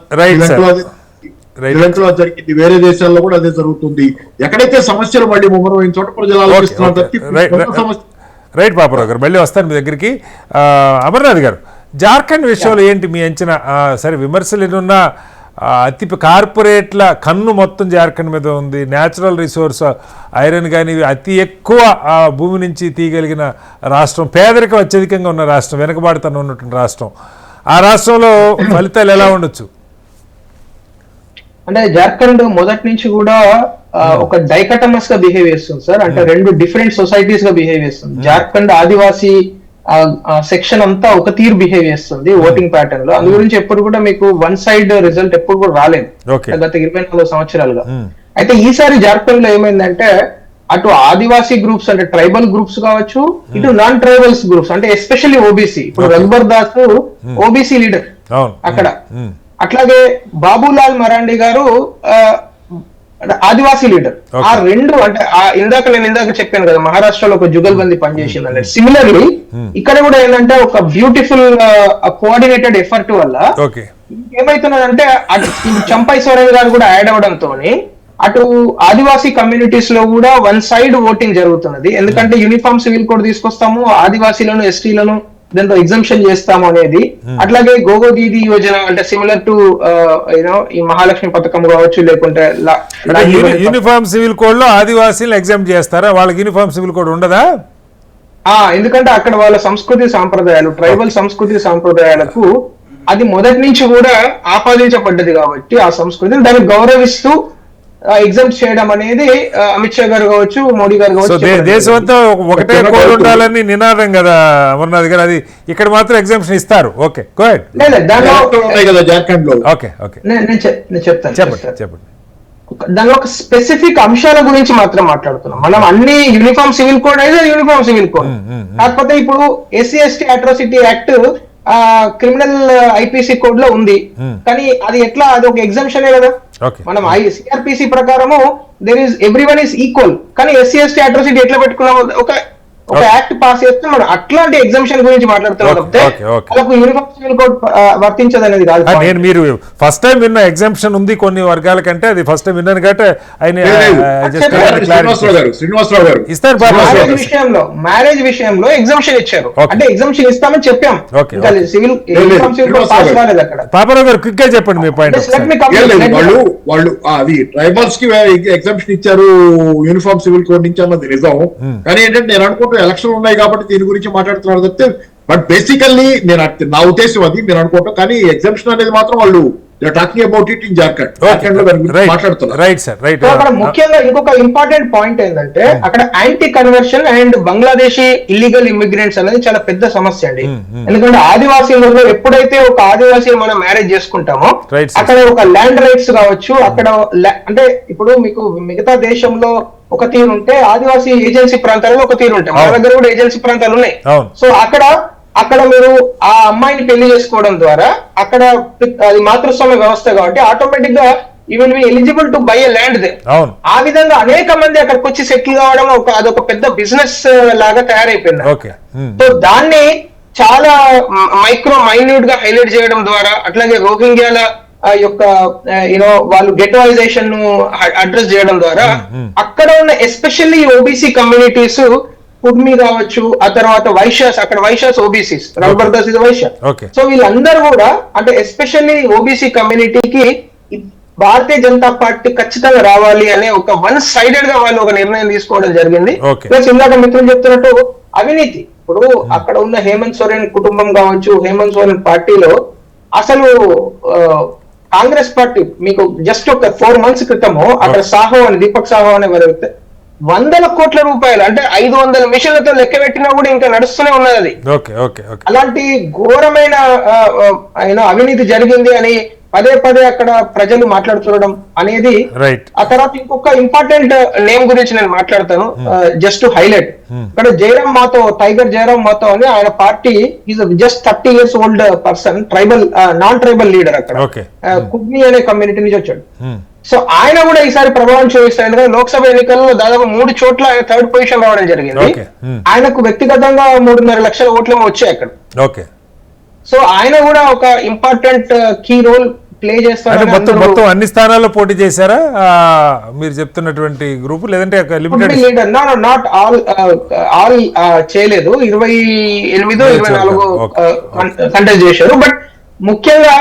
శ్రీలంకలో జరిగింది, వేరే దేశాల్లో కూడా అదే జరుగుతుంది. ఎక్కడైతే సమస్యలు మళ్ళీ ముమ్మరమైన చోట ప్రజలు ఆలోచిస్తున్నారు. రైట్ పాపరావు గారు, మళ్ళీ వస్తాను మీ దగ్గరికి. అమర్నాథ్ గారు, జార్ఖండ్ విషయంలో ఏంటి మీ అంచనా? సరే, విమర్శలు ఎన్నున్నా అతి కార్పొరేట్ల కన్ను మొత్తం జార్ఖండ్ మీద ఉంది. న్యాచురల్ రిసోర్స్ ఐరన్ కానీ అతి ఎక్కువ భూమి నుంచి తీయగలిగిన రాష్ట్రం, పేదరికం అత్యధికంగా ఉన్న రాష్ట్రం, వెనుకబాటుతనం ఉన్నటువంటి రాష్ట్రం. ఆ రాష్ట్రంలో ఫలితాలు ఎలా ఉండొచ్చు? అంటే జార్ఖండ్ మొదటి నుంచి కూడా ఒక డైకటమస్ గా బిహేవ్ చేస్తుంది సార్. అంటే రెండు డిఫరెంట్ సొసైటీస్ గా బిహేవ్ చేస్తుంది. జార్ఖండ్ ఆదివాసీ సెక్షన్ అంతా ఒక తీరు బిహేవ్ చేస్తుంది ఓటింగ్ ప్యాటర్న్ లో. అందు గురించి ఎప్పుడు కూడా మీకు వన్ సైడ్ రిజల్ట్ ఎప్పుడు కూడా రాలేదు గత 24 సంవత్సరాలుగా. అయితే ఈసారి జార్ఖండ్ లో ఏమైందంటే అటు ఆదివాసీ గ్రూప్స్ అంటే ట్రైబల్ గ్రూప్స్ కావచ్చు, ఇటు నాన్ ట్రైబల్స్ గ్రూప్స్ అంటే ఎస్పెషల్లీ ఓబీసీ. ఇప్పుడు రఘుబర్ దాస్ ఓబీసీ లీడర్ అక్కడ, అట్లాగే బాబులాల్ మరాండి గారు ఆదివాసీ లీడర్. ఆ రెండు అంటే నేను ఇందాక చెప్పాను కదా, మహారాష్ట్రలో ఒక జుగల్బందీ పనిచేసింది అంటే సిమిలర్లీ ఇక్కడ కూడా ఏంటంటే ఒక బ్యూటిఫుల్ కోఆర్డినేటెడ్ ఎఫర్ట్ వల్ల ఏమైతున్నదంటే చంపై సోరెన్ గారు కూడా యాడ్ అవడంతో అటు ఆదివాసీ కమ్యూనిటీస్ లో కూడా వన్ సైడ్ ఓటింగ్ జరుగుతున్నది. ఎందుకంటే యూనిఫామ్ సివిల్ కోడ్ తీసుకొస్తాము, ఆదివాసీలను ఎస్టీలను దాంతో ఎగ్జంప్షన్ చేస్తాము అనేది. అట్లాగే గోగో దీది యోజన అంటే సిమిలర్ టు ఈ మహాలక్ష్మి పథకం కావచ్చు, లేకుంటే యూనిఫామ్ సివిల్ కోడ్ లో ఆదివాసీలు ఎగ్జామ్ చేస్తారా? వాళ్ళకి యూనిఫామ్ సివిల్ కోడ్ ఉండదా? ఎందుకంటే అక్కడ వాళ్ళ సంస్కృతి సాంప్రదాయాలు, ట్రైబల్ సంస్కృతి సాంప్రదాయాలకు అది మొదటి నుంచి కూడా ఆపాదించబడ్డది కాబట్టి ఆ సంస్కృతిని దాన్ని గౌరవిస్తూ ఎగ్జామ్స్ చేయడం అనేది అమిత్ షా గారు కావచ్చు, మోడీ గారు సో కావచ్చు. దేశం అంతా ఒకటే కోడ్ ఉండాలని నినాదం కదా అమర్నాథ్ గారు, అది ఇక్కడ మాత్రం ఎగ్జామ్షన్ ఇస్తారు. Okay go head. లేదు, దానిలో ఉన్నాయి కదా జార్ఖండ్ లో. ఓకే ఓకే నేను చెప్తాను. చెప్పండి. దానిలో ఒక స్పెసిఫిక్ అంశాల గురించి మాత్రం మాట్లాడుతున్నాం. మనం అన్ని యూనిఫామ్ సివిల్ కోడ్ అయితే యూనిఫామ్ సివిల్ కోడ్, కాకపోతే ఇప్పుడు SC/ST atrocity act criminal IPC code లో ఉంది, కానీ అది ఎట్లా, అది ఒక ఎగ్జామ్షనే కదా. మనం CRPC ప్రకారము ఎవ్రీవన్ ఈస్ ఈక్వల్, కానీ SC/ST అట్రాసిటీ ఎట్లా పెట్టుకున్నాము, ఒక యాక్ట్ పాస్ చేస్తే మనం అట్లాంటి ఎగ్జామ్షన్ గురించి మాట్లాడుతున్నాం తప్పితే వాళ్ళకు యూనిఫామ్ సివిల్ కోడ్ వర్తించదనేది కాదు. నేను మీరు ఫస్ట్ టైం విన్న ఎగ్జామ్షన్ ఉంది కొన్ని వర్గాల కంటే, అది ఫస్ట్ టైం విన్నాను కాబట్టి ఆయన శ్రీనివాసరావు గారు ఇస్తారు. మ్యారేజ్ విషయంలో ఎగ్జామ్షన్ ఇచ్చారు, అంటే ఎగ్జామ్షన్ ఇస్తామని చెప్పాం. సివిల్ పాస్ కాలేదు అక్కడ. పాపారావు గారు క్విక్ గా చెప్పండి మీ పాయింట్. వాళ్ళు అది ట్రైబల్స్ కి ఎగ్జామ్షన్ ఇచ్చారు యూనిఫామ్ సివిల్ కోడ్ నుంచి అన్నది నిజం, కానీ ఏంటంటే నేను అనుకుంటూ ఎలక్షన్ ఉన్నాయి కాబట్టి దీని గురించి మాట్లాడుతున్నారు తప్పితే, బట్ బేసికల్లీ నా ఉద్దేశం అది నేను అనుకుంటాం, కానీ ఎగ్జామ్షన్ అనేది మాత్రం వాళ్ళు talking about it in Jharkhand మాట్లాడుతున్నారు. అక్కడ ముఖ్యంగా ఇంకొక ఇంపార్టెంట్ పాయింట్ ఏంటంటే, అక్కడ anti conversion and Bangladeshi illegal immigrants అనేది చాలా పెద్ద సమస్య అండి. ఎందుకంటే ఆదివాసీలలో ఎప్పుడైతే ఒక ఆదివాసీ మనం మ్యారేజ్ చేసుకుంటామో అక్కడ ఒక ల్యాండ్ రైట్స్ కావచ్చు, అక్కడ అంటే ఇప్పుడు మీకు మిగతా దేశంలో ఒక తీరు ఉంటే ఆదివాసీ ఏజెన్సీ ప్రాంతాలలో ఒక తీరు ఉంటాయి, మన దగ్గర కూడా ఏజెన్సీ ప్రాంతాలు ఉన్నాయి. సో అక్కడ మీరు ఆ అమ్మాయిని పెళ్లి చేసుకోవడం ద్వారా అక్కడ అది మాతృస్వామ్య వ్యవస్థ కాబట్టి ఆటోమేటిక్ గా you will be eligible to buy a land they. ఆ విధంగా అనేక మంది అక్కడికి వచ్చి సెటిల్ కావడం అదొక పెద్ద బిజినెస్ లాగా తయారైపోయింది. సో దాన్ని చాలా మైన్యూట్ గా హైలైట్ చేయడం ద్వారా, అట్లాగే రోహింగ్యాల యొక్క వాళ్ళు గెటోయిజేషన్ ను అడ్రస్ చేయడం ద్వారా అక్కడ ఉన్న ఎస్పెషల్లీ OBC కమ్యూనిటీస్, కుడ్మి కావచ్చు, ఆ తర్వాత వైశ్యాస్, అక్కడ వైశ్యాస్ OBCs, రఘుబర్దాస్ ఇది వైశ్య. సో వీళ్ళందరూ కూడా అంటే ఎస్పెషల్లీ OBC కమ్యూనిటీకి భారతీయ జనతా పార్టీ ఖచ్చితంగా రావాలి అనే ఒక వన్ సైడెడ్ గా వాళ్ళు ఒక నిర్ణయం తీసుకోవడం జరిగింది. ప్లస్ ఇందాక మిత్రులు చెప్తున్నట్టు అవినీతి, ఇప్పుడు అక్కడ ఉన్న హేమంత్ సోరెన్ కుటుంబం కావచ్చు, హేమంత్ సోరెన్ పార్టీలో అసలు కాంగ్రెస్ పార్టీ మీకు జస్ట్ ఒక 4 months క్రితము అక్కడ సాహో అని, దీపక్ సాహో అనే వ్యక్తి 100 కోట్ల రూపాయలు అంటే 500 మిషన్లతో లెక్క పెట్టినా కూడా ఇంకా నడుస్తూనే ఉన్నది అది. అలాంటి ఘోరమైన అవినీతి జరిగింది అని పదే పదే అక్కడ ప్రజలు మాట్లాడుతుండడం అనేది. ఆ తర్వాత ఇంకొక ఇంపార్టెంట్ నేమ్ గురించి నేను మాట్లాడతాను, జస్ట్ హైలైట్. ఇక్కడ జయరామ్ మాతో, టైగర్ జయరామ్ మాతో అని ఆయన party is just 30 years old person, tribal non tribal leader అక్కడ కుడ్మి అనే కమ్యూనిటీ నుంచి వచ్చాడు. సో ఆయన కూడా ఈసారి ప్రభావం చూపిస్తాడు. లోక్సభ ఎన్నికల్లో దాదాపు 3 చోట్ల ఆయన 3rd పొజిషన్ రావడం జరిగింది. ఆయనకు వ్యక్తిగతంగా 3.5 లక్షల ఓట్లేమో వచ్చాయి అక్కడ. సో ఆయన కూడా ఒక ఇంపార్టెంట్ కీ రోల్ ప్లే చేస్తారు. మొత్తం అన్ని స్థానాల్లో పోటీ చేశారా మీరు చెప్తున్నటువంటి గ్రూప్, లేదంటే లీడర్? నాట్ ఆల్ చేయలేదు, 28-24 కంటెస్ట్ చేశారు. బట్ ముఖ్యంగా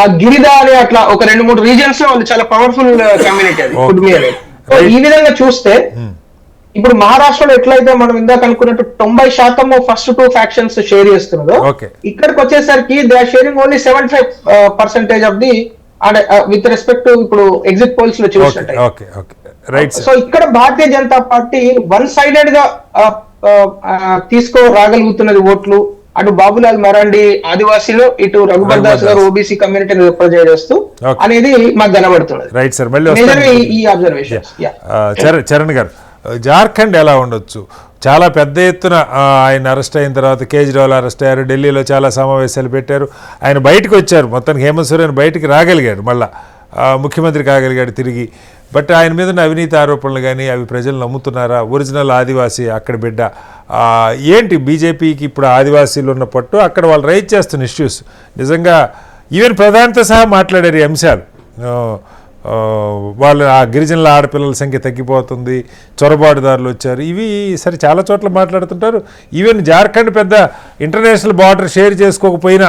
ఆ గిరిదా అని అట్లా ఒక 2-3 రీజన్స్ లో వాళ్ళు చాలా పవర్ఫుల్ కమ్యూనిటీ అది కుడ్మి అనేది. ఈ విధంగా చూస్తే ఇప్పుడు మహారాష్ట్రలో ఎట్లయితే మనం ఇందాక అనుకున్నట్టు 90% ఫస్ట్ 2 ఫ్యాక్షన్స్ షేర్ చేస్తున్నదో, ఇక్కడికి వచ్చేసరికి they are sharing only 75% of the, with respect to ఇప్పుడు ఎగ్జిట్ పోల్స్ లో చూస్తుంటే. సో ఇక్కడ భారతీయ జనతా పార్టీ వన్ సైడెడ్ గా రాగలుగుతున్నది ఓట్లు. అటు బాబులాల్ మరాండి ఆదివాసీలు, ఇటు రఘుబర్దాస్ గారు OBC కమ్యూనిటీని రిప్రజెంట్ చేస్తూ అనేది మాకు కనబడుతున్నది. రైట్ సార్, ఈ అబ్జర్వేషన్. చరణ్ గారు, జార్ఖండ్ ఎలా ఉండొచ్చు? చాలా పెద్ద ఎత్తున ఆయన అరెస్ట్ అయిన తర్వాత కేజ్రీవాల్ అరెస్ట్ అయ్యారు, ఢిల్లీలో చాలా సమావేశాలు పెట్టారు, ఆయన బయటకు వచ్చారు, మొత్తానికి హేమంత్ సోరెన్ బయటికి రాగలిగాడు, మళ్ళా ముఖ్యమంత్రి కాగలిగాడు తిరిగి. బట్ ఆయన మీద ఉన్న అవినీతి ఆరోపణలు కానీ అవి ప్రజలు నమ్ముతున్నారా? ఒరిజినల్ ఆదివాసీ అక్కడ బిడ్డ ఏంటి? బీజేపీకి ఇప్పుడు ఆదివాసీలు ఉన్న పట్టు, అక్కడ వాళ్ళు రైజ్ చేస్తున్న ఇష్యూస్ నిజంగా ఈవెన్ ప్రధానితో సహా మాట్లాడారు ఈ అంశాలు. వాళ్ళు ఆ గిరిజనుల ఆడపిల్లల సంఖ్య తగ్గిపోతుంది, చొరబాటుదారులు వచ్చారు, ఇవి సరే చాలా చోట్ల మాట్లాడుతుంటారు. ఈవెన్ జార్ఖండ్ పెద్ద ఇంటర్నేషనల్ బార్డర్ షేర్ చేసుకోకపోయినా,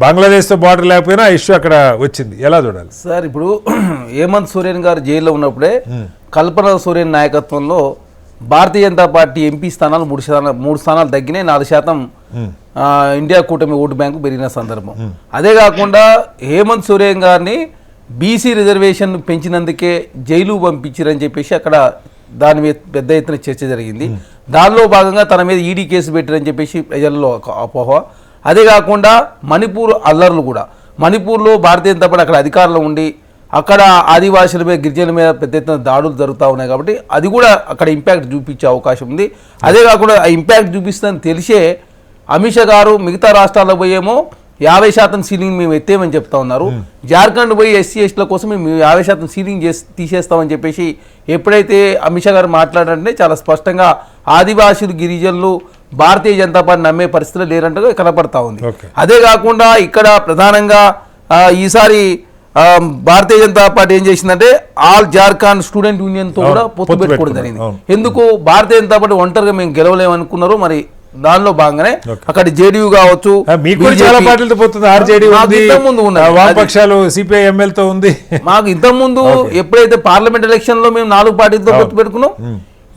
బంగ్లాదేశ్తో బార్డర్ లేకపోయినా ఆ ఇష్యూ అక్కడ వచ్చింది. ఎలా చూడాలి సార్? ఇప్పుడు హేమంత్ సోరెన్ గారు జైల్లో ఉన్నప్పుడే కల్పన సోరెన్ నాయకత్వంలో భారతీయ జనతా పార్టీ ఎంపీ స్థానాలు 3 స్థానాలు తగ్గినాయి, 4% ఇండియా కూటమి ఓటు బ్యాంకు పెరిగిన సందర్భం. అదే కాకుండా హేమంత్ సోరెన్ గారిని బీసీ రిజర్వేషన్ పెంచినందుకే జైలు పంపించారని చెప్పేసి అక్కడ దాని మీద పెద్ద ఎత్తున చర్చ జరిగింది. దానిలో భాగంగా తన మీద ఈడీ కేసు పెట్టారని చెప్పేసి ప్రజల్లో అపోహ. అదే కాకుండా మణిపూర్ అల్లర్లు కూడా, మణిపూర్లో భారతీయ జనతా పార్టీ అక్కడ అధికారంలో ఉండి అక్కడ ఆదివాసుల మీద గిరిజనుల మీద పెద్ద ఎత్తున దాడులు జరుగుతూ ఉన్నాయి కాబట్టి అది కూడా అక్కడ ఇంపాక్ట్ చూపించే అవకాశం ఉంది. అదే కాకుండా ఆ ఇంపాక్ట్ చూపిస్తుందని తెలిసే అమిత్ షా గారు మిగతా రాష్ట్రాల్లో పోయేమో 50% సీలింగ్ మేము ఎత్తేమని చెప్తా ఉన్నారు. జార్ఖండ్ పోయి ఎస్సీ ఎస్టీల కోసం మేము 50% సీలింగ్ తీసేస్తామని చెప్పేసి ఎప్పుడైతే అమిత్ షా గారు మాట్లాడారంటే చాలా స్పష్టంగా ఆదివాసులు గిరిజనులు భారతీయ జనతా పార్టీ నమ్మే పరిస్థితులు లేరంటగా కనపడతా ఉంది. అదే కాకుండా ఇక్కడ ప్రధానంగా ఈసారి భారతీయ జనతా పార్టీ ఏం చేసిందంటే ఆల్ జార్ఖండ్ స్టూడెంట్ యూనియన్ తో కూడా పొత్తు పెట్టుకోవడం జరిగింది. ఎందుకు భారతీయ జనతా పార్టీ ఒంటరిగా మేము గెలవలేమనుకున్నారు, మరి దానిలో భాగంగానే అక్కడ జేడీయూ కావచ్చు, చాలా పార్టీలతో పోతుంది, వామపక్షాలు సిపిఐ ఎంఎల్తో ఉంది. మాకు ఇంతకుముందు ఎప్పుడైతే పార్లమెంట్ ఎలక్షన్ లో మేము 4 పార్టీలతో పొత్తు పెట్టుకున్నాం,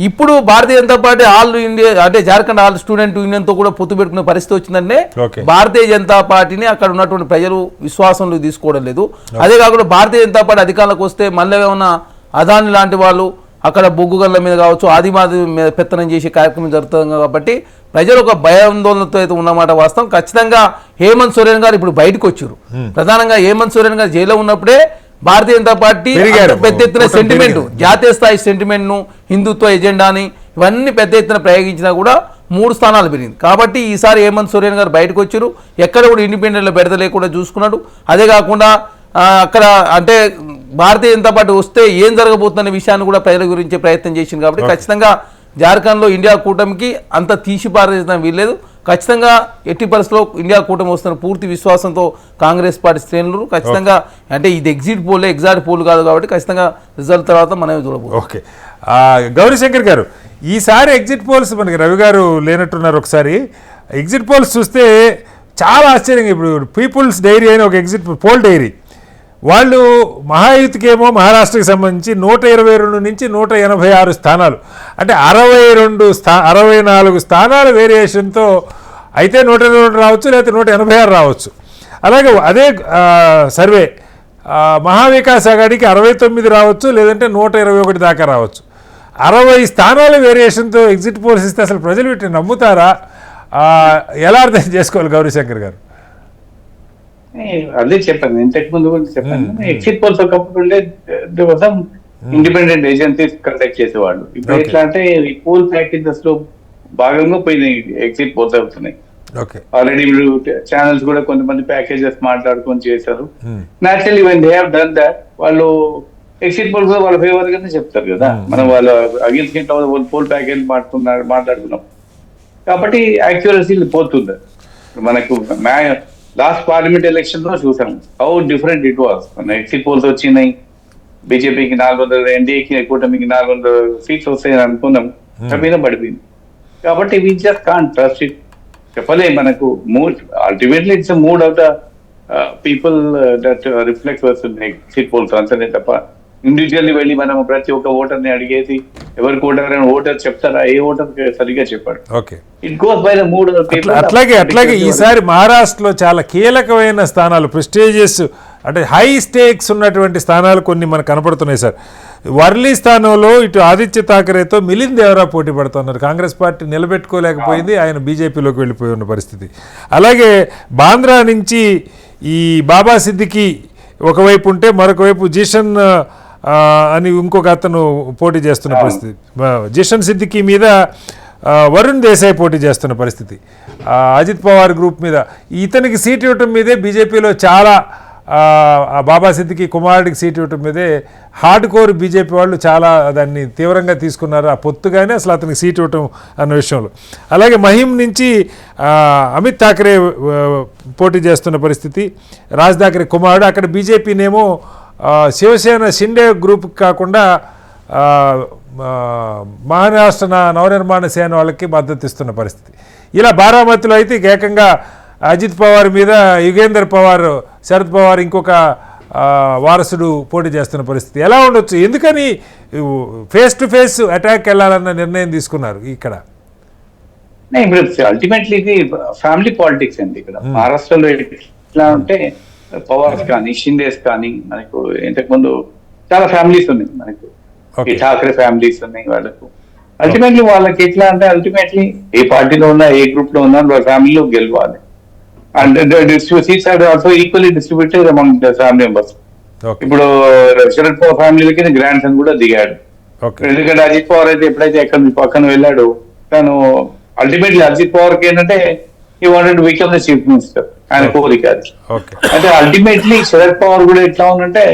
ఇప్పుడు భారతీయ జనతా పార్టీ ఆల్ ఇండియా అంటే జార్ఖండ్ ఆల్ స్టూడెంట్ యూనియన్ తో కూడా పొత్తు పెట్టుకునే పరిస్థితి వచ్చిందంటే భారతీయ జనతా పార్టీని అక్కడ ఉన్నటువంటి ప్రజలు విశ్వాసంలో తీసుకోవడం లేదు. అదే కాకుండా భారతీయ జనతా పార్టీ అధికారంలోకి వస్తే మళ్ళీ ఏమన్నా అదాని లాంటి వాళ్ళు అక్కడ బొగ్గుగల్ల మీద కావచ్చు ఆదివాది మీద పెత్తనం చేసే కార్యక్రమం జరుగుతుంది కాబట్టి ప్రజలు ఒక భయాందోళనతో అయితే ఉన్నమాట వాస్తవం. ఖచ్చితంగా హేమంత్ సోరెన్ గారు ఇప్పుడు బయటకు వచ్చారు. ప్రధానంగా హేమంత్ సోరెన్ గారు జైల్లో ఉన్నప్పుడే భారతీయ జనతా పార్టీ పెద్ద ఎత్తున సెంటిమెంట్, జాతీయ స్థాయి సెంటిమెంట్ ను, హిందుత్వ ఎజెండాని ఇవన్నీ పెద్ద ఎత్తున ప్రయోగించినా కూడా 3 స్థానాలు పెరిగింది. కాబట్టి ఈసారి హేమంత్ సోరెన్ గారు బయటకు వచ్చారు, ఎక్కడ కూడా ఇండిపెండెంట్ లో బెడద లేకుండా చూసుకున్నాడు. అదే కాకుండా అక్కడ అంటే భారతీయ జనతా పార్టీ వస్తే ఏం జరగబోతుందనే విషయాన్ని కూడా ప్రజల గురించి ప్రయత్నం చేసింది. కాబట్టి ఖచ్చితంగా జార్ఖండ్లో ఇండియా కూటమికి అంత తీసిపారేయడం వీల్లేదు. ఖచ్చితంగా ఎట్టి పరిస్థితుల్లో ఇండియా కూటమి వస్తున్న పూర్తి విశ్వాసంతో కాంగ్రెస్ పార్టీ శ్రేణులు ఖచ్చితంగా అంటే ఇది ఎగ్జాక్ట్ పోల్ కాదు కాబట్టి ఖచ్చితంగా రిజల్ట్ తర్వాత మనమే చూడబోతున్నాం. ఓకే, గౌరీశంకర్ గారు, ఈసారి ఎగ్జిట్ పోల్స్ మనకి రవి గారు లేనట్టున్నారు. ఒకసారి ఎగ్జిట్ పోల్స్ చూస్తే చాలా ఆశ్చర్యంగా, ఇప్పుడు పీపుల్స్ డైరీ అని ఒక ఎగ్జిట్ పోల్ డైరీ వాళ్ళు మహాయుతికేమో మహారాష్ట్రకి సంబంధించి 122 నుంచి 186 స్థానాలు, అంటే 64 స్థానాల వేరియేషన్తో అయితే 122 రావచ్చు, లేకపోతే 186 రావచ్చు. అలాగే అదే సర్వే మహావికాస్ అఘాడీకి 69 రావచ్చు, లేదంటే 121 దాకా రావచ్చు. 60 స్థానాల వేరియేషన్తో ఎగ్జిట్ పోల్స్ ఇస్తే అసలు ప్రజలు వీటిని నమ్ముతారా? ఎలా అర్థం చేసుకోవాలి గౌరీశంకర్ గారు? అదే చెప్పాను ఇంతకు ముందు కూడా చెప్పాను. ఎగ్జిట్ పోల్స్ ఒకప్పుడు ఉండే ఇండిపెండెంట్ ఏజెన్సీస్ కండక్ట్ చేసేవాళ్ళు. ఇప్పుడు ఎట్లా అంటే ఈ పోల్ ప్యాకేజెస్ లో భాగంగా పోయినాయి ఎగ్జిట్ పోల్స్ అవుతున్నాయి. ఆల్రెడీ ఛానల్స్ కూడా కొంతమంది ప్యాకేజెస్ మాట్లాడుకొని చేశారు. Naturally when they have done that వాళ్ళు ఎగ్జిట్ పోల్స్ వాళ్ళ ఫేవర్ గానే చెప్తారు కదా. మనం వాళ్ళ అగేన్స్ట్ పోల్ ప్యాకేజ్ మాట్లాడుకున్నాం కాబట్టి యాక్యురసీ పోతుంది. మనకు లాస్ట్ పార్లమెంట్ ఎలక్షన్ లో చూసాం హౌ డిఫరెంట్ ఇట్ వాస్. మన ఎగ్జిట్ పోల్స్ వచ్చినాయి, బీజేపీకి 400, ఎన్డీఏకి కూటమికి 400 సీట్స్ వస్తాయని అనుకున్నాం, మీద పడిపోయింది. కాబట్టి we just can't trust it. చెప్పలే మనకు mood ultimately it's mood of the people that reflects exit polls అంతనే తప్ప ఇండివిజువల్లీ వెళ్ళి మనం ప్రతి ఒక్క ఓటర్ని అడిగేసి ఎవరికి ఓటర్ చెప్తారా? ఏ ఓటర్ సరిగ్గా చెప్పాడు. It goes by the mood. అట్లాగే ఈసారి మహారాష్ట్రలో చాలా కీలకమైన స్థానాలు, ప్రెస్టీజియస్ అంటే హై స్టేక్స్ ఉన్నటువంటి స్థానాలు కొన్ని మనకు కనపడుతున్నాయి సార్. వర్లీ స్థానంలో ఇటు ఆదిత్య ఠాకరేతో మిలింద్ దేవరా పోటీ పడుతున్నారు. కాంగ్రెస్ పార్టీ నిలబెట్టుకోలేకపోయింది, ఆయన బీజేపీలోకి వెళ్ళిపోయి ఉన్న పరిస్థితి. అలాగే బాంద్రా నుంచి ఈ బాబా సిద్దికి ఒకవైపు ఉంటే మరొక వైపు జిషన్ అని ఇంకొక అతను పోటీ చేస్తున్న పరిస్థితి. జిషన్ సిద్దికి మీద వరుణ్ దేశాయ్ పోటీ చేస్తున్న పరిస్థితి. అజిత్ పవార్ గ్రూప్ మీద ఇతనికి సీట్ ఇవ్వటం మీదే బీజేపీలో చాలా బాబా సిద్దికి కుమారుడికి సీట్ ఇవ్వటం మీదే హార్డ్ కోర్ బీజేపీ వాళ్ళు చాలా దాన్ని తీవ్రంగా తీసుకున్నారు. ఆ పొత్తుగానే అసలు అతనికి సీట్ ఇవ్వటం అన్న విషయంలో. అలాగే మహిం నుంచి అమిత్ ఠాకరే పోటీ చేస్తున్న పరిస్థితి, రాజ్ ఠాకరే కుమారుడు. అక్కడ బీజేపీనేమో శివసేన షిండే గ్రూప్ కాకుండా మహారాష్ట్ర నవనిర్మాణ సేన వాళ్ళకి మద్దతు ఇస్తున్న పరిస్థితి. ఇలా బారామతిలో అయితే ఏకంగా అజిత్ పవార్ మీద యుగేందర్ పవార్, శరద్ పవార్ ఇంకొక వారసుడు పోటీ చేస్తున్న పరిస్థితి. ఎలా ఉండొచ్చు? ఎందుకని ఫేస్ టు ఫేస్ అటాక్ వెళ్ళాలన్న నిర్ణయం తీసుకున్నారు ఇక్కడ? ఇప్పుడు అల్టిమేట్లీ ఇది ఫ్యామిలీ పాలిటిక్స్ అండి ఇక్కడ. మహారాష్ట్రలో ఎట్లా అంటే పవార్స్ కానీ షిందేస్ కానీ మనకు ఇంతకు ముందు చాలా ఫ్యామిలీస్ ఉన్నాయి మనకు. ఈ ఠాకరే ఫ్యామిలీస్ ఉన్నాయి వాళ్ళకు. అల్టిమేట్లీ వాళ్ళకి ఎట్లా అంటే అల్టిమేట్లీ ఏ పార్టీలో ఉన్నా ఏ గ్రూప్ లో ఉన్నా వాళ్ళ ఫ్యామిలీలో గెలవాలి. And seats are also equally distributed among the family members. ఇప్పుడు శరద్ పవార్ ఫ్యామిలీలకి గ్రాండ్ సన్ కూడా దిగాడు. ఎందుకంటే అజిత్ పవార్ అయితే ఎప్పుడైతే ఎక్కడ పక్కన వెళ్ళాడు తను అల్టిమేట్లీ అజిత్ పవార్ కి ఏంటంటే ఈ wanted to become the chief minister. ఆయన కోరిక అంటే అల్టిమేట్లీ శరద్ పవార్ కూడా ఎట్లా ఉందంటే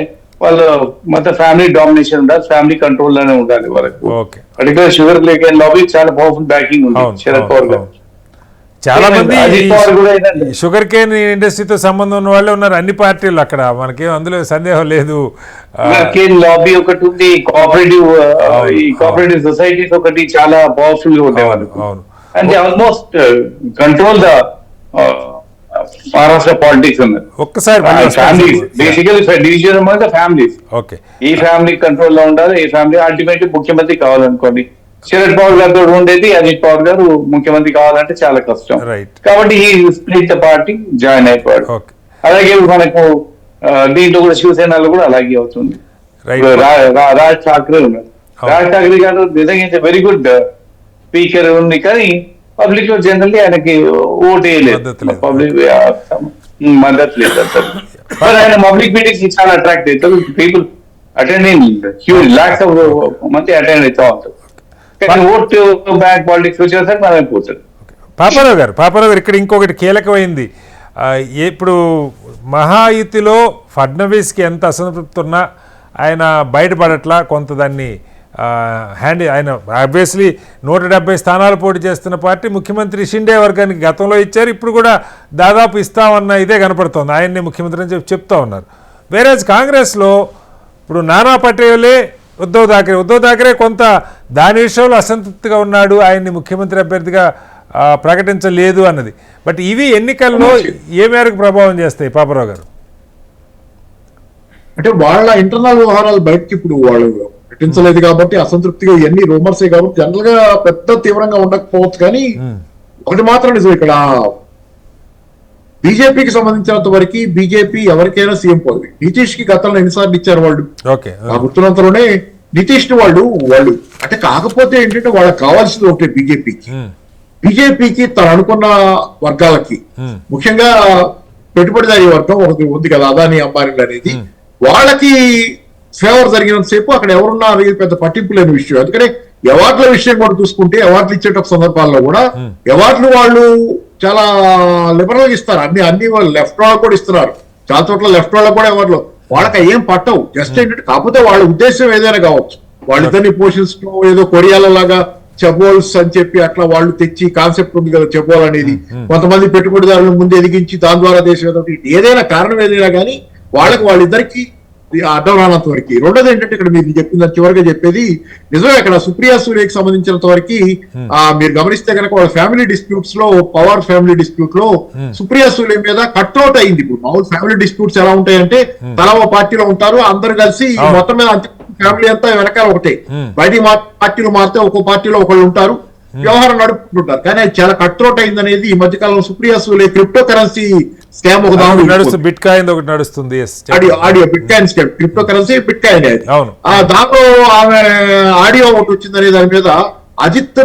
వాళ్ళు మొత్తం ఫ్యామిలీ డామినేషన్ ఉండాలి, ఫ్యామిలీ కంట్రోల్ లోనే ఉండాలి వాళ్ళకు. పర్టికులర్ షుగర్ కేన్ లాబీ చాలా పవర్ఫుల్ బ్యాకింగ్ ఉంది శరద్ పవార్ గారు. చాలా మంది షుగర్ కేన్ ఇండస్ట్రీతో సంబంధం ఉన్న వాళ్ళే ఉన్నారు అన్ని పార్టీలు అక్కడ, మనకేం అందులో సందేహం లేదు. కేన్ లాబీ ఒకటి ఉంది, కోఆపరేటివ్ సొసైటీస్ ఒకటి చాలా పవర్ఫుల్ గా ఉండేవాళ్ళు. And almost control the Maharashtra politics ఉన్నది. ఒక్కసారి families basically division amount families. ఈ ఫ్యామిలీ కంట్రోల్ లో ఉండాలి, ఈ ఫ్యామిలీ అల్టిమేట్లీ ముఖ్యమంత్రి కావాలనుకోండి. శరద్ పవార్ గారితో ఉండేది అజిత్ పవార్ గారు ముఖ్యమంత్రి కావాలంటే చాలా కష్టం. కాబట్టి ఈ స్ప్లిట్ పార్టీ జాయిన్ అయిపోయాడు. అలాగే మనకు దీంట్లో కూడా శివసేనలో కూడా అలాగే అవుతుంది. రాజ్ ఠాకరే ఉన్నారు. రాజ్ ఠాకరే గారు నిజంగా వెరీ గుడ్ స్పీకర్ ఉంది, కానీ పబ్లిక్ లో జనరల్లీ ఆయనకి ఓట్ వేయలేదు, పబ్లిక్ మద్దతు లేదు అసలు. ఆయన పబ్లిక్ మీటింగ్స్ చాలా అట్రాక్ట్ అవుతారు, people attending huge lakhs of మంది అటెండ్ అవుతా ఉంటారు. కానీ ఓట్ బ్యాంక్ పాలిటిక్స్ వచ్చేసరికి మనం అయిపోతారు. పాపారావు గారు ఇక్కడ ఇంకొకటి కీలకమైంది. ఇప్పుడు మహాయుతిలో ఫడ్నవీస్కి ఎంత అసంతృప్తి ఉన్నా ఆయన బయటపడట్లా, కొంత దాన్ని ఆయన ఆబ్వియస్లీ 170 స్థానాలు పోటీ చేస్తున్న పార్టీ ముఖ్యమంత్రి షిండే వర్గానికి గతంలో ఇచ్చారు, ఇప్పుడు కూడా దాదాపు ఇస్తామన్న ఇదే కనపడుతోంది, ఆయన్ని ముఖ్యమంత్రి అని చెప్తా ఉన్నారు. వేరేజ్ కాంగ్రెస్లో ఇప్పుడు నానా పటేలే ఉద్ధవ్ థాకరే కొంత దాని విషయంలో అసంతృప్తిగా ఉన్నాడు, ఆయన్ని ముఖ్యమంత్రి అభ్యర్థిగా ప్రకటించలేదు అన్నది. బట్ ఇవి ఎన్నికల్లో ఏ మేరకు ప్రభావం చేస్తాయి పాపారావు గారు? అంటే వాళ్ళ ఇంటర్నల్ వ్యవహారాలు బయటకి ఇప్పుడు వాళ్ళు ప్రకటించలేదు కాబట్టి అసంతృప్తిగా ఇవన్నీ రూమర్సే కాబట్టి జనరల్ గా పెద్ద తీవ్రంగా ఉండకపోవచ్చు. కానీ ఒకటి మాత్రం నిజం, ఇక్కడ బీజేపీకి సంబంధించినంత వరకు బీజేపీ ఎవరికైనా సీఎం పదవి. నితీష్ కి గతంలో ఎన్నిసార్లు ఇచ్చారు వాళ్ళు, ఆ గుర్తున్నంతలోనే నితీష్ ని వాళ్ళు అంటే కాకపోతే ఏంటంటే వాళ్ళకి కావాల్సింది ఒకటే బీజేపీకి తను అనుకున్న వర్గాలకి, ముఖ్యంగా పెట్టుబడిదారీ వర్గం ఒకటి ఉంది కదా అదాని అంబానీలు అనేది, వాళ్ళకి ఫేవర్ జరిగినంతసేపు అక్కడ ఎవరున్నారు ఇది పెద్ద పట్టింపు లేని విషయం. ఎందుకంటే అవార్డుల విషయం కూడా చూసుకుంటే అవార్డులు ఇచ్చేట సందర్భాల్లో కూడా అవార్డులు వాళ్ళు చాలా లిబరల్ గా ఇస్తారు, అన్ని వాళ్ళు లెఫ్ట్ వాళ్ళకు కూడా ఇస్తున్నారు, చాలా చోట్ల లెఫ్ట్ వాళ్ళకు కూడా అవార్డులు వాళ్ళకి ఏం పట్టవు. జస్ట్ ఏంటంటే కాకపోతే వాళ్ళ ఉద్దేశం ఏదైనా కావచ్చు, వాళ్ళిద్దరిని పోషించడం ఏదో కొరియాలో లాగా చెబోల్స్ అని చెప్పి అట్లా వాళ్ళు తెచ్చి కాన్సెప్ట్ ఉంది కదా చెబోల్ అనేది, కొంతమంది పెట్టుబడిదారులను ముందు ఎదిగించి దాని ద్వారా దేశం ఏదైనా కారణం ఏదైనా కానీ వాళ్ళిద్దరికి అడ్డం రానంత వరకు. రెండోది ఏంటంటే ఇక్కడ మీరు చెప్పింది చివరిగా చెప్పేది నిజమే, ఇక్కడ సుప్రియా సూలేకి సంబంధించినంత వరకు మీరు గమనిస్తే కనుక వాళ్ళ ఫ్యామిలీ డిస్ప్యూట్స్ లో పవర్ ఫ్యామిలీ డిస్ప్యూట్ లో సుప్రియా సూలే మీద కట్అవుట్ అయింది. ఇప్పుడు మామూలు ఫ్యామిలీ డిస్ప్యూట్స్ ఎలా ఉంటాయంటే తలా ఓ పార్టీలో ఉంటారు, అందరు కలిసి మొత్తం మీద ఫ్యామిలీ అంతా వెనకాల ఒకటే, బయట పార్టీలు మారితే ఒక్కో పార్టీలో ఒకళ్ళు ఉంటారు, వ్యవహారం నడుపుకుంటుంటారు. కానీ అది చాలా కట్అవుట్ అయింది అనేది ఈ మధ్య కాలంలో Supriya Sule crypto currency scam ఒక బిట్ కాయిన్ ఒకటి నడుస్తుంది, audio bit coin scam, crypto currency bit coin అది. దాంట్లో ఆమె ఆడియో ఒకటి వచ్చిందనే దాని మీద అజిత్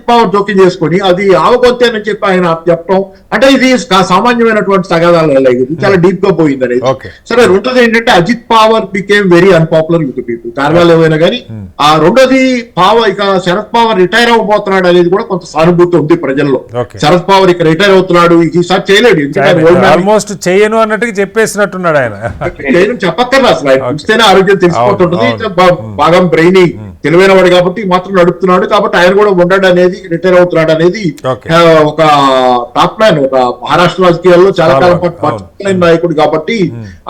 పవార్ జోక్యం చేసుకుని అది ఆవకొత్తే అని చెప్పి ఆయన చెప్పడం, అంటే ఇది సామాన్యమైనటువంటి తగాదాలు ఇది చాలా డీప్ గా పోయింది అనేది. సరే, రెండోది ఏంటంటే Ajit Pawar became very unpopular with people, కారణాలు ఏమైనా కానీ. ఆ రెండోది ఇక శరద్ పవార్ రిటైర్ అవ్వబోతున్నాడు అనేది కూడా కొంత సానుభూతి ఉంది ప్రజల్లో. శరద్ పవార్ ఇక రిటైర్ అవుతున్నాడు, ఈసారి చేయలేడు, ఆల్మోస్ట్ చేయను అన్నట్టుగా చెప్పేసినట్టున్నాడు ఆయన. చెప్పక్కర్లా అసలు, ఆయన చూస్తేనే ఆరోగ్యం తెలిసిపోతుంటది, బాగా బ్రెయినీ తెలివైన వాడు కాబట్టి మాత్రం నడుపుతున్నాడు, కాబట్టి ఆయన కూడా ఉండడు అనేది రిటైర్ అవుతున్నాడు అనేది ఒక టాప్ లైన్, ఒక మహారాష్ట్ర రాజకీయాల్లో చాలా కాలం పాటు నాయకుడు కాబట్టి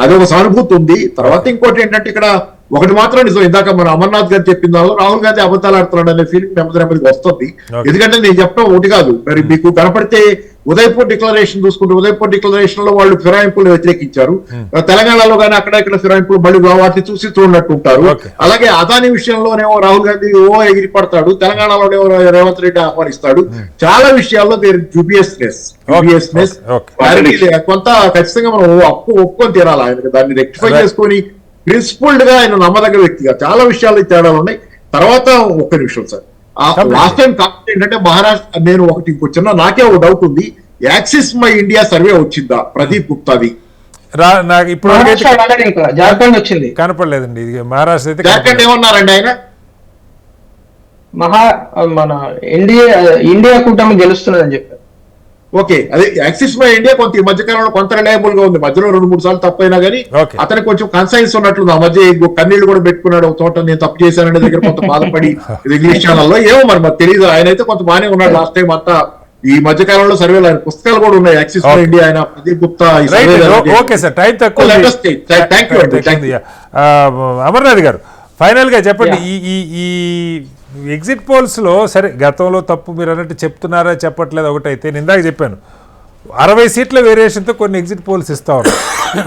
అదొక సానుభూతి ఉంది. తర్వాత ఇంకోటి ఏంటంటే ఇక్కడ ఒకటి మాత్రం నిజం, ఇందాక మన అమర్నాథ్ గారు చెప్పిన దానిలో రాహుల్ గాంధీ అబద్ధాలు ఆడుతున్నాడు అనే ఫీలింగ్ నెమ్మదికి వస్తుంది. ఎందుకంటే నేను చెప్పడం ఒకటి కాదు, మరి మీకు కనపడితే ఉదయపూర్ డిక్లరేషన్ చూసుకుంటే ఉదయపూర్ డిక్లరేషన్ లో వాళ్ళు ఫిరాయింపులు వ్యతిరేకించారు. తెలంగాణలో కానీ అక్కడ ఇక్కడ ఫిరాయింపులు మళ్ళీ వాటిని చూసి చూడనట్టు ఉంటారు. అలాగే అదాని విషయంలోనేమో రాహుల్ గాంధీ ఎగిరి పడతాడు, తెలంగాణలోనేమో రేవంత్ రెడ్డి ఆహ్వానిస్తాడు. చాలా విషయాల్లో డ్యూబియస్నెస్ కొంత ఖచ్చితంగా మనం ఒప్పుకొని తీరాలి. ఆయన దాన్ని రెక్టిఫై చేసుకొని ప్రిన్సిపల్డ్ గా ఆయన నమ్మదగ్గ వ్యక్తిగా చాలా విషయాల్లో తేడాలు ఉన్నాయి. తర్వాత ఒక్క నిమిషం సార్, లాస్ట్ టైం కాకపోతే ఏంటంటే మహారాష్ట్ర, నేను ఒకటి ఇంకొచ్చిన నాకే ఒక డౌట్ ఉంది, యాక్సిస్ మై ఇండియా సర్వే వచ్చిందా ప్రదీప్ గుప్తాది? నాకు ఇప్పుడు జార్ఖండ్ వచ్చింది, కనపడలేదండి. ఇది మహారాష్ట్ర అయితే జార్ఖండ్ ఏమన్నారండి ఆయన? మన ఇండియా కూటమి గెలుస్తున్నదని చెప్పారు. ఓకే, అదే యాక్సిస్ మై ఇండియా కొంత ఈ మధ్య కాలంలో కొంత రిలయబుల్ గా ఉంది. మధ్యలో 2-3 సార్లు తప్పైనా కానీ అతనికి కొంచెం కన్సైన్స్ ఉన్నట్లుంది. ఆ మధ్య కన్నీళ్లు కూడా పెట్టుకున్నాడు, ఒక చోట నేను తప్పు చేశాననే దగ్గర కొంత బాధపడి ఇంగ్లీష్ ఛానల్లో. ఏమో మరి తెలియదు, ఆయన అయితే కొంత బాగానే ఉన్నాడు లాస్ట్ టైం అంతా. ఈ మధ్య కాలంలో సర్వేలు ఆయన పుస్తకాలు కూడా ఉన్నాయి, యాక్సిస్ మై ఇండియా, ఆయన Pradeep Gupta. Okay sir, time తక్కువ. అమర్నాథ్ గారు ఫైనల్ గా చెప్పండి, ఈ ఎగ్జిట్ పోల్స్ లో సరే గతంలో తప్పు మీరు అన్నట్టు చెప్తున్నారా చెప్పట్లేదు ఒకటైతే, నేను ఇందాక చెప్పాను 60 సీట్ల వేరియేషన్తో కొన్ని ఎగ్జిట్ పోల్స్ ఇస్తా ఉన్నారు.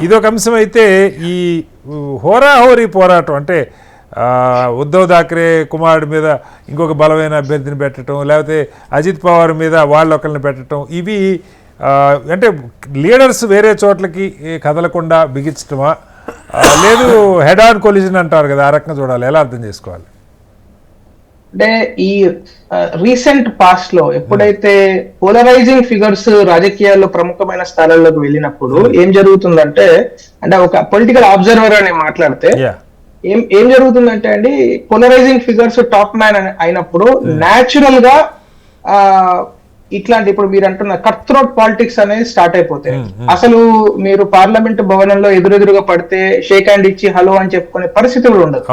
ఇదొక అంశం అయితే ఈ హోరాహోరీ పోరాటం అంటే ఉద్ధవ్ థాక్రే కుమారుడి మీద ఇంకొక బలమైన అభ్యర్థిని పెట్టడం, లేకపోతే అజిత్ పవార్ మీద వాళ్ళొకరిని పెట్టడం, ఇవి అంటే లీడర్స్ వేరే చోట్లకి కదలకుండా బిగించడమా, లేదు హెడ్ ఆన్ కొలిజన్ అంటారు కదా, ఆ రకంగా చూడాలి, ఎలా అర్థం చేసుకోవాలి? అంటే ఈ రీసెంట్ పాస్ట్ లో ఎప్పుడైతే పోలరైజింగ్ ఫిగర్స్ రాజకీయాల్లో ప్రముఖమైన స్థానాల్లోకి వెళ్ళినప్పుడు ఏం జరుగుతుందంటే, అంటే ఒక పొలిటికల్ అబ్జర్వర్ అని మాట్లాడితే ఏం జరుగుతుందంటే అండి, పోలరైజింగ్ ఫిగర్స్ టాప్ మ్యాన్ అయినప్పుడు న్యాచురల్ గా ఇట్లాంటి ఇప్పుడు మీరు అంటున్న కట్ థ్రోట్ పాలిటిక్స్ అనేది స్టార్ట్ అయిపోతాయి. అసలు మీరు పార్లమెంట్ భవనంలో ఎదురెదురుగా పడితే షేక్ హ్యాండ్ ఇచ్చి హలో అని చెప్పుకునే పరిస్థితి కూడా ఉండదు.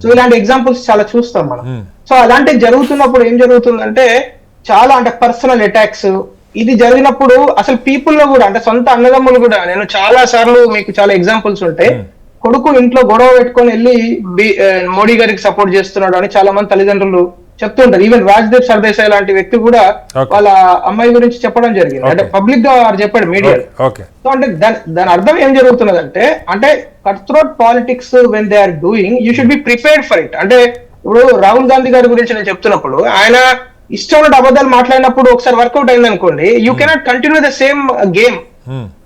సో ఇలాంటి ఎగ్జాంపుల్స్ చాలా చూస్తాం మనం. సో అలాంటివి జరుగుతున్నప్పుడు ఏం జరుగుతుందంటే చాలా అంటే పర్సనల్ అటాక్స్ ఇది జరిగినప్పుడు అసలు పీపుల్ లో కూడా అంటే సొంత అన్నదమ్ములు కూడా, నేను చాలా సార్లు మీకు చాలా ఎగ్జాంపుల్స్ ఉంటాయి, కొడుకు ఇంట్లో గొడవ పెట్టుకొని వెళ్ళి మోడీ గారికి సపోర్ట్ చేస్తున్నాడు అని చాలా మంది తల్లిదండ్రులు చెప్తుంటారు. ఈవెన్ రాజ్దీప్ సర్దేశాయ్ లాంటి వ్యక్తి కూడా వాళ్ళ అమ్మాయి గురించి చెప్పడం జరిగింది, అంటే పబ్లిక్ గా చెప్పాడు మీడియా. సో అంటే దాని అర్థం ఏం జరుగుతున్నదంటే, అంటే cut throat politics when they are doing you should be prepared for it. అంటే ఇప్పుడు రాహుల్ గాంధీ గారి గురించి నేను చెప్తున్నప్పుడు ఆయన ఇష్టం అబద్ధాలు మాట్లాడినప్పుడు ఒకసారి వర్కౌట్ అయింది అనుకోండి, you cannot continue the same game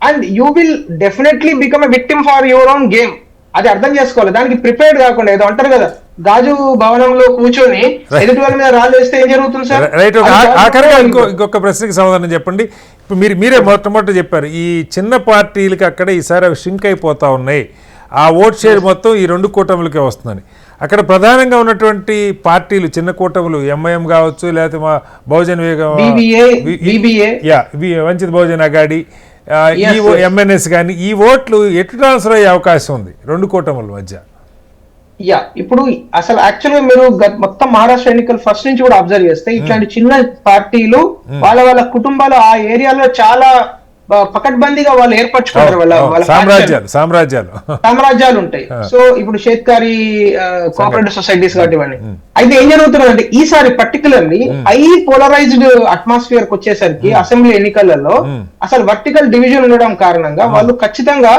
and you will definitely become a victim for your own game. అది అర్థం చేసుకోవాలి. దానికి ప్రిపేర్డ్ కాకుండా ఏదో అంటారు కదా, గాజు భవనంలో కూర్చొని ఎదుటి వాళ్ళ మీద రాళ్ళు వేస్తే ఏం జరుగుతుంది సార్? రైట్. ఆఖరిగా ఇంకొక ప్రశ్నకి సమాధానం చెప్పండి. ఇప్పుడు మీరే మొట్టమొదటి చెప్పారు, ఈ చిన్న పార్టీలకి అక్కడ ఈసారి అవి షింక్ అయిపోతా ఉన్నాయి, ఆ ఓట్ షేర్ మొత్తం ఈ 2 కూటములకే వస్తుందని. అక్కడ ప్రధానంగా ఉన్నటువంటి పార్టీలు చిన్న కూటములు ఎంఐఎం కావచ్చు, లేకపోతే మా బహుజన్ వంచిత్ బహుజన్ అగాడి, ఎంఎన్ఎస్ కానీ, ఈ ఓట్లు ఎటు ట్రాన్స్ఫర్ అయ్యే అవకాశం ఉంది 2 కూటముల మధ్య? ఇప్పుడు అసలు యాక్చువల్ గా మీరు మొత్తం మహారాష్ట్ర ఎన్నికలు ఫస్ట్ నుంచి కూడా అబ్జర్వ్ చేస్తే ఇట్లాంటి చిన్న పార్టీలు వాళ్ళ కుటుంబాలు ఆ ఏరియాలో చాలా పకడ్బందీగా వాళ్ళు ఏర్పరచుకుంటారు, వాళ్ళ సామ్రాజ్యాలు ఉంటాయి. సో ఇప్పుడు షేత్కారి కోఆపరేటివ్ సొసైటీస్ కాబట్టి ఇవన్నీ. అయితే ఏం జరుగుతున్నదంటే ఈసారి పర్టికులర్లీ హై పోలరైజ్డ్ అట్మాస్ఫియర్ కి వచ్చేసరికి అసెంబ్లీ ఎన్నికలలో అసలు వర్టికల్ డివిజన్ ఉండడం కారణంగా వాళ్ళు ఖచ్చితంగా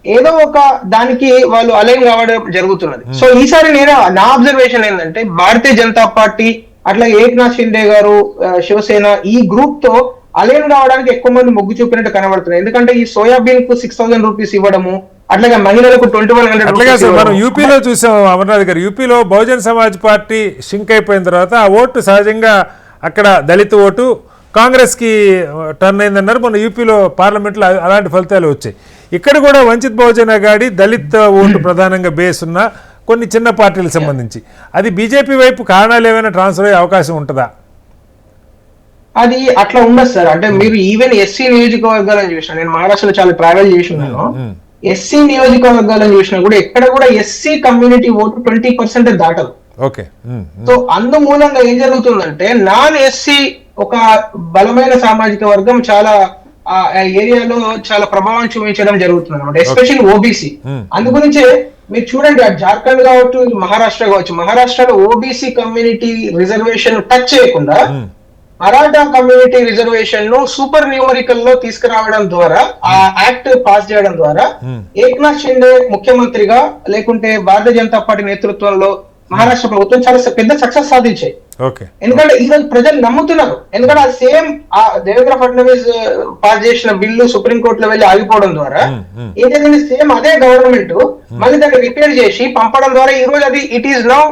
ఏదో ఒక దానికి వాళ్ళు అలైన్ కావడం జరుగుతున్నది. సో ఈసారి నా అబ్జర్వేషన్ ఏంటంటే భారతీయ జనతా పార్టీ అట్లాగే ఏక్నాథ్ షిండే గారు శివసేన ఈ గ్రూప్ తో అలైన్ కావడానికి ఎక్కువ మంది మొగ్గు చూపినట్టు కనబడుతున్నాయి. ఎందుకంటే ఈ సోయాబీన్ కు 6,000 రూపీస్ ఇవ్వడము, అట్లాగే మహిళలకు 2,100. మనం యూపీలో చూసాం అమర్నాథ్ గారు, యూపీలో బహుజన్ సమాజ్ పార్టీ షింక్ అయిపోయిన తర్వాత ఆ ఓటు సహజంగా అక్కడ దళిత ఓటు కాంగ్రెస్ కి టర్న్ అయిందన్నారు. మన యూపీలో పార్లమెంట్లో అలాంటి ఫలితాలు వచ్చాయి. ఇక్కడ కూడా వంచిత్ బహుజన్ అగాడి దళిత ఓటు ప్రధానంగా బేస్ ఉన్న కొన్ని చిన్న పార్టీలకు సంబంధించి అది బీజేపీ వైపు కారణాలు ఏమైనా ట్రాన్స్ఫర్ అయ్యే అవకాశం ఉంటుందా? అది అట్లా ఉండదు సార్. అంటే మీరు ఈవెన్ ఎస్సీ నియోజకవర్గాలను చూసినా, నేను మహారాష్ట్రలో చాలా ట్రావెల్ చేసి ఉన్నాను, ఎస్సీ నియోజకవర్గాలను చూసినా కూడా ఎక్కడ కూడా ఎస్సీ కమ్యూనిటీ ఓటు 20% దాటదు. సో అందుమూలంగా ఏం జరుగుతుందంటే నాన్ ఎస్సీ ఒక బలమైన సామాజిక వర్గం చాలా ఆ ఏరియాలో చాలా ప్రభావం చూపించడం జరుగుతుంది అనమాట, ఎస్పెషల్లీ ఓబీసీ. అందుగురించే మీరు చూడండి ఆ జార్ఖండ్ కావచ్చు మహారాష్ట్ర కావచ్చు, మహారాష్ట్రలో ఓబీసీ కమ్యూనిటీ రిజర్వేషన్ టచ్ చేయకుండా మరాఠా కమ్యూనిటీ రిజర్వేషన్ ను సూపర్ న్యూమరికల్ లో తీసుకురావడం ద్వారా, ఆ యాక్ట్ పాస్ చేయడం ద్వారా ఏక్నాథ్ షిండే ముఖ్యమంత్రిగా లేకుంటే భారతీయ జనతా పార్టీ నేతృత్వంలో మహారాష్ట్ర ప్రభుత్వం చాలా పెద్ద సక్సెస్ సాధించాయి. ఎందుకంటే ఈరోజు ప్రజలు నమ్ముతున్నారు. ఎందుకంటే అది సేమ్ ఆ దేవేంద్ర ఫడ్నవీస్ పాస్ చేసిన బిల్లు సుప్రీంకోర్టులో వెళ్ళి ఆగిపోవడం ద్వారా ఏదైతే సేమ్ అదే గవర్నమెంట్ మళ్ళీ దాన్ని రిపేర్ చేసి పంపడం ద్వారా ఈ రోజు అది it is now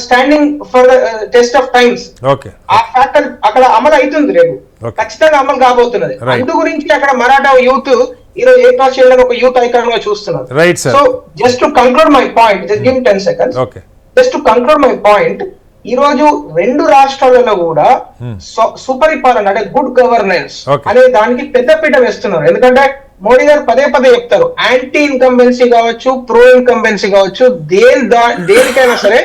standing for test of times. ఆ ఫ్యాక్టర్ అక్కడ అమలు అవుతుంది, రేపు ఖచ్చితంగా అమలు కాబోతున్నది. అందు గురించి అక్కడ మరాఠా యూత్ ఈరోజు ఏక్నాథ్ షిండే ఒక యూత్ ఐకాన్ గా చూస్తున్నారు. So just to conclude my point, just give 10 seconds. Just to conclude my point, ఈ రోజు రెండు రాష్ట్రాలలో కూడా సుపరిపాలన అంటే గుడ్ గవర్నెన్స్ అనే దానికి పెద్దపీట వేస్తున్నారు. ఎందుకంటే మోడీ గారు పదే పదే చెప్తారు, యాంటీ ఇన్కంబెన్సీ కావచ్చు, ప్రో ఇన్కంబెన్సీ కావచ్చు, దేనికైనా సరే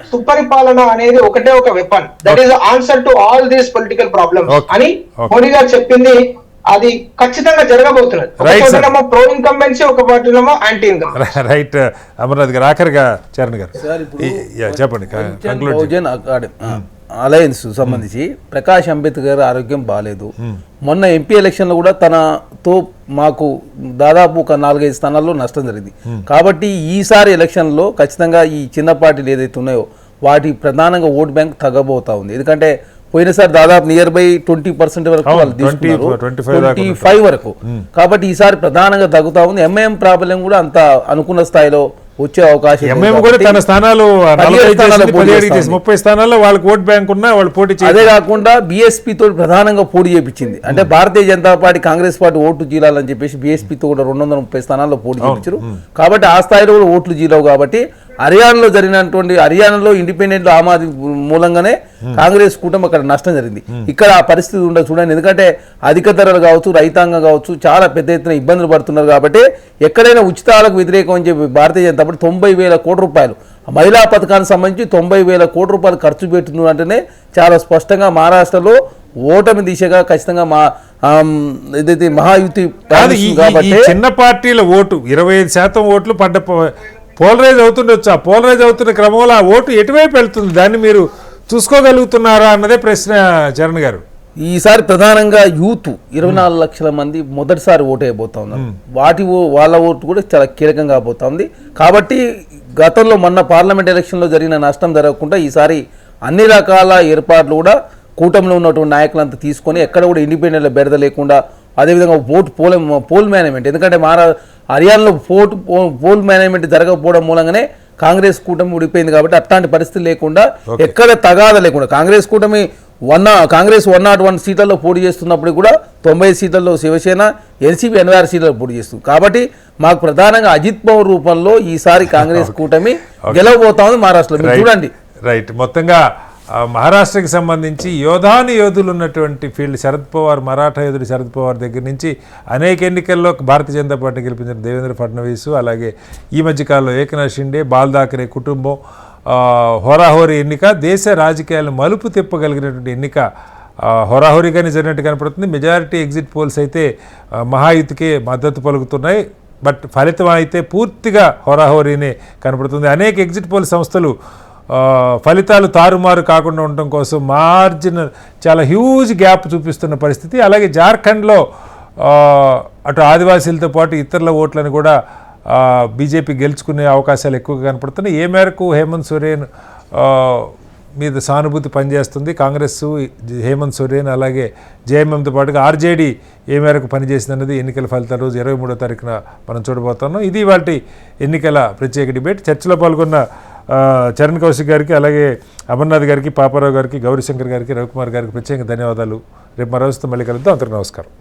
సుపరిపాలన అనేది ఒకటే ఒక weapon, that is answer to all these political problems అని మోడీ గారు చెప్పింది. అది ఖచ్చితంగా జరగబోతున్నది. ఒక ప్రో ఇన్కంబెన్సీ, ఒక పార్టీనేమో యాంటీ ఇన్కంబెన్సీ. రైట్ అమర్నాథ్ గారు, ఆఖరిగా చరణ్ గారు చెప్పండి. అలయన్స్ సంబంధించి ప్రకాష్ అంబేద్కర్ ఆరోగ్యం బాగాలేదు. మొన్న ఎంపీ ఎలక్షన్ లో కూడా తనతో మాకు దాదాపు ఒక 4-5 స్థానాల్లో నష్టం జరిగింది. కాబట్టి ఈసారి ఎలక్షన్ లో ఖచ్చితంగా ఈ చిన్న పార్టీలు ఏదైతే ఉన్నాయో వాటి ప్రధానంగా ఓట్ బ్యాంక్ తగ్గబోతా ఉంది. ఎందుకంటే పోయినసారి దాదాపు నియర్ బై 20% వరకు వాళ్ళు తీసుకున్నారు, 25 వరకు. కాబట్టి ఈసారి ప్రధానంగా తగ్గుతా ఉంది. ఎంఐఎం ప్రాబల్యం కూడా అంత అనుకున్న స్థాయిలో వచ్చే అవకాశం. తన స్థానాలు 30 స్థానాల్లో వాళ్ళకి ఓట్ బ్యాంక్ ఉన్నా వాళ్ళు పోటీ. అదే కాకుండా బీఎస్పీ తోటి ప్రధానంగా పోటీ చేయించింది. అంటే భారతీయ జనతా పార్టీ కాంగ్రెస్ పార్టీ ఓట్లు జీలాలని చెప్పేసి బీఎస్పీతో కూడా 230 స్థానాల్లో పోటీ చేయించారు. కాబట్టి ఆ స్థాయిలో కూడా ఓట్లు జీలవు. కాబట్టి హర్యానాలో ఇండిపెండెంట్ ఆమ్ ఆద్మీ మూలంగానే కాంగ్రెస్ కూటమి అక్కడ నష్టం జరిగింది. ఇక్కడ ఆ పరిస్థితి ఉండదు చూడండి. ఎందుకంటే అధిక ధరలు కావచ్చు, రైతాంగం కావచ్చు చాలా పెద్ద ఎత్తున ఇబ్బందులు పడుతున్నారు. కాబట్టి ఎక్కడైనా ఉచితాలకు వ్యతిరేకం అని చెప్పి భారతీయ జనతా పార్టీ 90,000 కోట్ల రూపాయలు మహిళా పథకానికి సంబంధించి 90,000 కోట్ల రూపాయలు ఖర్చు పెట్టున్నారు అంటేనే చాలా స్పష్టంగా మహారాష్ట్రలో ఓటమి దిశగా ఖచ్చితంగా ఏదైతే మహాయుతి కాబట్టి చిన్న పార్టీల ఓటు 25% ఓట్లు పడ్డ పోలరైజ్ అవుతుండొచ్చు. ఆ పోలరైజ్ అవుతున్న క్రమంలో ఆ ఓటు ఎటువైపు వెళ్తుంది, దాన్ని మీరు చూసుకోగలుగుతున్నారా అన్నదే ప్రశ్న చరణ్ గారు. ఈసారి ప్రధానంగా యూత్ 24 లక్షల మంది మొదటిసారి ఓటు అయిపోతా ఉన్నారు. వాళ్ళ ఓటు కూడా చాలా కీలకంగా పోతా ఉంది. కాబట్టి గతంలో మొన్న పార్లమెంట్ ఎలక్షన్లో జరిగిన నష్టం జరగకుండా ఈసారి అన్ని రకాల ఏర్పాట్లు కూడా కూటమిలో ఉన్నటువంటి నాయకులంతా తీసుకొని ఎక్కడ కూడా ఇండిపెండెంట్ బెడద లేకుండా, అదేవిధంగా పోల్ మేనేజ్మెంట్, ఎందుకంటే హర్యానాలో పోల్ మేనేజ్మెంట్ జరగకపోవడం మూలంగానే కాంగ్రెస్ కూటమి ఊడిపోయింది. కాబట్టి అట్లాంటి పరిస్థితి లేకుండా ఎక్కడ తగాద లేకుండా కాంగ్రెస్ కూటమి 101 సీట్లలో పోటీ చేస్తున్నప్పుడు కూడా 90 సీట్లలో శివసేన, ఎన్సీపీ 86 సీట్లలో పోటీ చేస్తుంది. కాబట్టి మాకు ప్రధానంగా అజిత్ పవార్ రూపంలో ఈసారి కాంగ్రెస్ కూటమి గెలవబోతా ఉంది మహారాష్ట్రలో. చూడండి. రైట్, మొత్తంగా మహారాష్ట్రకి సంబంధించి యోధులు ఉన్నటువంటి ఫీల్డ్ శరద్ పవార్, మరాఠా యోధుడు శరద్ పవార్ దగ్గర నుంచి అనేక ఎన్నికల్లో భారతీయ జనతా పార్టీ గెలిపించిన దేవేంద్ర ఫడ్నవీస్, అలాగే ఈ మధ్యకాలంలో ఏక్నాథ్ షిండే, బాల్ థాకరే కుటుంబం, హోరాహోరీ ఎన్నిక, దేశ రాజకీయాలను మలుపు తిప్పగలిగినటువంటి ఎన్నిక హోరాహోరీగానే జరిగినట్టు కనపడుతుంది. మెజారిటీ ఎగ్జిట్ పోల్స్ అయితే మహాయుతికే మద్దతు పలుకుతున్నాయి. బట్ ఫలితం అయితే పూర్తిగా హోరాహోరీనే కనపడుతుంది. అనేక ఎగ్జిట్ పోల్ సంస్థలు ఫలితాలు తారుమారు కాకుండా ఉండటం కోసం మార్జినల్ చాలా హ్యూజ్ గ్యాప్ చూపిస్తున్న పరిస్థితి. అలాగే జార్ఖండ్లో అటు ఆదివాసీలతో పాటు ఇతరుల ఓట్లను కూడా బీజేపీ గెలుచుకునే అవకాశాలు ఎక్కువగా కనపడుతున్నాయి. ఏ మేరకు హేమంత్ సోరెన్ మీద సానుభూతి పనిచేస్తుంది కాంగ్రెస్, హేమంత్ సోరెన్ అలాగే జేఎంఎంతో పాటుగా ఆర్జేడీ ఏ మేరకు పనిచేసిందన్నది ఎన్నికల ఫలితాల రోజు 23వ తారీఖున మనం చూడబోతున్నాం. ఇది వాటి ఎన్నికల ప్రత్యేక డిబేట్. చర్చలో పాల్గొన్న చరణ్ కౌశిక్ గారికి, అలాగే అమర్నాథ్ గారికి, పాపారావు గారికి, గౌరీశంకర్ గారికి, రవికుమార్ గారికి ప్రత్యేకంగా ధన్యవాదాలు. రేపు మరో మళ్ళీ కలుద్దాం. అందరికీ నమస్కారం.